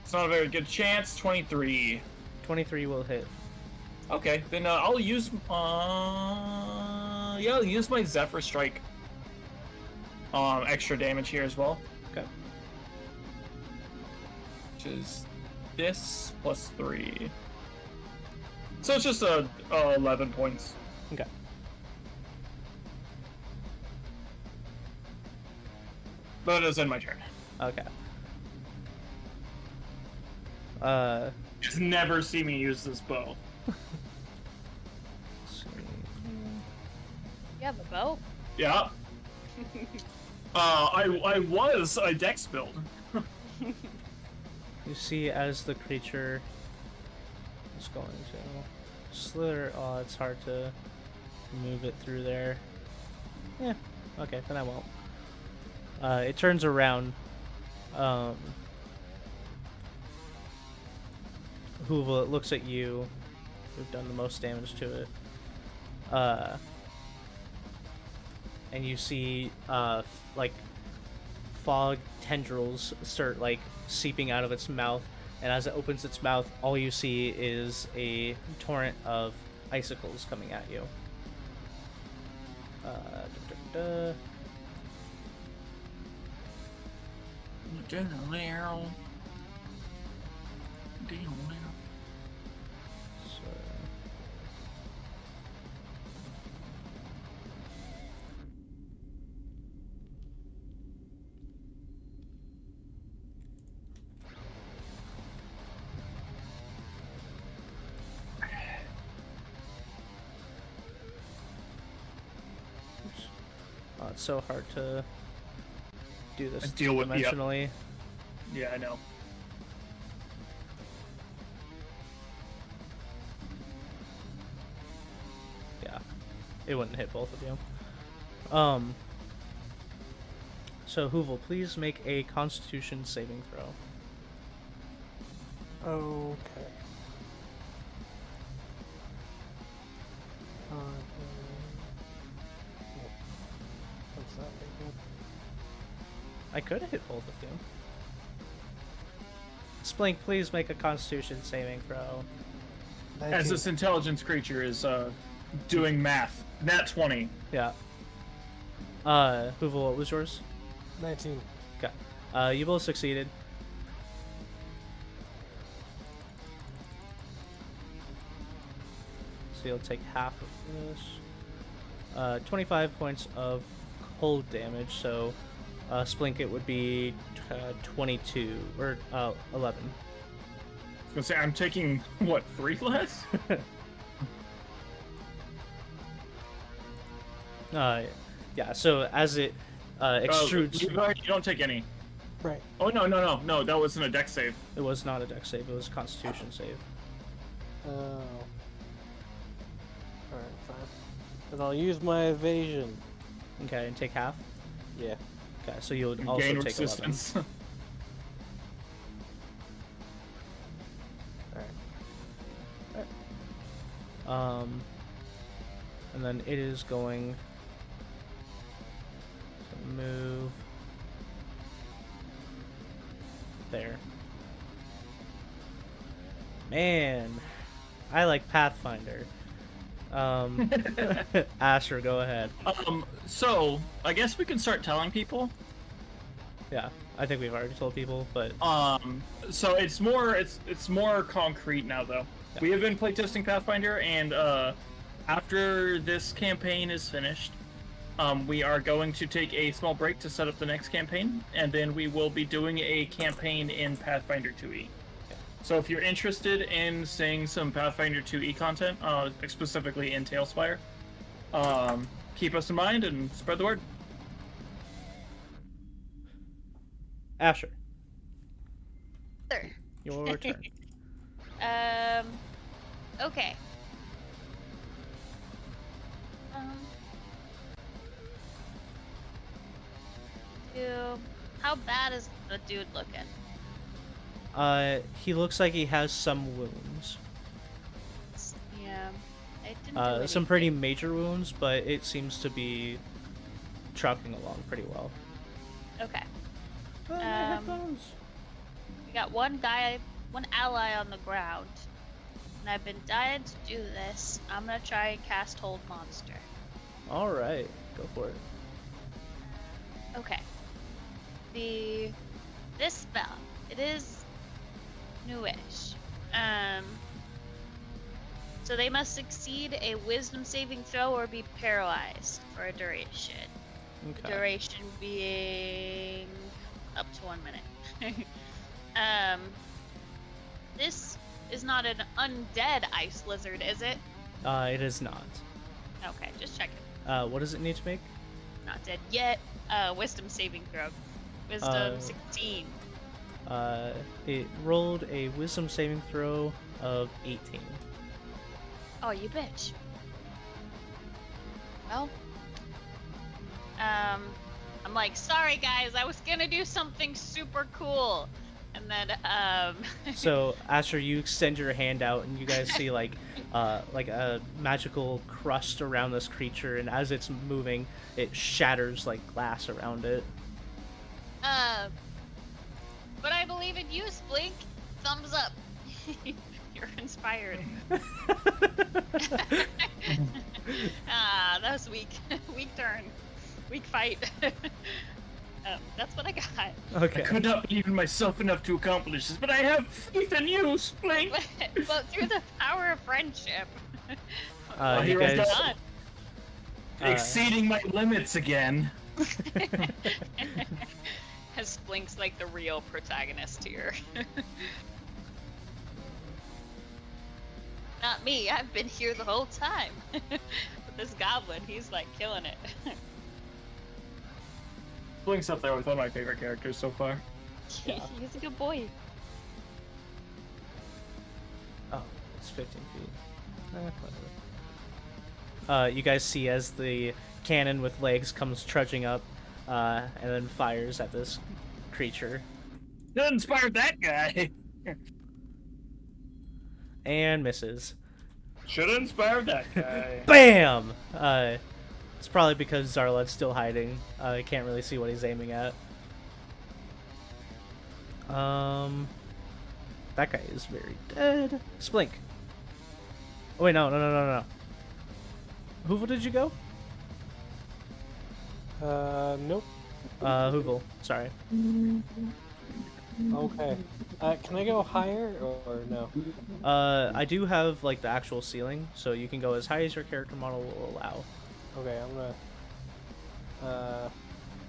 It's not a very good chance. 23. 23 will hit. Okay, then I'll use I'll use my Zephyr Strike. Extra damage here as well. Okay. Which is this plus 3. So it's just 11 points. Okay. But it does end my turn. Okay. Just never see me use this bow. Let's see. You have a bow? Yeah. I was a dex build. You see as the creature is going to slither. Oh, it's hard to move it through there. Yeah. Okay, then I won't. It turns around. Hoovel, it looks at you. We've done the most damage to it. And you see, like, fog tendrils start, like, seeping out of its mouth. And as it opens its mouth, all you see is a torrent of icicles coming at you. So, oops. Oh, it's so hard to do this Deal with, yeah. dimensionally. Yeah, I know. Yeah, it wouldn't hit both of you. So Hoovel, please make a Constitution saving throw. Okay. What's that making? I could have hit both of you. Splink, please make a Constitution saving throw. As 19. this intelligence creature is doing math. Nat 20. Yeah. Hoovel, what was yours? 19. Okay. You both succeeded. So you'll take half of this. 25 points of cold damage, so Splink, it would be 22, or 11. I was gonna say, I'm taking, what, 3 less? Yeah, so as it extrudes... You don't take any. Right. Oh, no, that wasn't a dex save. It was not a dex save, it was a Constitution save. Oh. Alright, fine. And I'll use my evasion. Okay, and take half? Yeah. Okay, so you'll also Gain take resistance. 11. And then it is going to move there. Man, I like Pathfinder. Asher, go ahead. So I guess we can start telling people. Yeah, I think we've already told people, but So it's more concrete now though. Yeah. We have been playtesting Pathfinder, and after this campaign is finished, we are going to take a small break to set up the next campaign, and then we will be doing a campaign in Pathfinder 2e. So if you're interested in seeing some Pathfinder 2e content, specifically in Talespire, keep us in mind and spread the word. Asher, Sure. your turn. Okay. How bad is the dude looking? He looks like he has some wounds. Yeah. I didn't do Some pretty major wounds, but it seems to be trucking along pretty well. Okay. Oh, my headphones. We got one ally on the ground. And I've been dying to do this. I'm gonna try and cast Hold Monster. All right, go for it. Okay. This spell, it is newish. So they must succeed a Wisdom saving throw or be paralyzed for a duration. Okay. Duration being up to 1 minute. This is not an undead ice lizard, is it? It is not. Okay, just checking. What does it need to make? Not dead yet. Wisdom saving throw. Wisdom 16. It rolled a wisdom saving throw of 18. Oh, you bitch. Well, I'm like, sorry guys, I was gonna do something super cool. And then, So, Asher, you extend your hand out, and you guys see like a magical crust around this creature, and as it's moving, it shatters like glass around it. but I believe in you, Splink. Thumbs up. You're inspired. That was weak. Weak turn. Weak fight. That's what I got. Okay. I could not believe in myself enough to accomplish this, but I have faith in you, Splink! But through the power of friendship. You here I guys, go. Exceeding my limits again. As Splink's like the real protagonist here. Not me, I've been here the whole time. But this goblin, he's like killing it. Splink's up there with one of my favorite characters so far. Yeah. He's a good boy. Oh, it's 15 feet. Whatever. You guys see as the cannon with legs comes trudging up, and then fires at this creature. That inspired that guy! And misses. Should have inspired that guy. BAM! It's probably because Zarlad's still hiding. I can't really see what he's aiming at. That guy is very dead. Splink. Oh wait, no. Hoovel, did you go? Nope. Hoovel, sorry. Okay. Can I go higher or no? I do have like the actual ceiling, so you can go as high as your character model will allow. Okay, I'm gonna.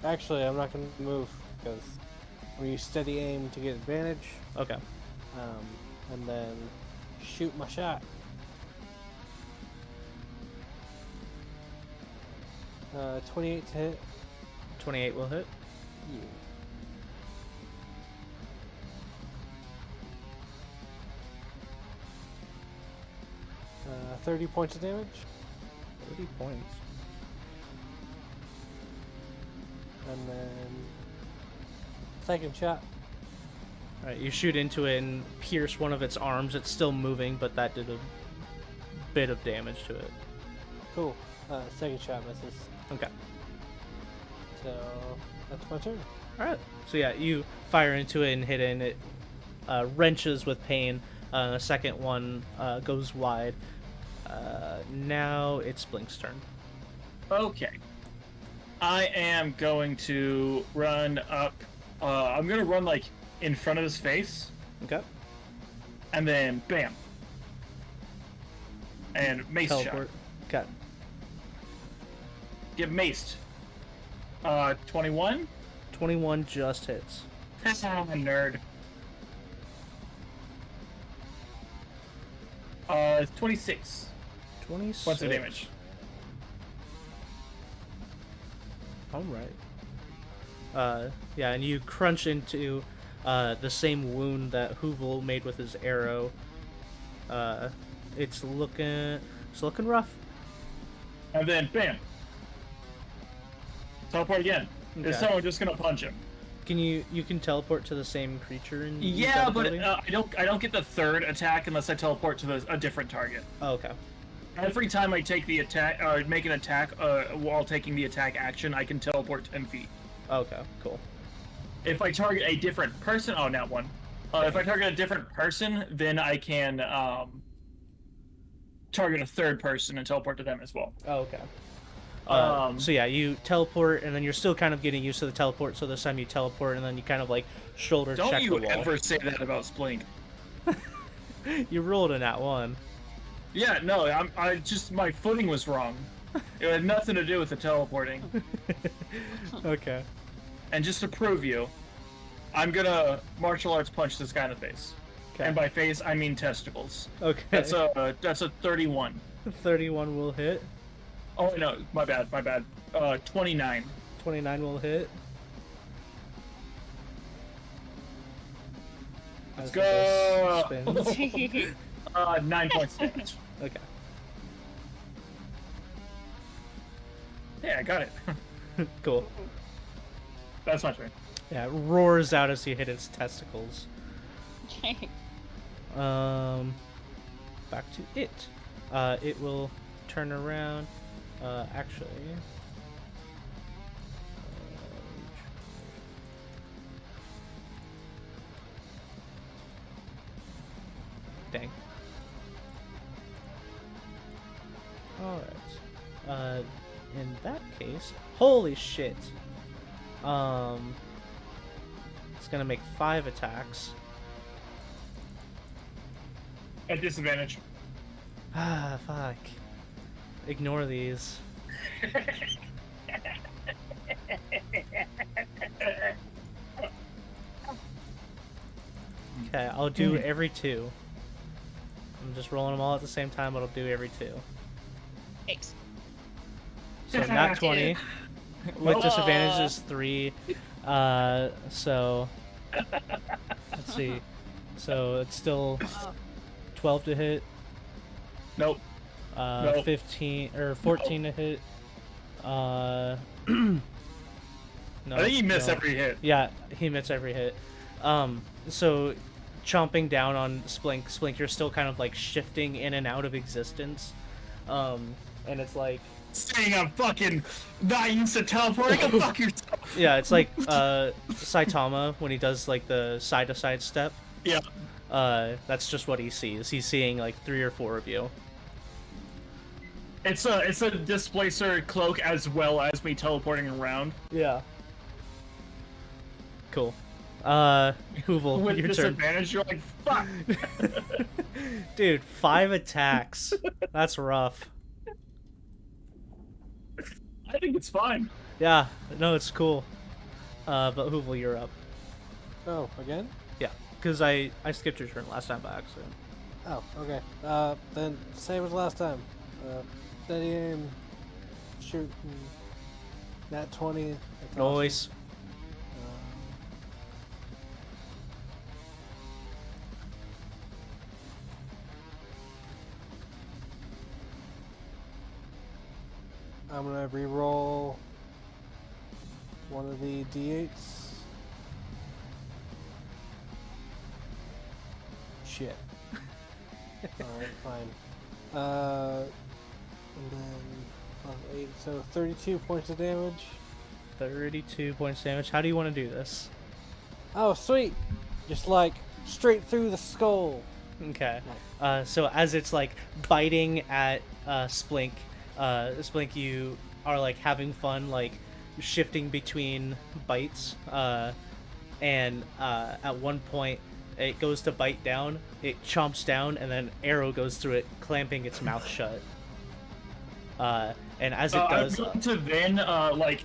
Actually, I'm not gonna move because I'm gonna use steady aim to get advantage. Okay. And then shoot my shot. 28 to hit. 28 will hit. Yeah. 30 points of damage. 30 points. And then second shot. Alright, you shoot into it and pierce one of its arms. It's still moving, but that did a bit of damage to it. Cool. Second shot misses. Okay. So that's my turn. All right. So yeah, you fire into it and hit it, and it wrenches with pain. Second one goes wide. Now it's Blink's turn. Okay. I am going to run up. I'm going to run, like, in front of his face. Okay. And then, bam. And mace Teleport. shot. Okay. Get maced. 21? 21 just hits. Nerd. 26. 26. What's the damage? All right. Yeah, and you crunch into the same wound that Hoovel made with his arrow. It's looking rough. And then, bam. Teleport again. Okay. Is someone just gonna punch him? Can you can teleport to the same creature and use Yeah, that but ability? I don't get the third attack unless I teleport to a different target. Oh, okay. Every time I take the attack, or make an attack while taking the attack action, I can teleport 10 feet. Okay, cool. If I target a different person, oh, not one. If I target a different person, then I can target a third person and teleport to them as well. Oh, okay. So yeah, you teleport, and then you're still kind of getting used to the teleport. So this time you teleport, and then you kind of like shoulder Don't check you the wall. ever say that about Splink. You rolled a nat 1. Yeah, no, I just my footing was wrong. It had nothing to do with the teleporting. Okay. And just to prove you, I'm gonna martial arts punch this guy in the face. Okay. And by face, I mean testicles. Okay. That's a 31. 31 will hit. Oh no, my bad. 29. 29 will hit. Let's As the go. dice spins. 9 points damage. Okay. Yeah, I got it. Cool. That's my turn. Yeah, it roars out as you hit its testicles. Back to it. It will turn around. Actually. Dang. Alright. In that case, holy shit. It's gonna make 5 attacks. At disadvantage. Ah, fuck. Ignore these. Okay, I'll do every 2. I'm just rolling them all at the same time, but I'll do every 2. Thanks. So not 20. With disadvantage is 3. So let's see. So it's still 12 to hit. Nope. Nope. 15 or 14 to hit. No, I think he missed no. every hit. Yeah, he missed every hit. So chomping down on Splink, you're still kind of like shifting in and out of existence. And it's like, Saying I'm fucking not used to teleporting, go fuck yourself. yeah, it's like Saitama when he does like the side to side step. Yeah. That's just what he sees. He's seeing like 3 or 4 of you. It's a displacer cloak as well as me teleporting around. Yeah. Cool. Hoovel, With your turn. disadvantage, you're like, fuck. Dude, 5 attacks. That's rough. I think it's fine. Yeah, no, it's cool. But Hoovel, you're up. Oh, again? Yeah, because I skipped your turn last time by accident. Oh, okay. Then same as last time. Steady aim, shoot, nat 20. That's awesome. Noise. I'm gonna re-roll one of the d8s. Shit. Alright, fine. And then plus 8, so 32 points of damage. 32 points of damage. How do you want to do this? Oh, sweet! Just like straight through the skull. Okay. So as it's like biting at Splink, Splink, you are like having fun, like shifting between bites. And at one point, it goes to bite down. It chomps down, and then arrow goes through it, clamping its mouth shut. And as it does, I'm going to then like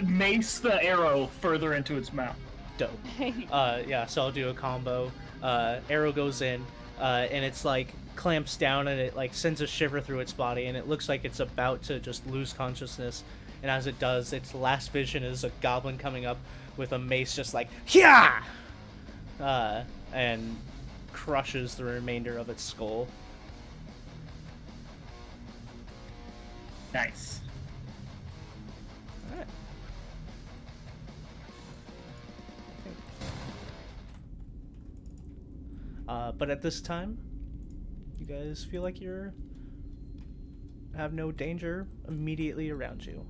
mace the arrow further into its mouth. dope. Yeah, so I'll do a combo. Arrow goes in, and it's like clamps down, and it like sends a shiver through its body, and it looks like it's about to just lose consciousness. And as it does, its last vision is a goblin coming up with a mace, just like yeah, and crushes the remainder of its skull. Nice. All right. But at this time, you guys feel like you're have no danger immediately around you.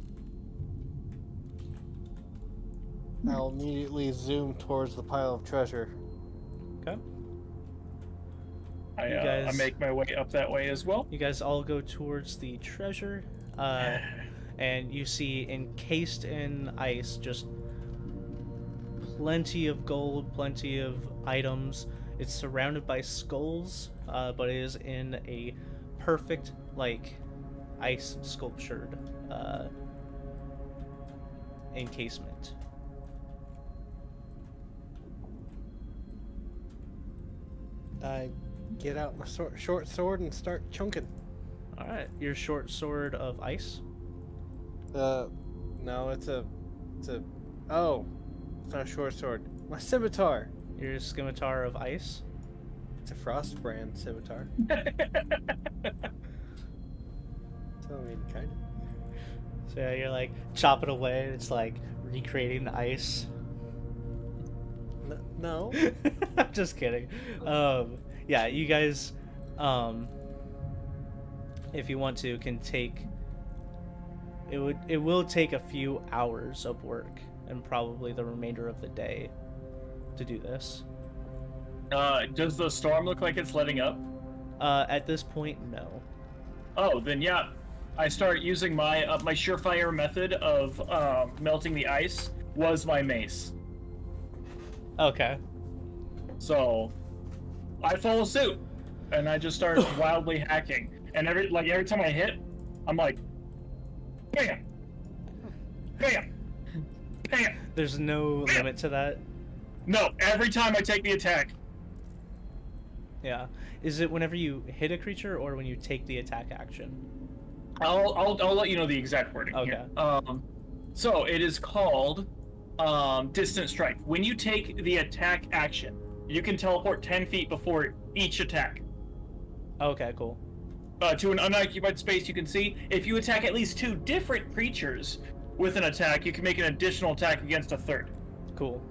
I'll immediately zoom towards the pile of treasure. Okay. I guys- make my way up that way as well. You guys all go towards the treasure, and you see encased in ice just plenty of gold, plenty of items. It's surrounded by skulls, but it is in a perfect, like, ice sculptured encasement. I get out my short sword and start chunking. All right, your short sword of ice. No, it's a, oh, it's not a short sword. My scimitar. Your scimitar of ice. It's a frost brand scimitar. So, I mean, kind of. So yeah, you're like chopping away. It's like recreating the ice. No. I'm just kidding. Yeah, you guys, if you want to, can take. It will take a few hours of work and probably the remainder of the day to do this. Does the storm look like it's letting up? At this point, no. Oh, then yeah. I start using my my surefire method of melting the ice was my mace. Okay. So I follow suit, and I just start wildly hacking. And every time I hit, I'm like, bam, bam, bam. There's no limit to that. No, every time I take the attack. Yeah. Is it whenever you hit a creature or when you take the attack action? I'll let you know the exact wording. Okay. Here. So it is called distant strike. When you take the attack action, you can teleport 10 feet before each attack. Okay, cool. To an unoccupied space you can see. If you attack at least 2 different creatures with an attack, you can make an additional attack against a third. Cool.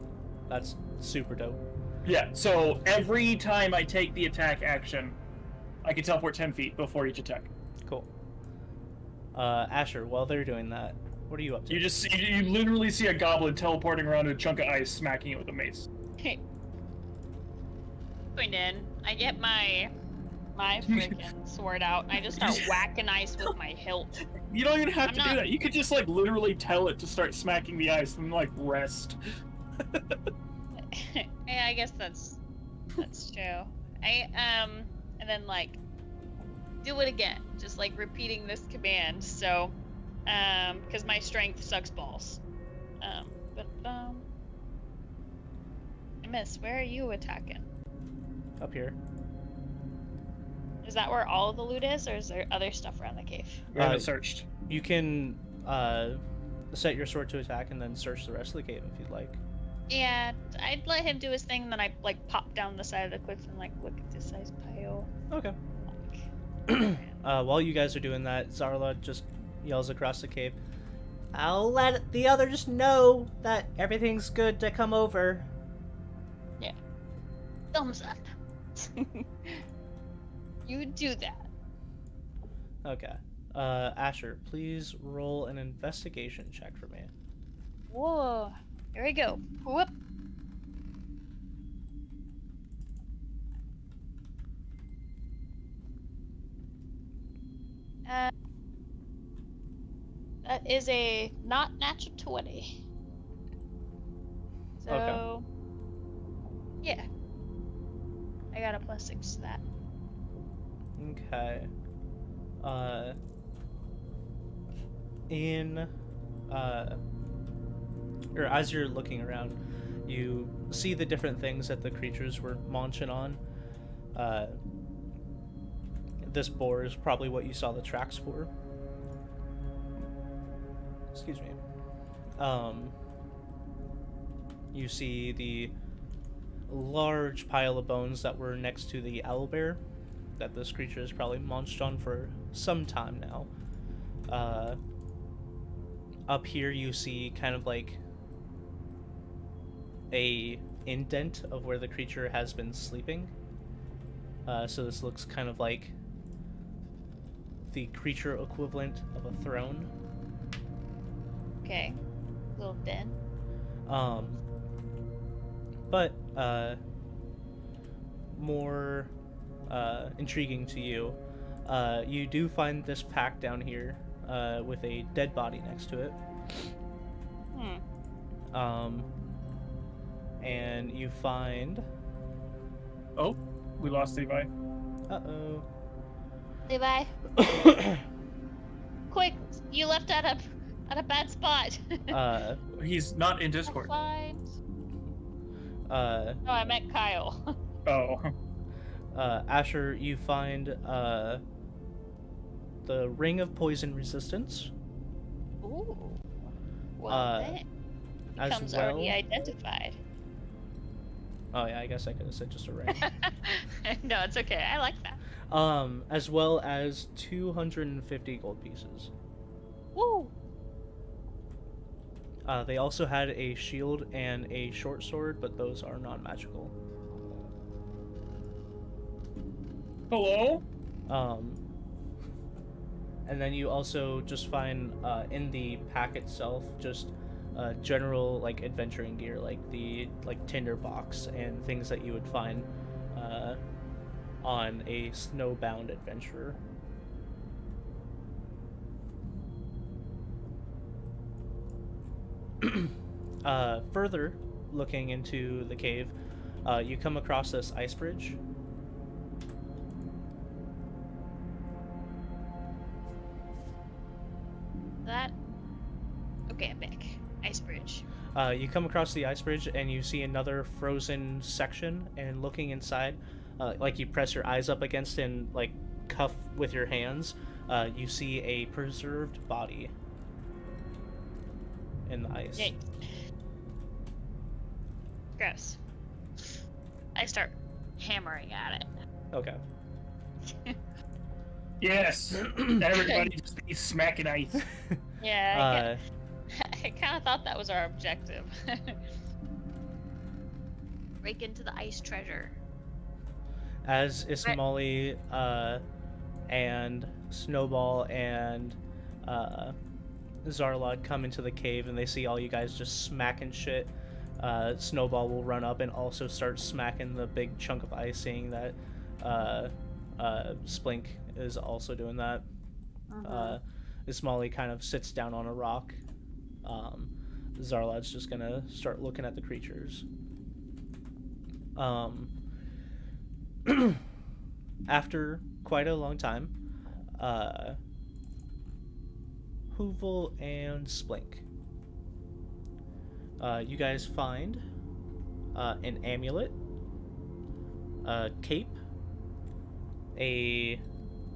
That's super dope. Yeah, so every time I take the attack action, I can teleport 10 feet before each attack. Cool. Asher, while they're doing that, what are you up to? You literally see a goblin teleporting around a chunk of ice, smacking it with a mace. Going in, I get my freaking sword out, and I just start whacking ice with my hilt. You don't even have I'm to not- do that. You could just like literally tell it to start smacking the ice and like rest. Yeah, I guess that's true. And then like do it again, just like repeating this command. So, because my strength sucks balls. I miss. Where are you attacking? Up here. Is that where all of the loot is, or is there other stuff around the cave? We haven't searched. You can set your sword to attack and then search the rest of the cave if you'd like. Yeah, I'd let him do his thing, and then I like pop down the side of the cliff and like look at this size pile. Okay. While you guys are doing that, Zarla just yells across the cave, "I'll let the others know that everything's good to come over." Thumbs up. You do that. Okay. Asher, please roll an investigation check for me. Whoa. Here we go. Whoop. That is a not natural 20. So, Okay. yeah. I got a +6 to that. Okay. Or as you're looking around, you see the different things that the creatures were munching on. This boar is probably what you saw the tracks for. Excuse me. You see the large pile of bones that were next to the owlbear that this creature has probably munched on for some time now. Up here you see kind of like a indent of where the creature has been sleeping. So this looks kind of like the creature equivalent of a throne. Okay. Little den. But more intriguing to you, you do find this pack down here with a dead body next to it. And you find... Oh, we lost Levi. Uh-oh. Levi. Quick, you left at a bad spot. He's not in Discord. Fine. No, I meant Kyle. Oh. Asher, you find the Ring of Poison Resistance. Ooh. Well, then. As Becomes well... already identified. Oh yeah, I guess I could have said just a ring. No, it's okay. I like that. As well as 250 gold pieces. Woo! They also had a shield and a short sword, but those are non-magical. Hello? And then you also just find in the pack itself just general like adventuring gear, like the tinder box and things that you would find on a snowbound adventurer. Further looking into the cave, you come across this ice bridge. Okay, I'm back. Ice bridge. You come across the ice bridge and you see another frozen section, and looking inside, like you press your eyes up against and like cuff with your hands, you see a preserved body in the ice. Yay. Gross. I start hammering at it. Okay. Yes. Everybody just be smacking ice. Yeah, I kind of thought that was our objective. Break into the ice treasure. As Ismali and Snowball and Zarlod come into the cave and they see all you guys just smacking shit, Snowball will run up and also start smacking the big chunk of ice, seeing that Splink is also doing that. Ismali kind of sits down on a rock. Zarlod's just gonna start looking at the creatures. After quite a long time, Hoovel and Splink, you guys find an amulet, a cape, a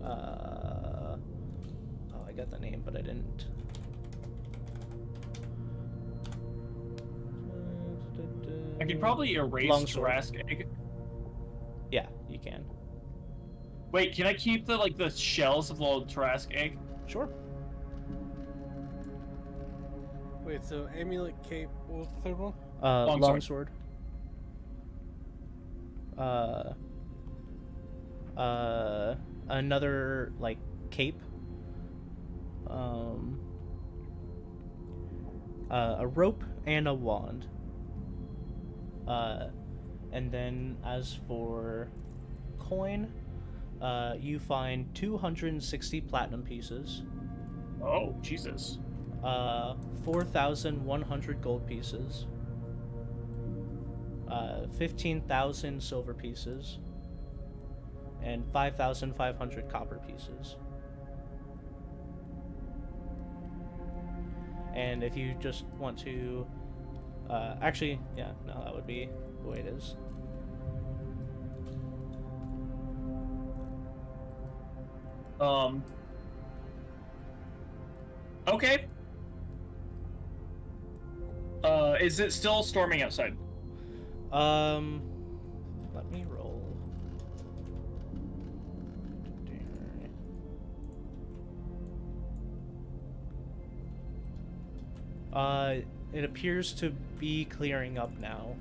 I got the name, but I didn't. I can probably erase Longsword. Trask egg. Yeah, you can. Wait, can I keep the shells of the little Trask egg? Sure. Wait, so amulet, cape, what was the third one? Longsword. Another like cape a rope and a wand. And then as for coin, you find 260 platinum pieces, Oh, Jesus. 4,100 gold pieces, 15,000 silver pieces, and 5,500 copper pieces. And if you just want to, actually, yeah, no, that would be the way it is. Okay. Is it still storming outside? Let me roll. It appears to be clearing up now.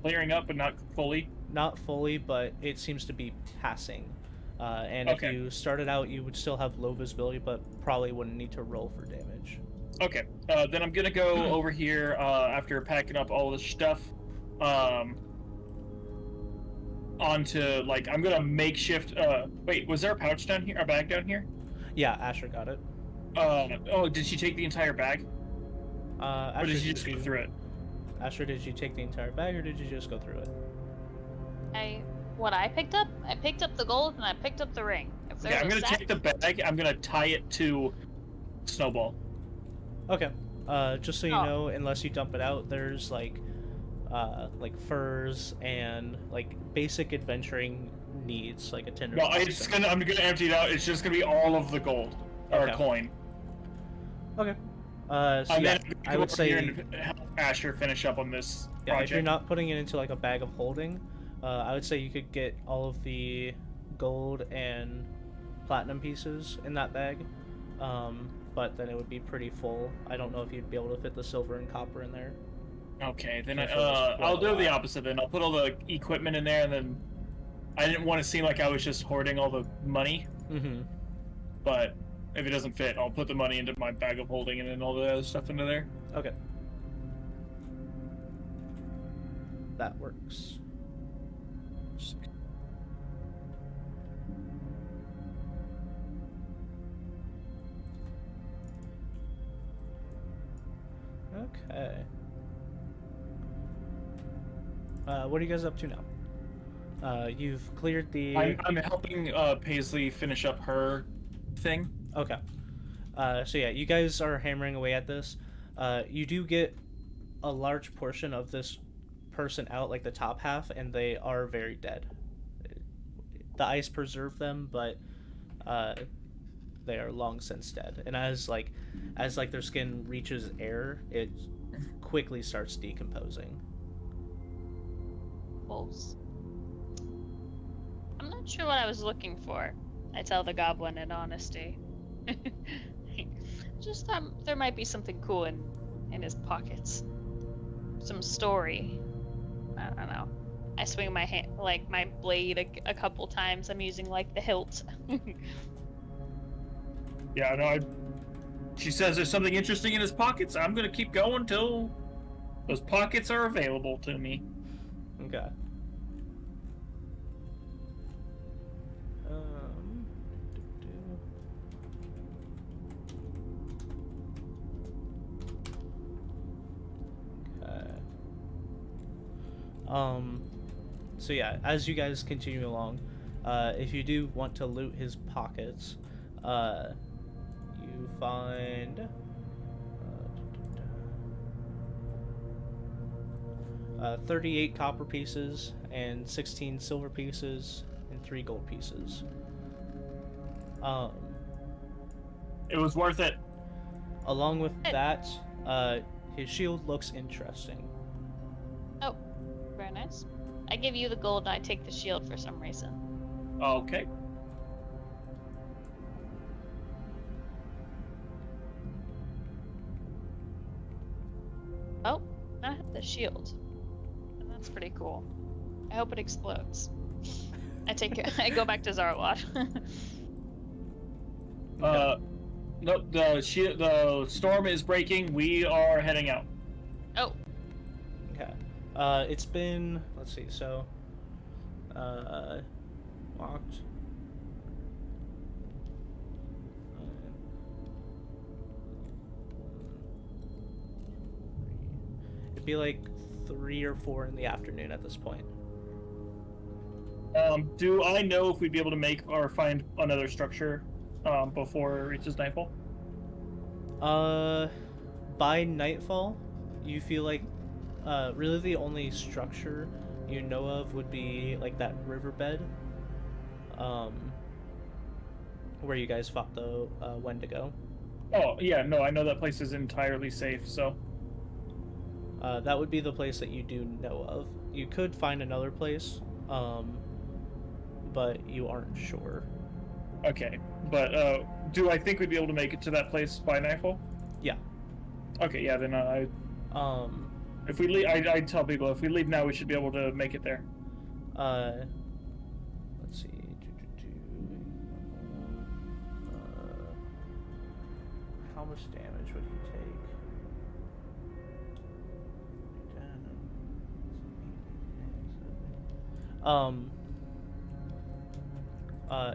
Clearing up, but not fully? Not fully, but it seems to be passing. And Okay. if you started out, you would still have low visibility, but probably wouldn't need to roll for damage. Okay. Then I'm gonna go over here after packing up all this stuff. Onto, like, I'm gonna makeshift. Wait, was there a pouch down here? A bag down here? Yeah, Asher got it. Oh, did she take the entire bag? Or Asher, did she just go through it? Asher, did you take the entire bag, or did you just go through it? What I picked up the gold and I picked up the ring. If Yeah, I'm there's gonna a take the bag. I'm gonna tie it to Snowball. Okay. Just so you Oh. know, unless you dump it out, there's like furs and like basic adventuring needs, like a tinder. No, I'm gonna empty it out. It's just gonna be all of the gold or Okay. coin. Okay. So And yeah, then I would say and help Asher finish up on this yeah, project. if you're not putting it into like a bag of holding, I would say you could get all of the gold and platinum pieces in that bag. But then it would be pretty full. I don't know if you'd be able to fit the silver and copper in there. Okay, then Can't fill this I'll quite a do the lot. opposite. Then I'll put all the equipment in there, and then I didn't want to seem like I was just hoarding all the money. Mm-hmm. But if it doesn't fit, I'll put the money into my bag of holding, and then all the other stuff into there. Okay. That works. Okay. What are you guys up to now? You've cleared the... I'm helping Paisley finish up her thing. Okay. So yeah, you guys are hammering away at this. You do get a large portion of this person out, like the top half, and they are very dead. The ice preserved them, but they are long since dead. And as their skin reaches air, it quickly starts decomposing. Wolves. I'm not sure what I was looking for. I tell the goblin in honesty. Just thought there might be something cool in his pockets. Some story. I don't know. I swing my hand, like my blade, a couple times. I'm using like the hilt. Yeah, no, she says there's something interesting in his pockets. I'm gonna keep going till those pockets are available to me. Okay. So yeah, as you guys continue along, if you do want to loot his pockets, you find 38 copper pieces and 16 silver pieces and 3 gold pieces. It was worth it. Along with that, his shield looks interesting. Oh, very nice. I give you the gold and I take the shield for some reason. Okay. Oh, I have the shield. And that's pretty cool. I hope it explodes. I take it. I go back to Zarwat. No, the storm is breaking. We are heading out. Oh, Okay. It's been, let's see, so, walked. It'd be like 3 or 4 in the afternoon at this point. Do I know if we'd be able to make or find another structure before it reaches nightfall? By nightfall, you feel like really the only structure you know of would be like that riverbed, where you guys fought the Wendigo. Oh yeah, no, I know that place is entirely safe. So That would be the place that you do know of. You could find another place, but you aren't sure. okay, but do I think we'd be able to make it to that place by nightfall? Yeah. Okay, yeah. Then if we leave, I tell people if we leave now, we should be able to make it there. Let's see. How much damage would he take?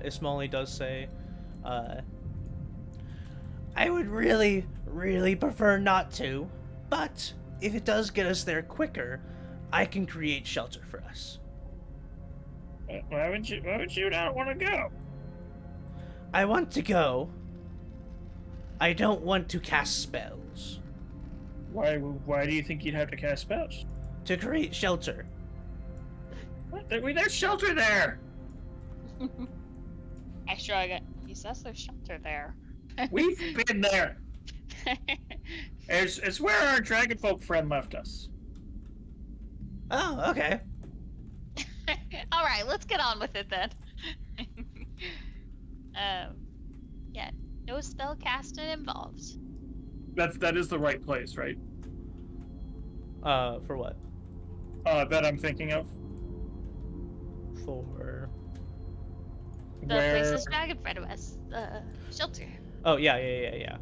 Ismali does say, I would really, really prefer not to, but if it does get us there quicker, I can create shelter for us. Why would you not want to go? I want to go. I don't want to cast spells. Why do you think you'd have to cast spells? To create shelter. What? There's shelter there. I shrug. He says there's shelter there. We've been there. It's where our dragonfolk friend left us. Oh, okay. All right, let's get on with it then. Yeah, no spell casting involved. That is the right place, right? For what? That I'm thinking of. For... The places Dragonfriend was, shelter. Oh, yeah.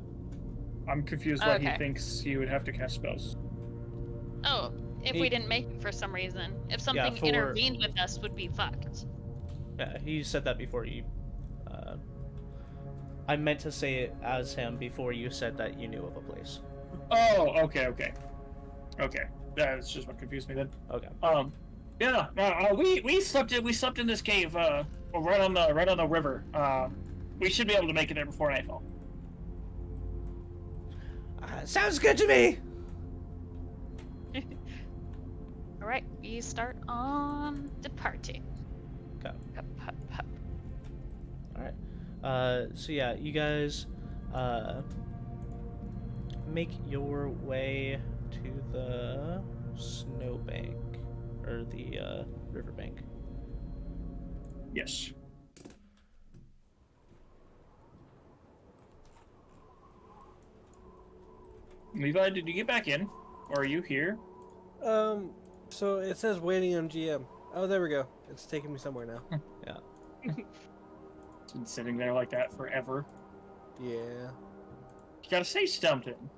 I'm confused why Okay. he thinks he would have to cast spells. Oh, if we didn't make it for some reason. If something for- intervened with us, would be fucked. Yeah, he said that before you... I meant to say it as him before you said that you knew of a place. Oh, okay. That's just what confused me then. Okay. We slept in this cave right on the river. We should be able to make it there before nightfall. Sounds good to me! All right, we start on departing. Okay. Hup, hup, hup. Alright. So yeah, you guys make your way to the snowbank, or the riverbank. Yes. Levi, did you get back in? Or are you here? So it says waiting on GM. Oh, there we go. It's taking me somewhere now. Yeah. It's been sitting there like that forever. Yeah. You gotta say something.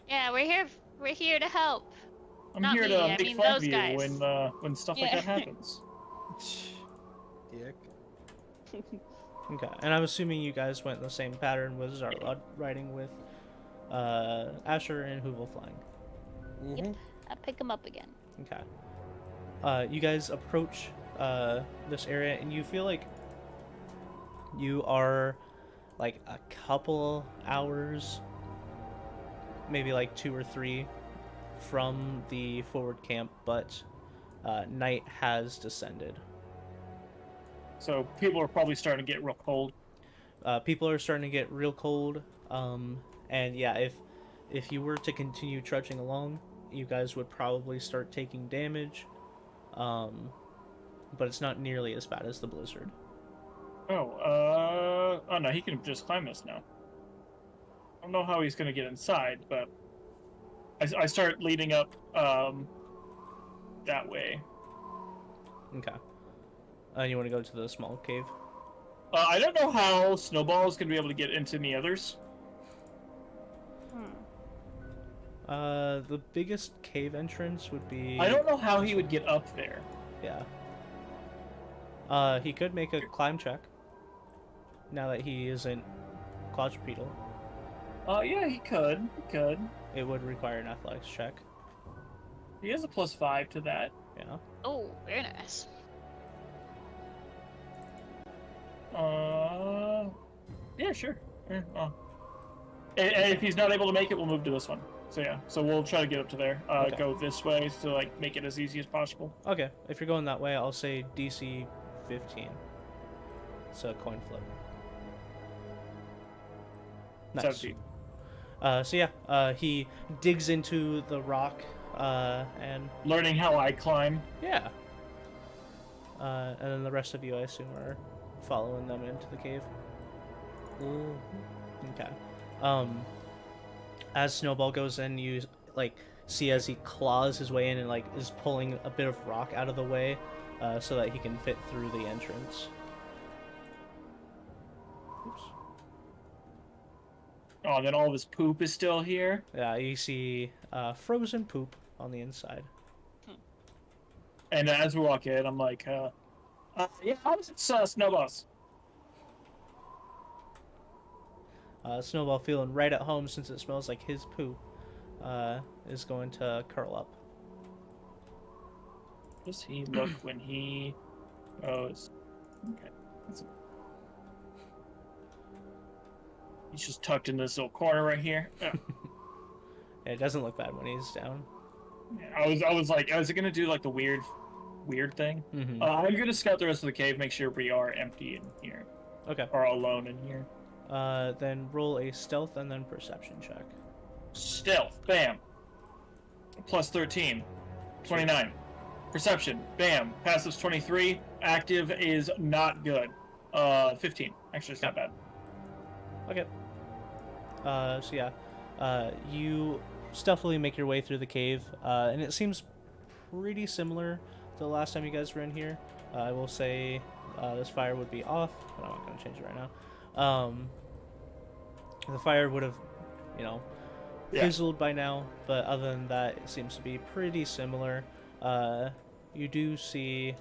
Yeah, we're here. We're here to help. I'm Not here me, to I make mean fun of those you guys. when stuff like Yeah. that happens. Dick. Okay. And I'm assuming you guys went the same pattern with Zarlod riding with Asher and Hoovel flying. Mm-hmm. I pick him up again. Okay. You guys approach this area and you feel like you are like a couple hours, maybe like 2 or 3 from the forward camp, but night has descended. So people are probably starting to get real cold. People are starting to get real cold, and yeah, if you were to continue trudging along, you guys would probably start taking damage, but it's not nearly as bad as the blizzard. Oh no, he can just climb this now. I don't know how he's gonna get inside, but I start leading up that way. Okay. You want to go to the small cave? I don't know how Snowball is gonna be able to get into any others. The biggest cave entrance would be... I don't know how he would get up there. Yeah. He could make a climb check. Now that he isn't quadrupedal. Yeah, he could. He could. It would require an athletics check. He has a +5 to that. Yeah. Oh, very nice. Yeah, sure. Yeah, and if he's not able to make it, we'll move to this one. So yeah, so we'll try to get up to there. Okay. Go this way to like make it as easy as possible. Okay, if you're going that way, I'll say DC 15. So coin flip. Nice. 17. So yeah, he digs into the rock, and Learning how I climb. yeah. And then the rest of you, I assume, are following them into the cave. Okay. As Snowball goes in, you like see as he claws his way in and like is pulling a bit of rock out of the way, so that he can fit through the entrance. Oops. Oh, and then all of his poop is still here. Yeah, you see frozen poop on the inside. And as we walk in, I'm like, yeah, how was it, Snowballs? Snowball, feeling right at home since it smells like his poop, is going to curl up. How does he look when he goes? Okay. He's just tucked in this little corner right here. Yeah. It doesn't look bad when he's down. I was like, is it gonna do like the weird thing? Mm-hmm. I'm gonna scout the rest of the cave, make sure we are empty in here Okay. or alone in here. Then roll a stealth and then perception check. Stealth, bam. +13, 29. Perception, bam. Passive's 23. Active is not good. 15. Actually, it's not bad. Okay. So yeah, you stealthily make your way through the cave, and it seems pretty similar to the last time you guys were in here. I will say this fire would be off, but I'm not going to change it right now. The fire would have, fizzled by now, but other than that, it seems to be pretty similar. You do see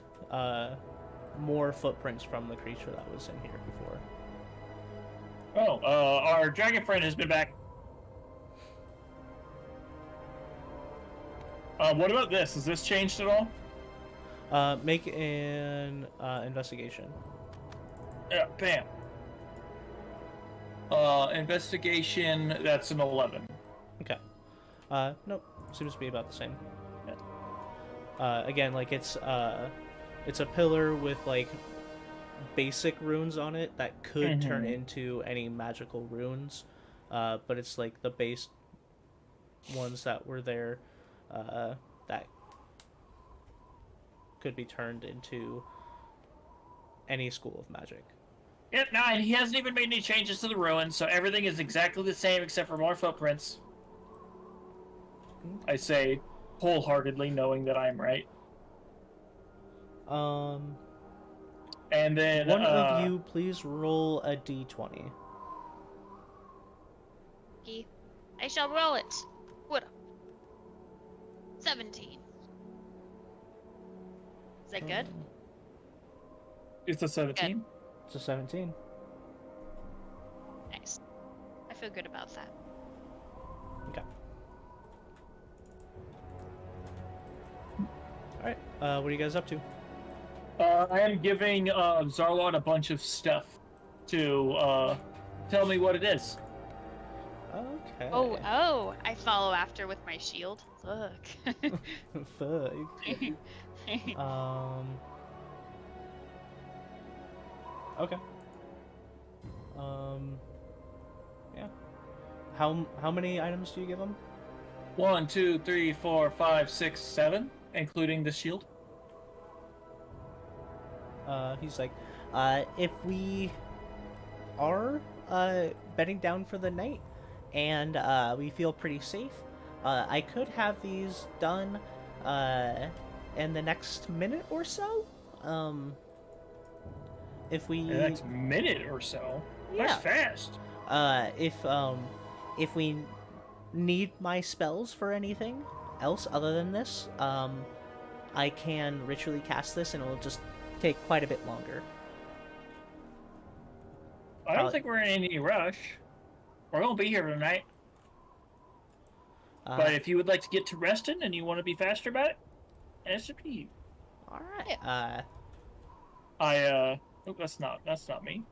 more footprints from the creature that was in here before. Oh, our dragon friend has been back. What about this? Has this changed at all? Make an investigation. Yeah, bam. Investigation, that's an 11. Okay. Nope. Seems to be about the same. Yeah. Again, like it's a pillar with like basic runes on it that could turn into any magical runes, but it's like the base ones that were there that could be turned into any school of magic. Yep, no, and he hasn't even made any changes to the ruins, so everything is exactly the same except for more footprints. I say wholeheartedly, knowing that I'm right. And then one of you please roll a d20. I shall roll it. What up? 17. Is that good? It's a 17. Good. It's a 17. Nice. I feel good about that. Okay. Alright, what are you guys up to? I am giving Zarlon a bunch of stuff to tell me what it is. Okay. Oh, I follow after with my shield. Look. Fuck. Okay. Yeah. How many items do you give him? 1, 2, 3, 4, 5, 6, 7, including the shield. He's like, if we are bedding down for the night and we feel pretty safe, I could have these done in the next minute or so. If we The next minute or so. Yeah. That's fast. if we need my spells for anything else other than this, I can ritually cast this, and it will just take quite a bit longer. I don't think we're in any rush. We're gonna be here tonight. But if you would like to get to resting and you want to be faster about it, that's up to you. All right. Oh, that's not me.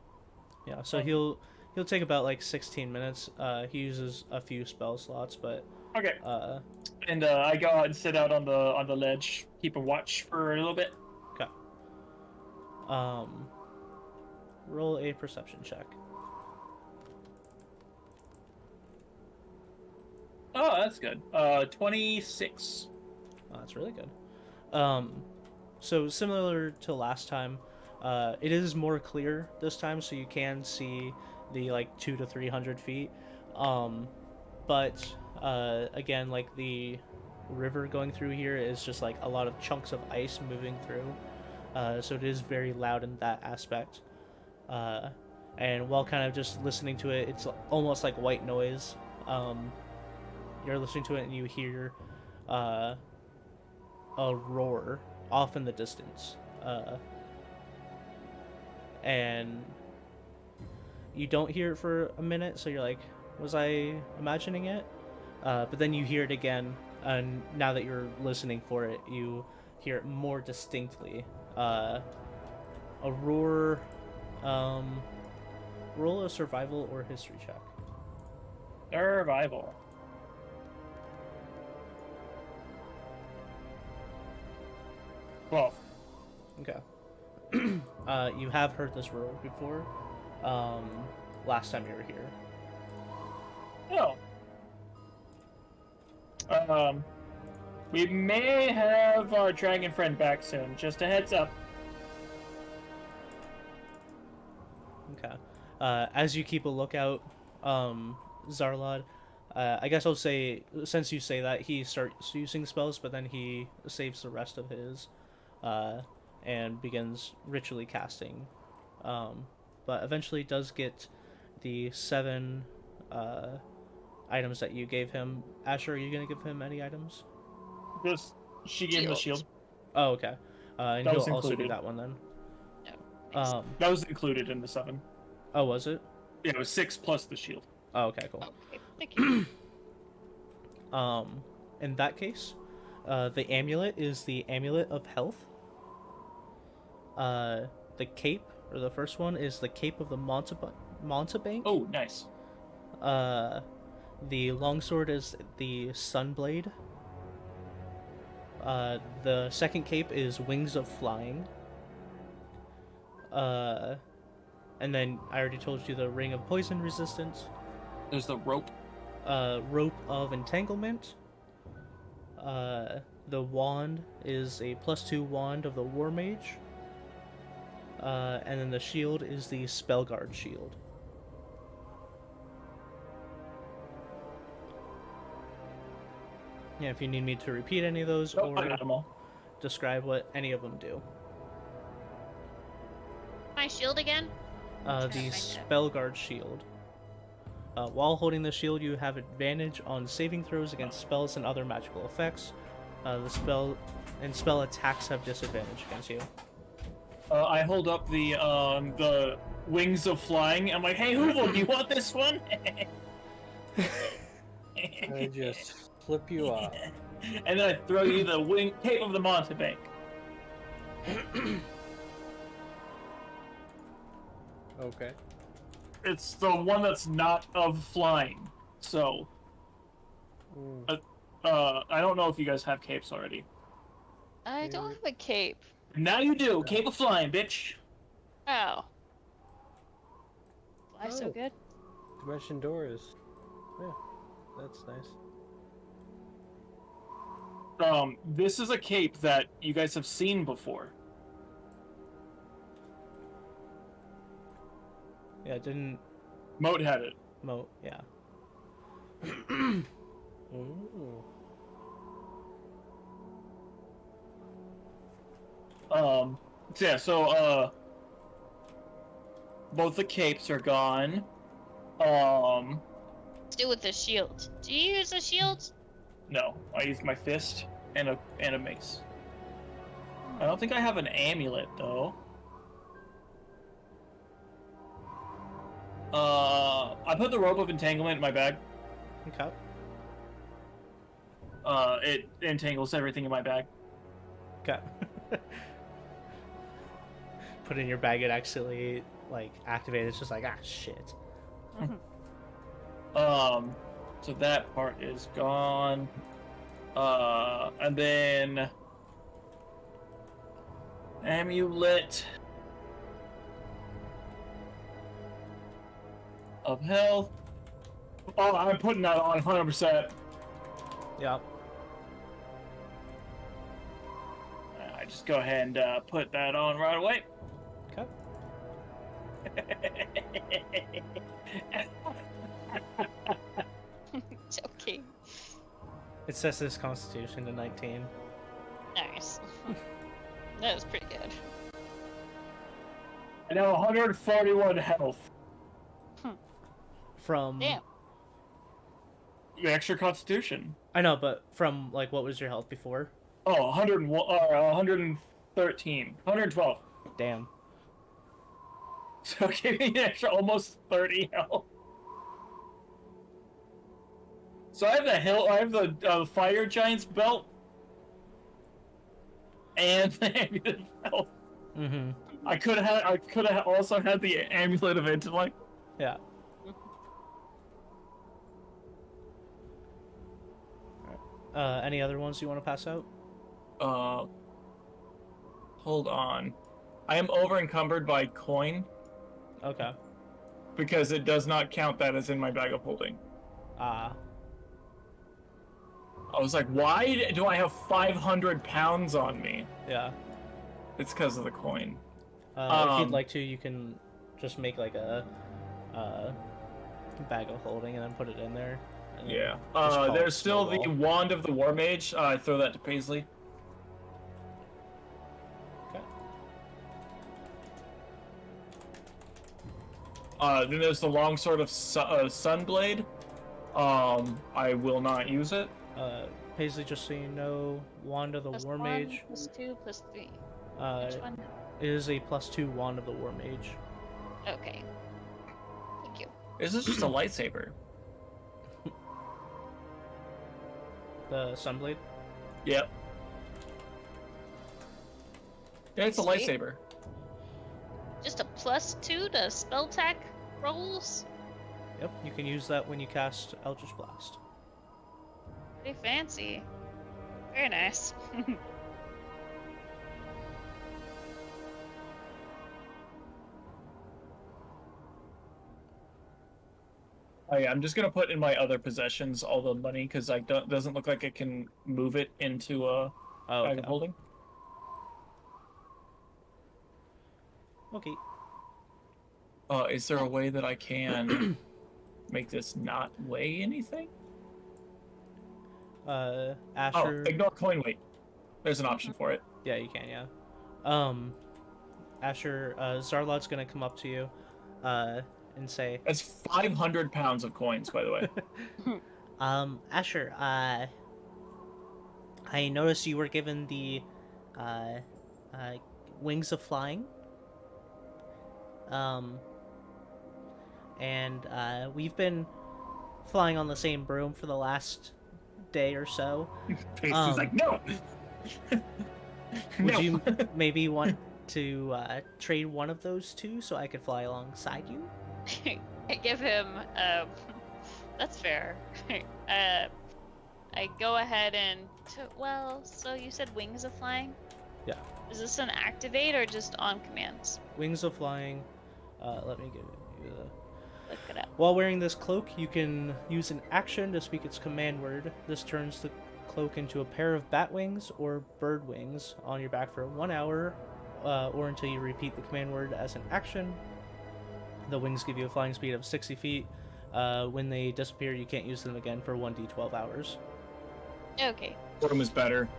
Yeah. So he'll take about like 16 minutes. He uses a few spell slots, but Okay. And I go out and sit out on the ledge, keep a watch for a little bit. okay. Roll a perception check. Oh, that's good. 26. Oh, that's really good. So similar to last time, it is more clear this time, so you can see the like 200 to 300 feet. But again, like the river going through here is just like a lot of chunks of ice moving through, so it is very loud in that aspect. And while kind of just listening to it, it's almost like white noise. You're listening to it and you hear a roar off in the distance, and you don't hear it for a minute, so you're like, was I imagining it? But then you hear it again, and now that you're listening for it, you hear it more distinctly. A roar. Roll a survival or history check. Survival. Well, Okay. You have heard this roar before. Last time you were here. oh. We may have our dragon friend back soon. Just a heads up. Okay. As you keep a lookout, Zarlod, I guess I'll say, since you say that, he starts using spells, but then he saves the rest of his, and begins ritually casting. But eventually does get the 7 items that you gave him. Asher, are you going to give him any items? Just she gave him the shield. Oh, okay. And That he'll was also do included. that one then. No. That was included in the 7. Oh, was it? Yeah, it was 6 plus the shield. Oh, okay, cool. Okay, thank you. In that case, the amulet is the Amulet of Health. The cape, or the first one, is the Cape of the Montebank. Oh, nice. The longsword is the Sunblade. The second cape is Wings of Flying. And then I already told you the Ring of Poison Resistance. There's the rope. Rope of Entanglement. The wand is a +2 wand of the War Mage. And then the shield is the Spellguard Shield. Yeah, if you need me to repeat any of those Oh, I or got them all. describe what any of them do. My shield again? The find it. Spellguard Shield. While holding the shield, you have advantage on saving throws against spells and other magical effects. The spell attacks have disadvantage against you. I hold up the Wings of Flying. I'm like, hey, Hoovel, do you want this one? I just flip you off. And then I throw you the Cape of the Montebank. Okay. It's the one that's not of flying. So, Mm. I don't know if you guys have capes already. I don't have a cape. Now you do. Cape of Flying, bitch. Oh. Fly so Oh. good. Dimension doors. Yeah, that's nice. This is a cape that you guys have seen before. Yeah, it didn't Moat had it. moat. Yeah. Ooh. Both the capes are gone. do with the shield? Do you use a shield? No, I use my fist and a mace. I don't think I have an amulet though. I put the rope of entanglement in my bag. Okay. It entangles everything in my bag. Okay. Put it in your bag, it actually like activated. It's just like shit. So that part is gone. And then amulet of health. Oh, I'm putting that on 100%. Yeah. I just go ahead and put that on right away. Okay. Joking. It says his constitution to 19. Nice. That was pretty good. I know 141 health. From Damn. The extra constitution. I know, but from like what was your health before? Oh, 101 or 113. 112. Damn. So give me an extra almost 30 health. So I have the fire giant's belt and the amulet of health. Mm-hmm. I could have also had the amulet of intellect. Yeah. Any other ones you want to pass out? Hold on. I am over encumbered by coin Okay. because it does not count that as in my bag of holding. Ah. I was like, why do I have 500 pounds on me? Yeah. It's because of the coin. If you'd like to, you can just make like a bag of holding and then put it in there. And then Yeah. just call it There's still the snowball. wand of the war mage. I throw that to Paisley. Okay. Then there's the long sword of Sunblade. I will not use it. Paisley, just so you know, Wand of the Plus War 1, Mage. plus 2, plus 3. Which one? It is a +2 Wand of the War Mage. Okay. Thank you. Is this just a lightsaber? The Sunblade. Yep. Yeah, it's a Sweet. lightsaber. Just a +2 to spell tech rolls? Yep, you can use that when you cast Eldritch Blast. Pretty fancy. Very nice. Oh yeah, I'm just gonna put in my other possessions all the money because doesn't look like I can move it into a Oh, bag okay. of holding. Okay. Is there a way that I can make this not weigh anything? Asher. Oh, ignore coin weight. There's an option for it. Yeah, you can, yeah. Asher, Zarlod's gonna come up to you, and say, That's 500 pounds of coins, by the way. Asher, I noticed you were given the, wings of flying. And we've been flying on the same broom for the last day or so. Paisley's like, no! Would No. you maybe want to trade one of those two so I could fly alongside you? I give him, that's fair. I go ahead and, well, so you said wings of flying? Yeah. Is this an activate or just on commands? Wings of flying. Let me give you the... Look it up. While wearing this cloak, you can use an action to speak its command word. This turns the cloak into a pair of bat wings or bird wings on your back for 1 hour, or until you repeat the command word as an action. The wings give you a flying speed of 60 feet. When they disappear, you can't use them again for 1d12 hours. Okay. Broom is better.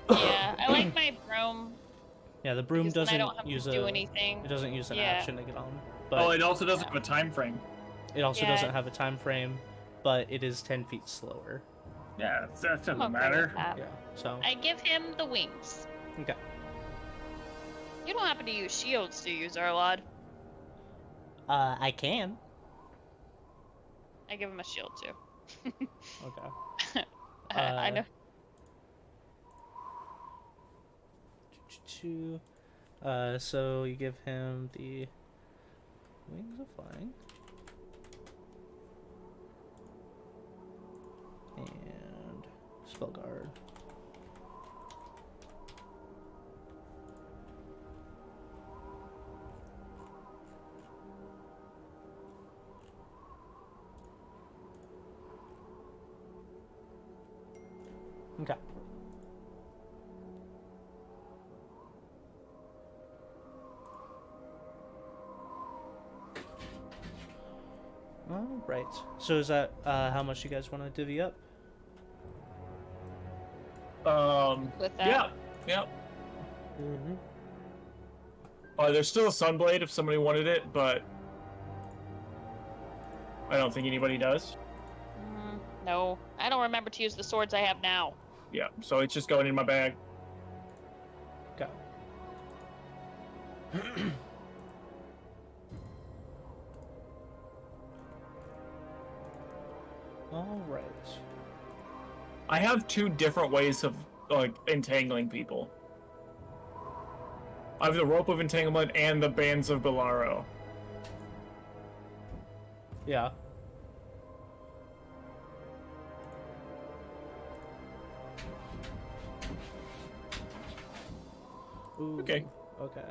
Yeah, I like my broom. Yeah, the broom because then I don't doesn't have use to do anything. It doesn't use an Yeah. action to get on, but Oh, it also doesn't have a time frame. it also Yeah. doesn't have a time frame. but it is 10 feet slower. Yeah, that doesn't I'm okay matter. with that. Yeah. So I give him the wings. okay. You don't happen to use shields, do you, Zarlod? I can. I give him a shield too. Okay. I know. So you give him the wings of flying. And spell guard. Okay. All right. So is that how much you guys want to divvy up? With that. Yeah. Yeah. Mm-hmm. There's still a Sunblade if somebody wanted it, but I don't think anybody does. No, I don't remember to use the swords I have now. Yeah, so it's just going in my bag. Go. All right. I have 2 different ways of like entangling people. I have the rope of entanglement and the bands of Belaro. Yeah. Ooh, Okay. Okay.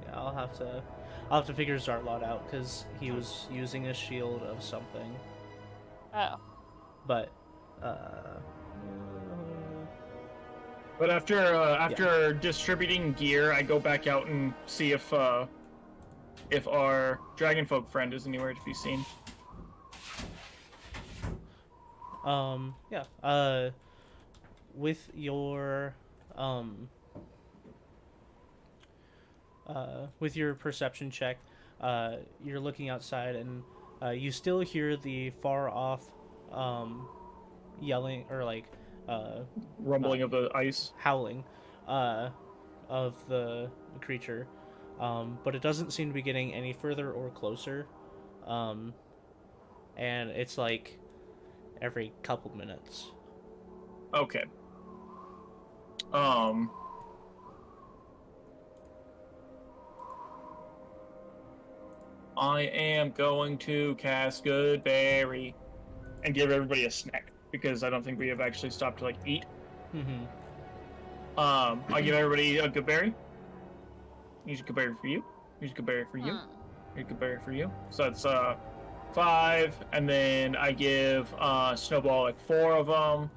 Yeah, I'll have to figure Zarlot out because he was using a shield of something. Oh. But But after distributing gear, I go back out and see if our dragonfolk friend is anywhere to be seen. yeah. With your with your perception check, you're looking outside and you still hear the far off yelling or like Rumbling of the ice. howling of the creature, but it doesn't seem to be getting any further or closer, and it's like every couple minutes. Okay. I am going to cast Goodberry and give everybody a snack because I don't think we have actually stopped to like eat. Mm-hmm. I give everybody a Goodberry. Here's a Goodberry for you. Here's a Goodberry for you. Here's a Goodberry for you. So that's 5, and then I give Snowball like 4 of them.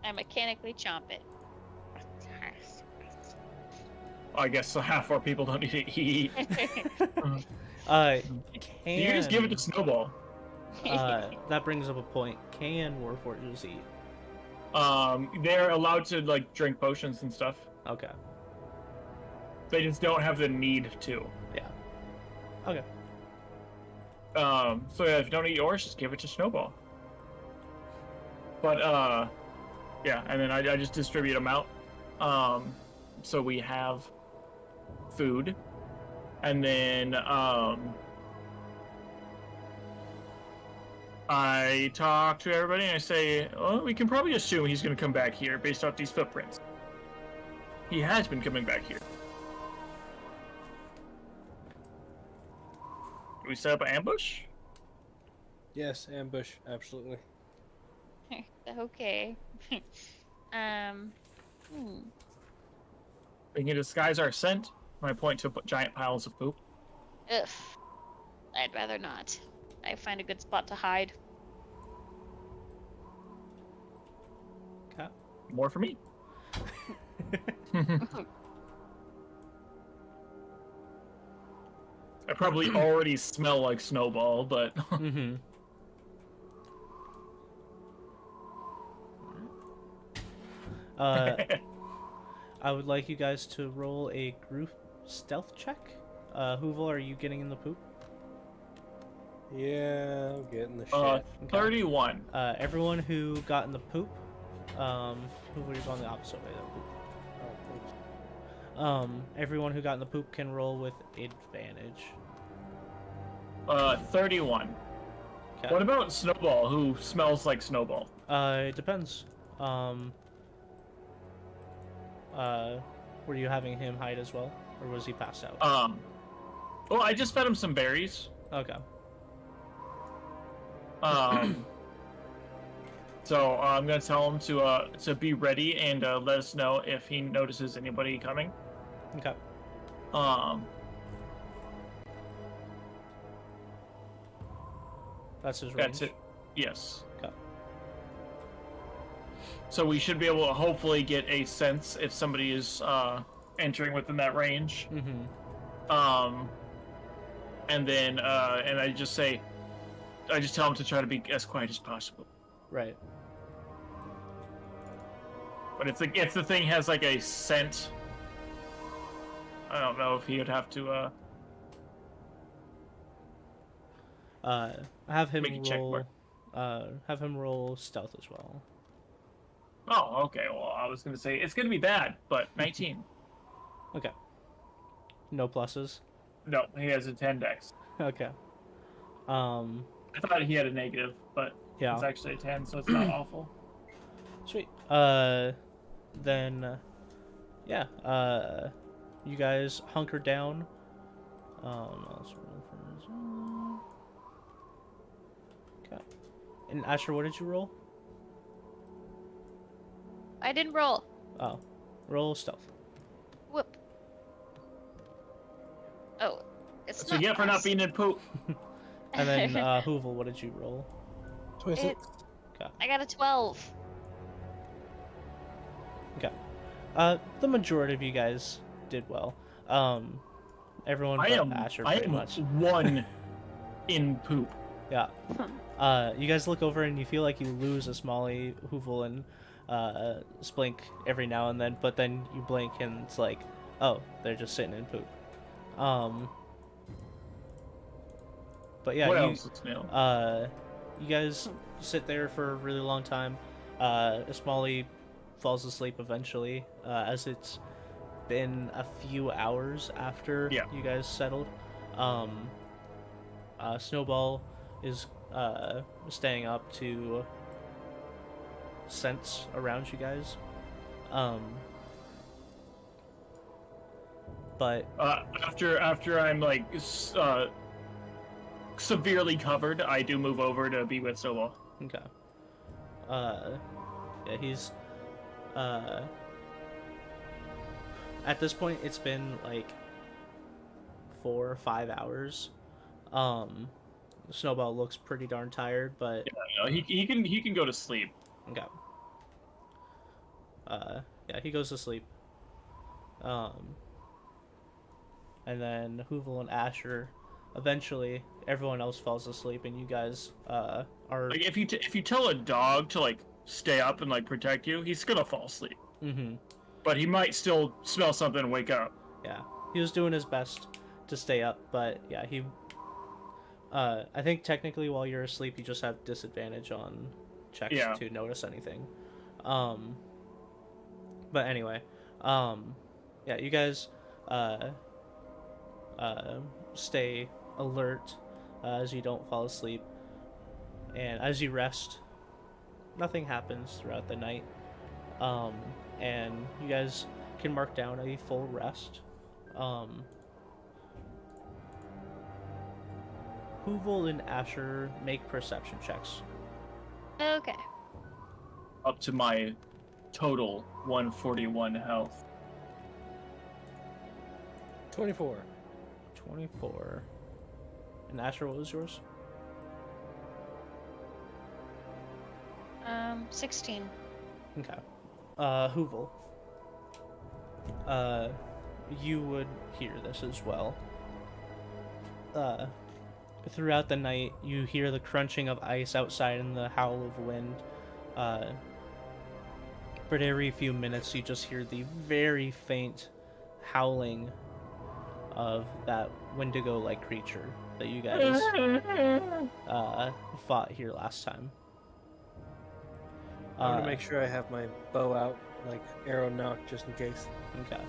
I mechanically chomp it. I guess half our people don't need to eat. You just give it to Snowball. That brings up a point. Can Warforges eat? They're allowed to like drink potions and stuff. Okay. They just don't have the need to. Yeah. Okay. So yeah, if you don't eat yours, just give it to Snowball. But yeah, and then I just distribute them out. So we have food, and then I talk to everybody and I say, well, we can probably assume he's going to come back here based off these footprints. He has been coming back here. Do we set up an ambush? Yes, ambush, absolutely. Okay. We can disguise our scent. I point to giant piles of poop. Ugh. I'd rather not. I find a good spot to hide. Okay. More for me. I probably already smell like Snowball, but Mm-hmm. I would like you guys to roll a group stealth check. Hoovel, are you getting in the poop? Yeah, I'm getting the shit. 31. Everyone who got in the poop, who was on the opposite way of the poop. Everyone who got in the poop can roll with advantage. 31. Okay. What about Snowball, who smells like Snowball? It depends. Were you having him hide as well, or was he passed out? Well, I just fed him some berries. Okay. So I'm gonna tell him to be ready and let us know if he notices anybody coming. Okay. That's his range. That's it. Yes. Okay. So we should be able to hopefully get a sense if somebody is entering within that range. Mm-hmm. And then and I just tell him to try to be as quiet as possible. Right. But if the thing has like a scent, I don't know if he would have to Have him make a check roll. mark. Have him roll stealth as well. Oh, okay. Well, I was gonna say it's gonna be bad, but 19. Okay. No pluses. No, he has a 10 dex. Okay. I thought he had a negative, but Yeah. it's actually a 10, so it's not awful. Sweet. Then, yeah. You guys hunker down. Let's roll for this. Okay. And Asher, what did you roll? I didn't roll. Oh, roll stealth. Whoop. Oh, it's So not yeah, for not us. being in poop. And then Hoovel, what did you roll? 26. I got a 12. Okay. The majority of you guys did well. Everyone but Asher I pretty am much. 1 in poop. Yeah. You guys look over and you feel like you lose a Smalley, Hoovel, and Splink every now and then, but then you blink and it's like, oh, they're just sitting in poop. But yeah, What else is new? you guys sit there for a really long time. Smalley falls asleep eventually, as it's been a few hours after you guys settled. Snowball is staying up to sense around you guys. But After I'm like severely covered, I do move over to be with Snowball. okay. Yeah, he's at this point it's been like 4 or 5 hours. Snowball looks pretty darn tired, but Yeah, he can go to sleep. okay. Yeah, he goes to sleep. And then Hoovel and Asher, eventually everyone else falls asleep, and you guys are Like if you tell a dog to like stay up and like protect you, he's gonna fall asleep. mm-hmm. But he might still smell something and wake up. Yeah, he was doing his best to stay up, but yeah, he. I think technically while you're asleep, you just have disadvantage on checks to notice anything. But anyway, yeah, you guys stay alert as you don't fall asleep, and as you rest, nothing happens throughout the night. And you guys can mark down a full rest. Hoovel and Asher make perception checks. Okay. Up to my total 141 health. 24. 24. And Asher, what was yours? 16. Okay. Hoovel. You would hear this as well. Throughout the night, you hear the crunching of ice outside and the howl of wind. But every few minutes, you just hear the very faint howling of that Wendigo-like creature. that you guys fought here last time. I'm gonna make sure I have my bow out, like arrow nocked, just in case. Okay.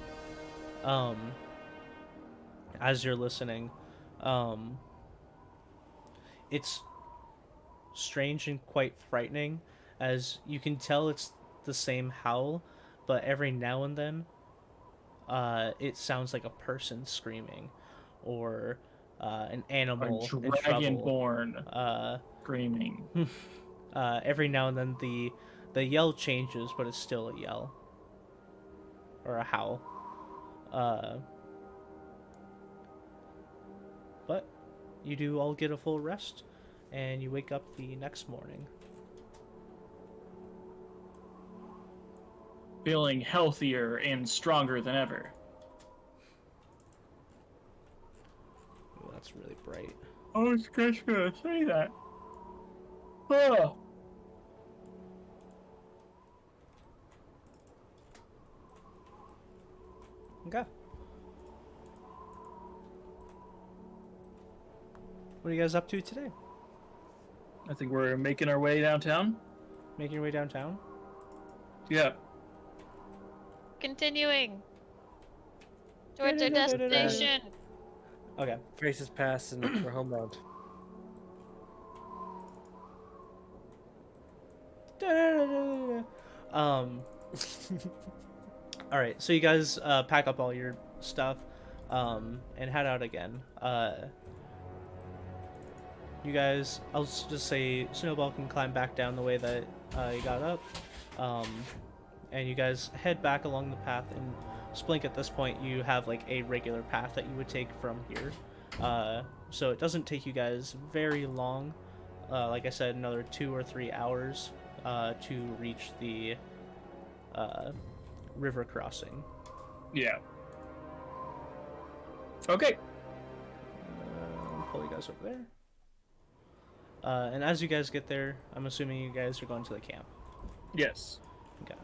As you're listening, it's strange and quite frightening, as you can tell it's the same howl, but every now and then, it sounds like a person screaming, or an animal A in trouble. dragonborn screaming. Every now and then the yell changes, but it's still a yell or a howl. But you do all get a full rest, and you wake up the next morning. Feeling healthier and stronger than ever. Ooh, that's really bright. I was just gonna say that. Oh. Okay. What are you guys up to today? I think we're making our way downtown. Making your way downtown? Yeah. Continuing towards our destination. Okay. Faces pass and we're homebound. All right, so you guys pack up all your stuff and head out again. You guys, I'll just say Snowball can climb back down the way that you got up, and you guys head back along the path. And Splink, at this point, you have like a regular path that you would take from here, so it doesn't take you guys very long. Like I said, another 2 or 3 hours to reach the river crossing. Yeah. Okay. I'll pull you guys over there. And as you guys get there, I'm assuming you guys are going to the camp. Yes. Okay.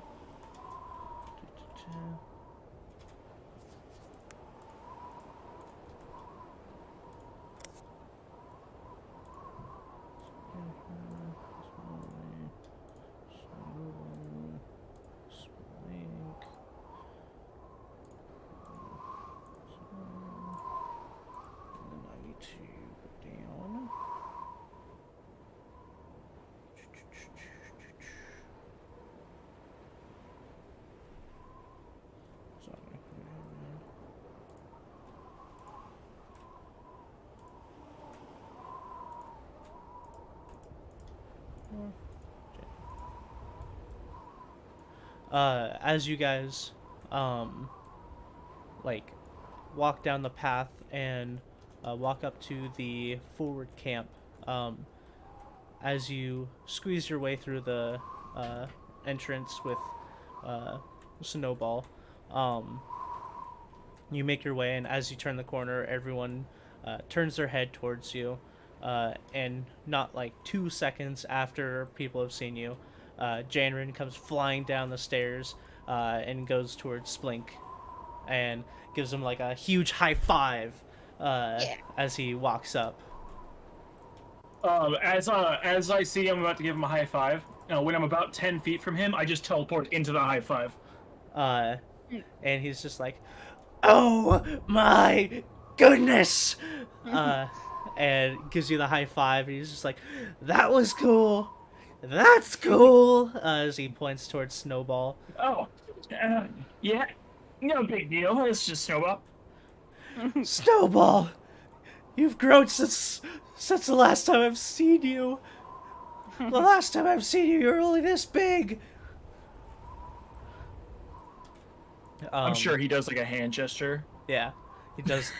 As you guys like walk down the path and walk up to the forward camp, as you squeeze your way through the entrance with Snowball, you make your way, and as you turn the corner, everyone turns their head towards you, and not like 2 seconds after people have seen you, Janrin comes flying down the stairs and goes towards Splink and gives him like a huge high five as he walks up. As I see him about to give him a high five, when I'm about 10 feet from him, I just teleport into the high five. And he's just like, "Oh my goodness!" And gives you the high five. And he's just like, "That was cool. That's cool." As he points towards Snowball. Oh, yeah, no big deal. It's just Snowball. Snowball, you've grown since the last time I've seen you. The last time I've seen you were only this big. I'm sure he does like a hand gesture. Yeah, he does.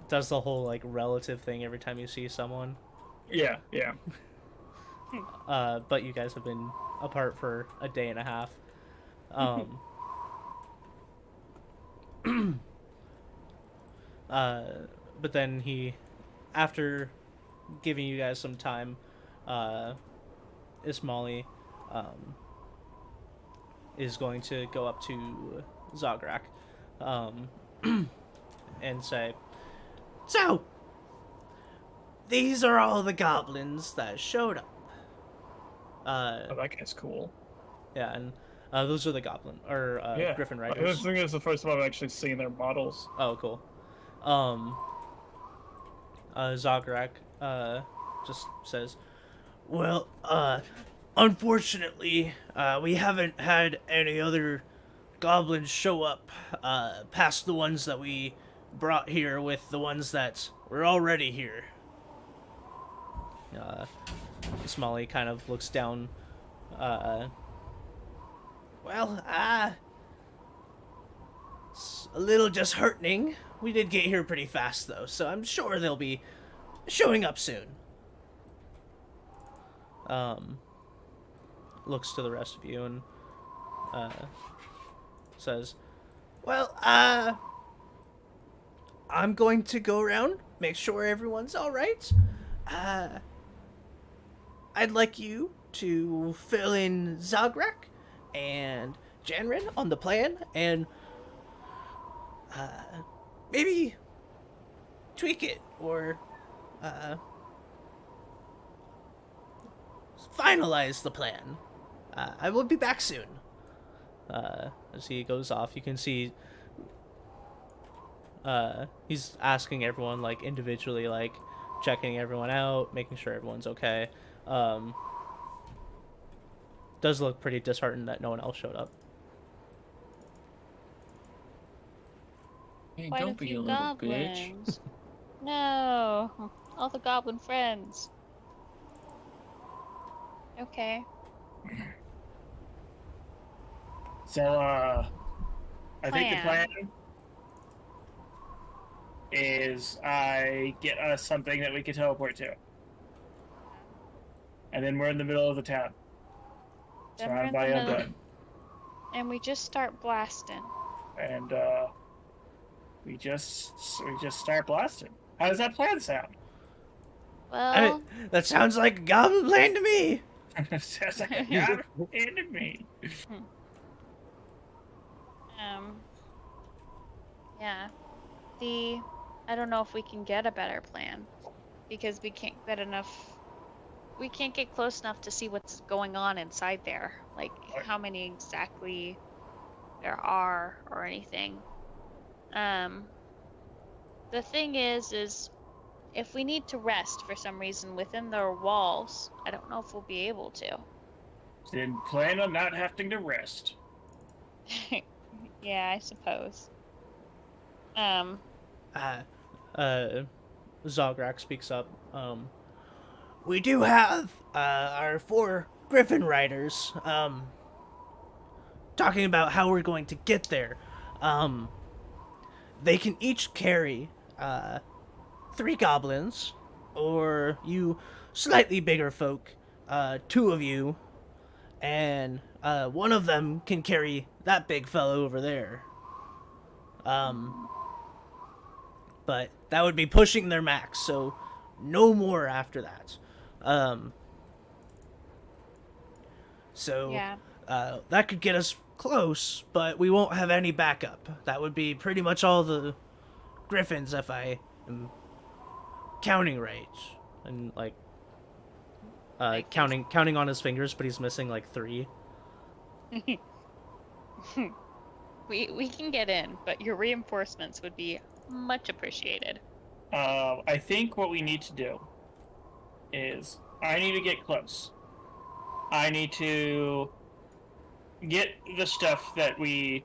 Does the whole like relative thing every time you see someone. Yeah. But you guys have been apart for a day and a half. But then he, after giving you guys some time, Ismali is going to go up to Zagrak, and say, "So, these are all the goblins that showed up." Oh, that guy's cool. Yeah, and those are the goblin or Yeah. griffin I riders. think it's the first time I've actually seen their models. Oh, cool. Zagrak just says, "Well, unfortunately, we haven't had any other goblins show up past the ones that we brought here with the ones that were already here." Smalley kind of looks down. Well, it's a little disheartening. We did get here pretty fast, though, so I'm sure they'll be showing up soon. Looks to the rest of you and says, "Well, I'm going to go around, make sure everyone's all right. I'd like you to fill in Zagrak and Janrin on the plan, and maybe tweak it or finalize the plan. I will be back soon." As he goes off, you can see he's asking everyone like individually, like checking everyone out, making sure everyone's okay. Does look pretty disheartened that no one else showed up. Hey, Quite don't a be few a little bitch. goblins. No, all the goblin friends. Okay. So, I think the plan is I get us something that we can teleport to. And then we're in the middle of the town. Then we're Surrounded in by the middle- undead. And we just start blasting. And, we just start blasting. How does that plan sound? Well, That sounds like a goblin plan to me. Sounds like a god into me. yeah. I don't know if we can get a better plan because we can't get close enough to see what's going on inside there, like how many exactly there are or anything. The thing is if we need to rest for some reason within their walls, I don't know if we'll be able to. Then plan on not having to rest. Yeah, I suppose. Zagrak speaks up. We do have our 4 griffin riders talking about how we're going to get there. They can each carry 3 goblins, or you slightly bigger folk, 2 of you, and one of them can carry that big fellow over there. But that would be pushing their max, so no more after that. Yeah. That could get us close, but we won't have any backup. That would be pretty much all the griffins, if I am counting right. And like counting on his fingers, but he's missing like 3. We can get in, but your reinforcements would be much appreciated. I think what we need to do is I need to get close. I need to get the stuff that we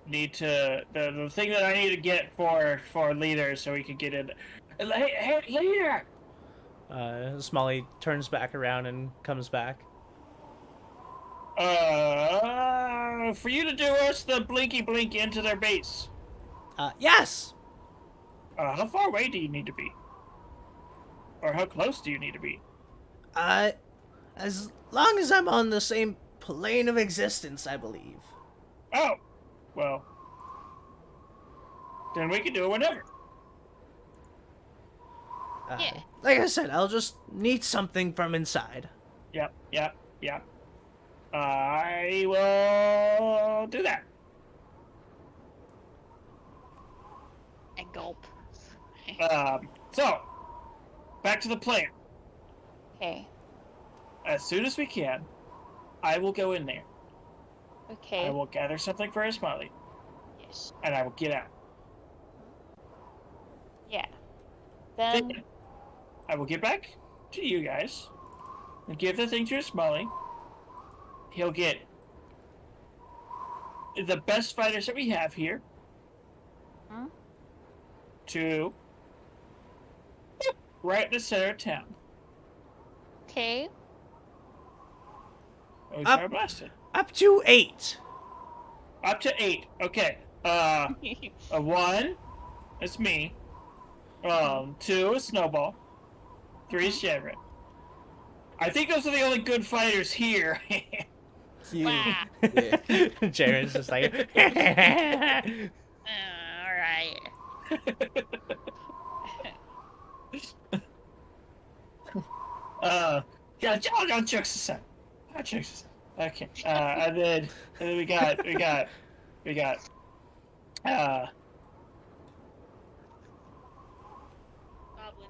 need to the thing that I need to get for leaders so we can get in. Hey, leader! Smalley turns back around and comes back. For you to do us the blinky blink into their base. Yes! How far away do you need to be? Or how close do you need to be? As long as I'm on the same plane of existence, I believe. Oh, well, then we can do it whenever. Yeah. Like I said, I'll just need something from inside. Yep. I will do that. I gulp. So, back to the plan. Okay. As soon as we can, I will go in there. Okay. I will gather something for Smiley, Yes. and I will get out. Yeah. Then. Then, I will get back to you guys and give the thing to Smiley. He'll get the best fighters that we have here to right in the center of town. Okay. And we start blasting. Up to 8. Up to 8. Okay. A 1 is me. 2 is Snowball. 3 is Shavrin. I think those are the only good fighters here. Wow. Yeah. Jared's just like, All right. Yeah, I'll check this out. I'll check this out. Okay. And then we got Goblin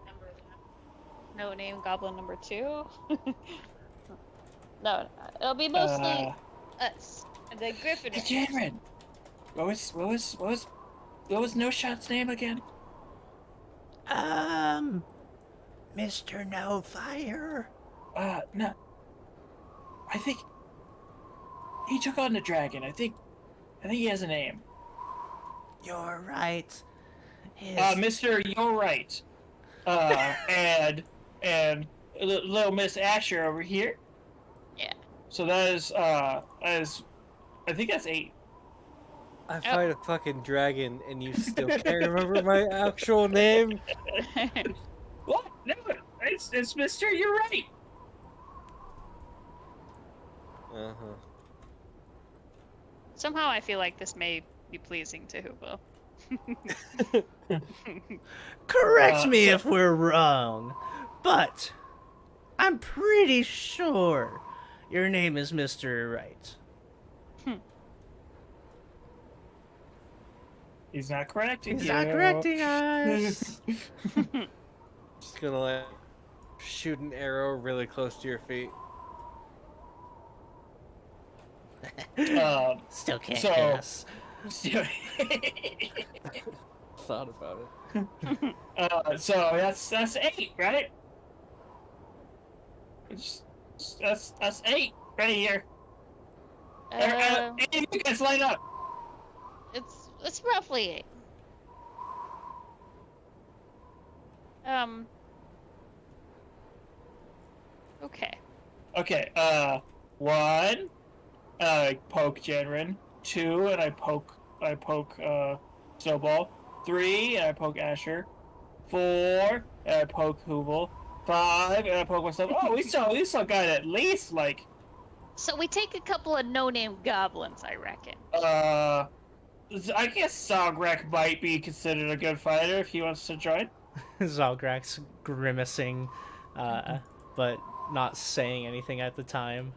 number 1. No name goblin number 2. No, it'll be mostly us. And the Griffin. Hey, Cameron. What was No Shot's name again? Mr. No Fire. No. I think he took on the dragon. I think he has a name. You're right. Mr. You're right. And little Miss Asher over here. Yeah. So that is I think that's 8. I fight a fucking dragon and you still can't remember my actual name? What? No, it's Mr. You're right. Uh-huh. Somehow I feel like this may be pleasing to Hubo. Correct me if we're wrong, but I'm pretty sure your name is Mr. Right. He's not correcting He's you. not correcting us. Just gonna like shoot an arrow really close to your feet. Still can't so- guess. Thought about it. So that's 8, right? That's 8 right here. And you guys line up. It's roughly 8. Okay. Okay. 1. I poke Jenrin. 2, and I poke Snowball. 3, and I poke Asher. 4, and I poke Hoovel. 5, and I poke myself. Oh, we still got at least like. So we take a couple of no-name goblins, I reckon. I guess Sogrek might be considered a good fighter if he wants to join. Zalgrak's grimacing, but not saying anything at the time.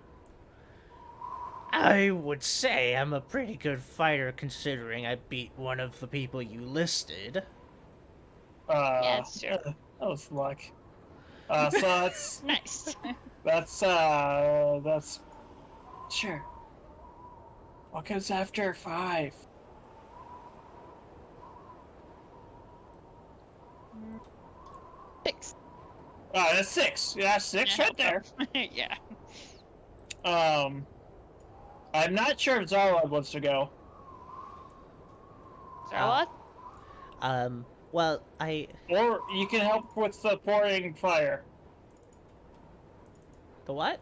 I would say I'm a pretty good fighter considering I beat one of the people you listed. Yeah, it's true. That was luck. So that's Nice. that's sure. What comes after 5? 6. Oh, that's 6. Yeah, 6 right there. Yeah. I'm not sure if Zarwad wants to go. Zarwad? Well, I... Or you can help with the pouring fire. The what?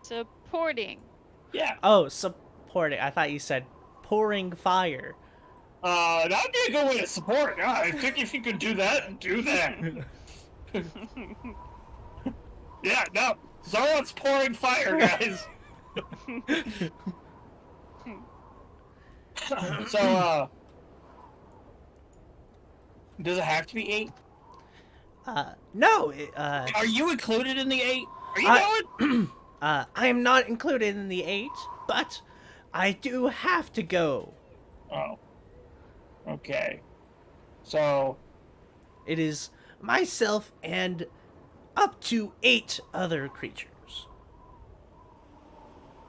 Supporting. Yeah. Oh, supporting. I thought you said pouring fire. That'd be a good way to support. Yeah, I think if you could do that, do that. Yeah, no. Zarwad's pouring fire, guys. So, does it have to be 8? No, Are you included in the 8? Are you going? I am not included in the 8, but I do have to go. Oh. Okay. So, It is myself and up to 8 other creatures.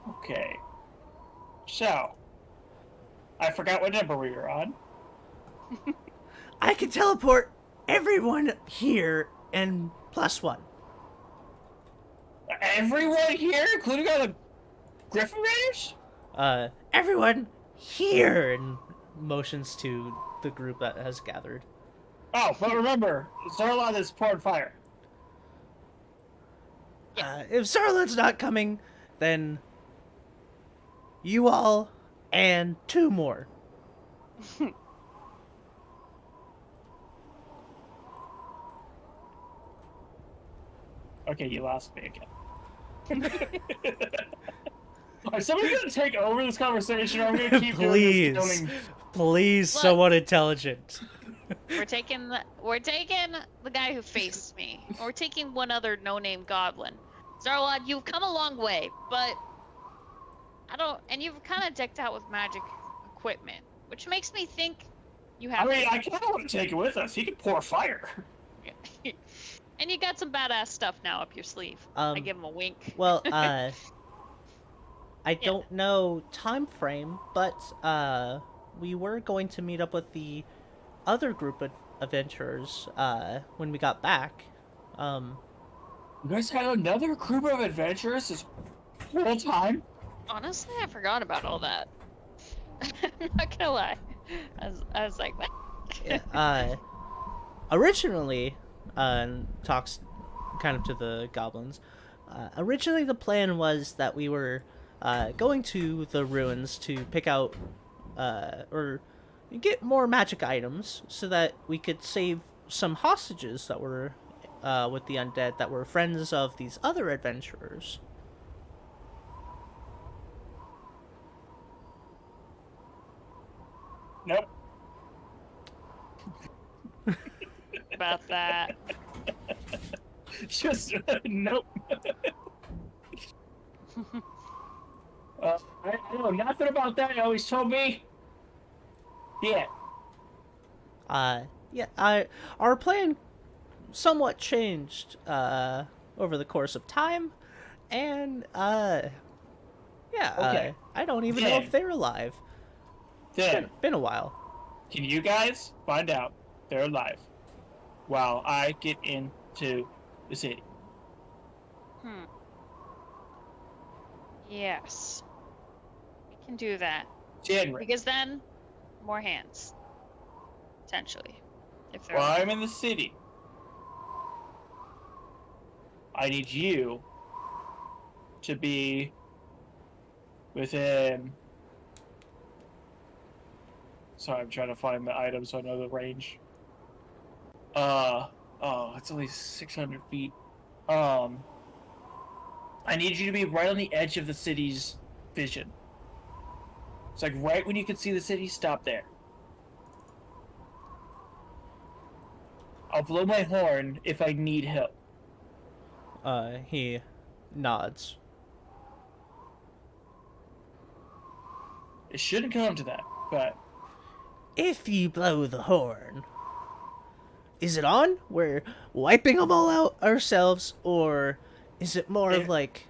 okay. So, I forgot what number we were on. I can teleport everyone here and +1. Everyone here, including all the Griffin Raiders? Everyone here, and motions to the group that has gathered. Oh, but remember, Zarlon is pouring fire. If Sarlon's not coming, then you all and 2 more. Okay, you lost me again. Is somebody gonna take over this conversation, or I'm gonna keep doing this stoning? Please, Look. someone intelligent. We're taking the guy who faced me. We're taking one other no-name goblin. Zarlon, you've come a long way, but and you've kind of decked out with magic equipment, which makes me think you have. I mean, I kind of want to take it with us. He can pour fire. And you got some badass stuff now up your sleeve. I give him a wink. Well, I don't know time frame, but we were going to meet up with the other group of adventurers when we got back. You guys had another group of adventurers this whole time? Honestly, I forgot about all that. I'm not gonna lie. I was like, what? Yeah, originally, talks kind of to the goblins. Originally, the plan was that we were going to the ruins to pick out or get more magic items so that we could save some hostages that were with the undead that were friends of these other adventurers. Nope. About that. Just nope. I know nothing about that. You always told me. Yeah. Our plan somewhat changed over the course of time, and Okay. I don't even know if they're alive. Then, Been a while. can you guys find out they're alive while I get into the city? Yes. We can do that. January. Because then, more hands. Potentially. If they're While I'm in the city, I need you to be within. Sorry, I'm trying to find the item so I know the range. It's only 600 feet. I need you to be right on the edge of the city's vision. It's like right when you can see the city, stop there. I'll blow my horn if I need help. He nods. It shouldn't come to that, but If you blow the horn, is it on? We're wiping them all out ourselves, or is it more of like...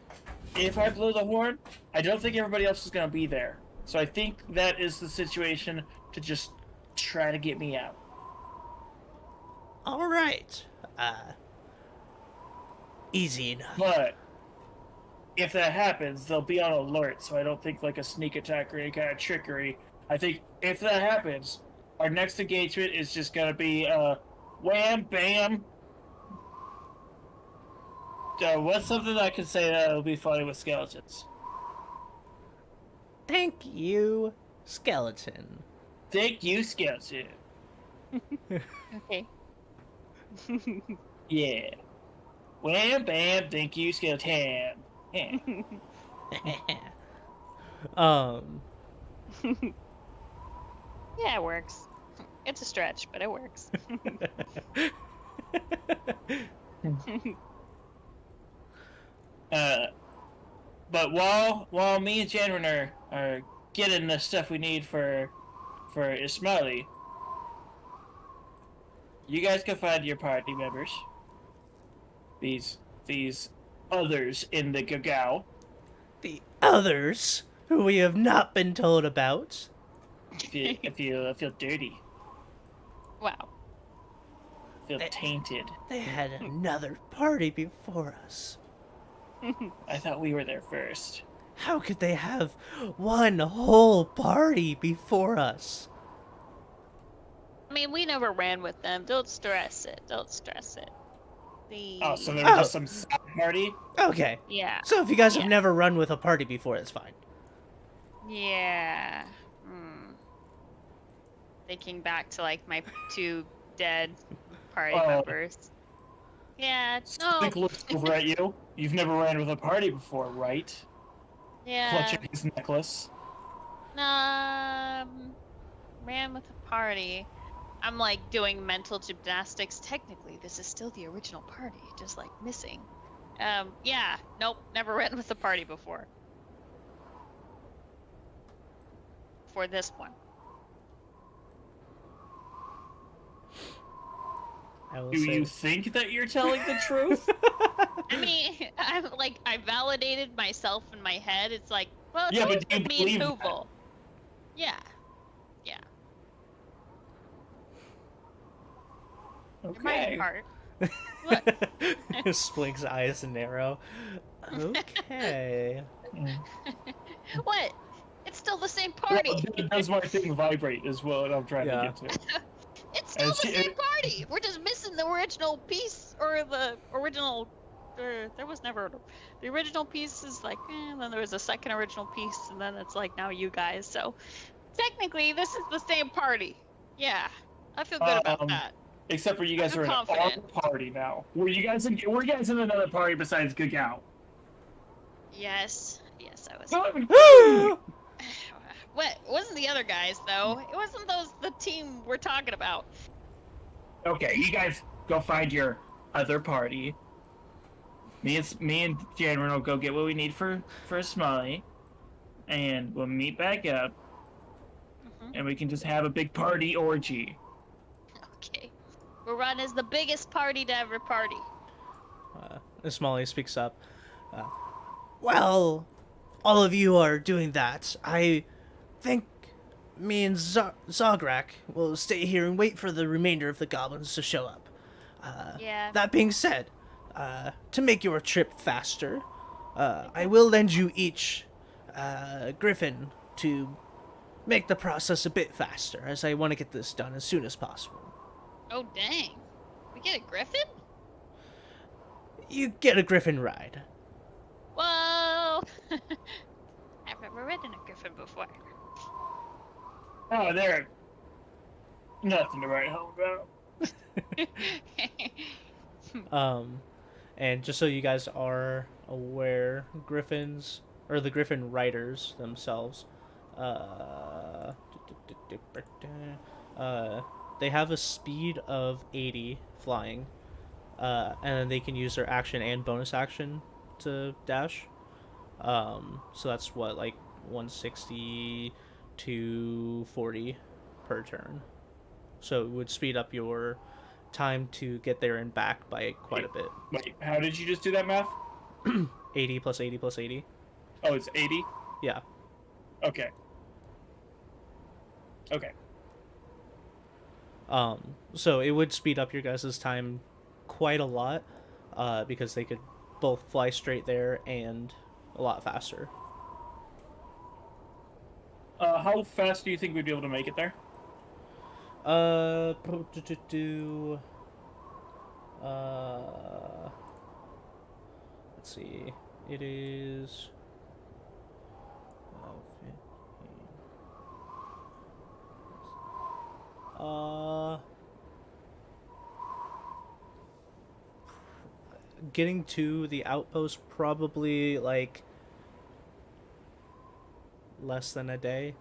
if I blow the horn, I don't think everybody else is gonna be there. So I think that is the situation to just try to get me out. All right. Easy enough. But if that happens, they'll be on alert, so I don't think like a sneak attack or any kind of trickery. I think if that happens, our next engagement is just gonna be wham bam. What's something I can say that'll be funny with skeletons? Thank you, skeleton. Thank you, skeleton. Okay. Yeah. Wham bam, thank you, skeleton. Yeah. Yeah, it works. It's a stretch, but it works. But while me and Janren are getting the stuff we need for Ismaili, You guys can find your party members. These others in the Gagao. The others, who we have not been told about. I feel dirty. Wow. I feel tainted. They had another party before us. I thought we were there first. How could they have one whole party before us? I mean, we never ran with them. Don't stress it. Don't stress it. Oh, so there was just some side party? Okay. Yeah. So if you guys have Yeah. never run with a party before, it's fine. Yeah. Thinking back to like my 2 dead party members. Yeah. No. Link looks over at you. You've never ran with a party before, right? Yeah. Clutching his necklace. Ran with a party. I'm like doing mental gymnastics. Technically, this is still the original party, just like missing. Yeah. Nope. Never ran with a party before. For this one. I will Do say. you think that you're telling the truth? I mean, I validated myself in my head. It's like, well, it's Yeah, always but do you been me and believe that? Hoovel. Yeah. Yeah. It might Okay. be hard. Look. Splink's eyes narrow. Okay. What? It's still the same party. Well, does my thing vibrate as well, and I'm trying Yeah. to get to. It's still And the she- same party. We're just missing the original piece, or the original. There was never the original piece is like, and then there was a second original piece, and then it's like now you guys. So technically, this is the same party. Yeah, I feel good about that. Except for you guys I'm are in our confident. party now. Were you guys in another party besides Gagao? Yes, I was. No, I mean, What? It wasn't the other guys though. It wasn't the team we're talking about. okay, you guys go find your other party. Me and Janren will go get what we need for Smiley, and we'll meet back up, Mhm. and we can just have a big party orgy. Okay. We'll run as the biggest party to ever party. Smalley speaks up. Well, all of you are doing that. I think me and Zograk will stay here and wait for the remainder of the goblins to show up. Yeah. That being said, to make your trip faster, I will lend you each Griffin to make the process a bit faster, as I want to get this done as soon as possible. Oh dang. We get a griffin? You get a Griffin ride. Whoa! I've never ridden a griffin before. Oh, there. Nothing to write home about. And just so you guys are aware, Griffins, or the Griffin riders themselves, they have a speed of 80 flying, and then they can use their action and bonus action to dash. So that's what, like 160 to 40 per turn. So it would speed up your time to get there and back by quite a bit. Wait, how did you just do that math? 80 plus 80 plus 80. Oh, it's 80? Yeah. Okay. Okay. So it would speed up your guys' time quite a lot, because they could both fly straight there and a lot faster. How fast do you think we'd be able to make it there? Let's see. It is 15. Getting to the outpost probably like less than a day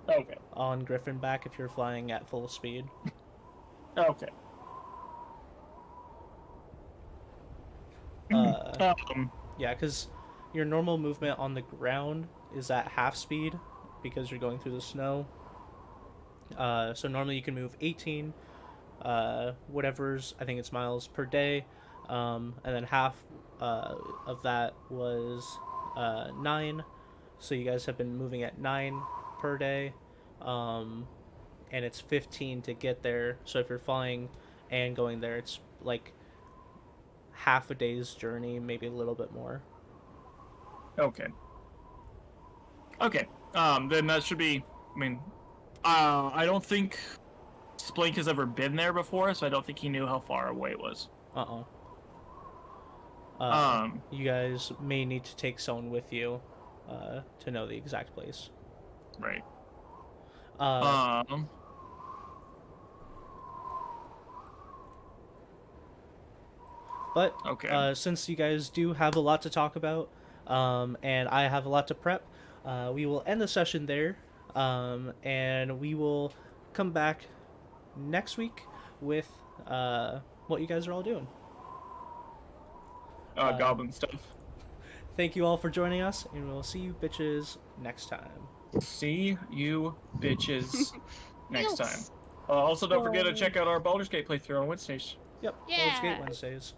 Okay. on Griffin back if you're flying at full speed. Okay. Yeah, because your normal movement on the ground is at half speed because you're going through the snow. So normally you can move 18 whatever's, I think it's miles per day, and then half of that was 9. So you guys have been moving at 9 per day, and it's 15 to get there. So if you're flying and going there, it's like half a day's journey, maybe a little bit more. Okay. Okay. Then that should be. I mean, I don't think Splink has ever been there before, so I don't think he knew how far away it was. You guys may need to take someone with you to know the exact place. Right. But Okay. since you guys do have a lot to talk about, and I have a lot to prep, we will end the session there, and we will come back next week with what you guys are all doing. Goblin stuff. Thank you all for joining us, and we'll see you bitches next time. See you bitches next time. Thanks. Also, don't forget to check out our Baldur's Gate playthrough on Wednesdays. Yep. Yeah. Baldur's Gate Wednesdays.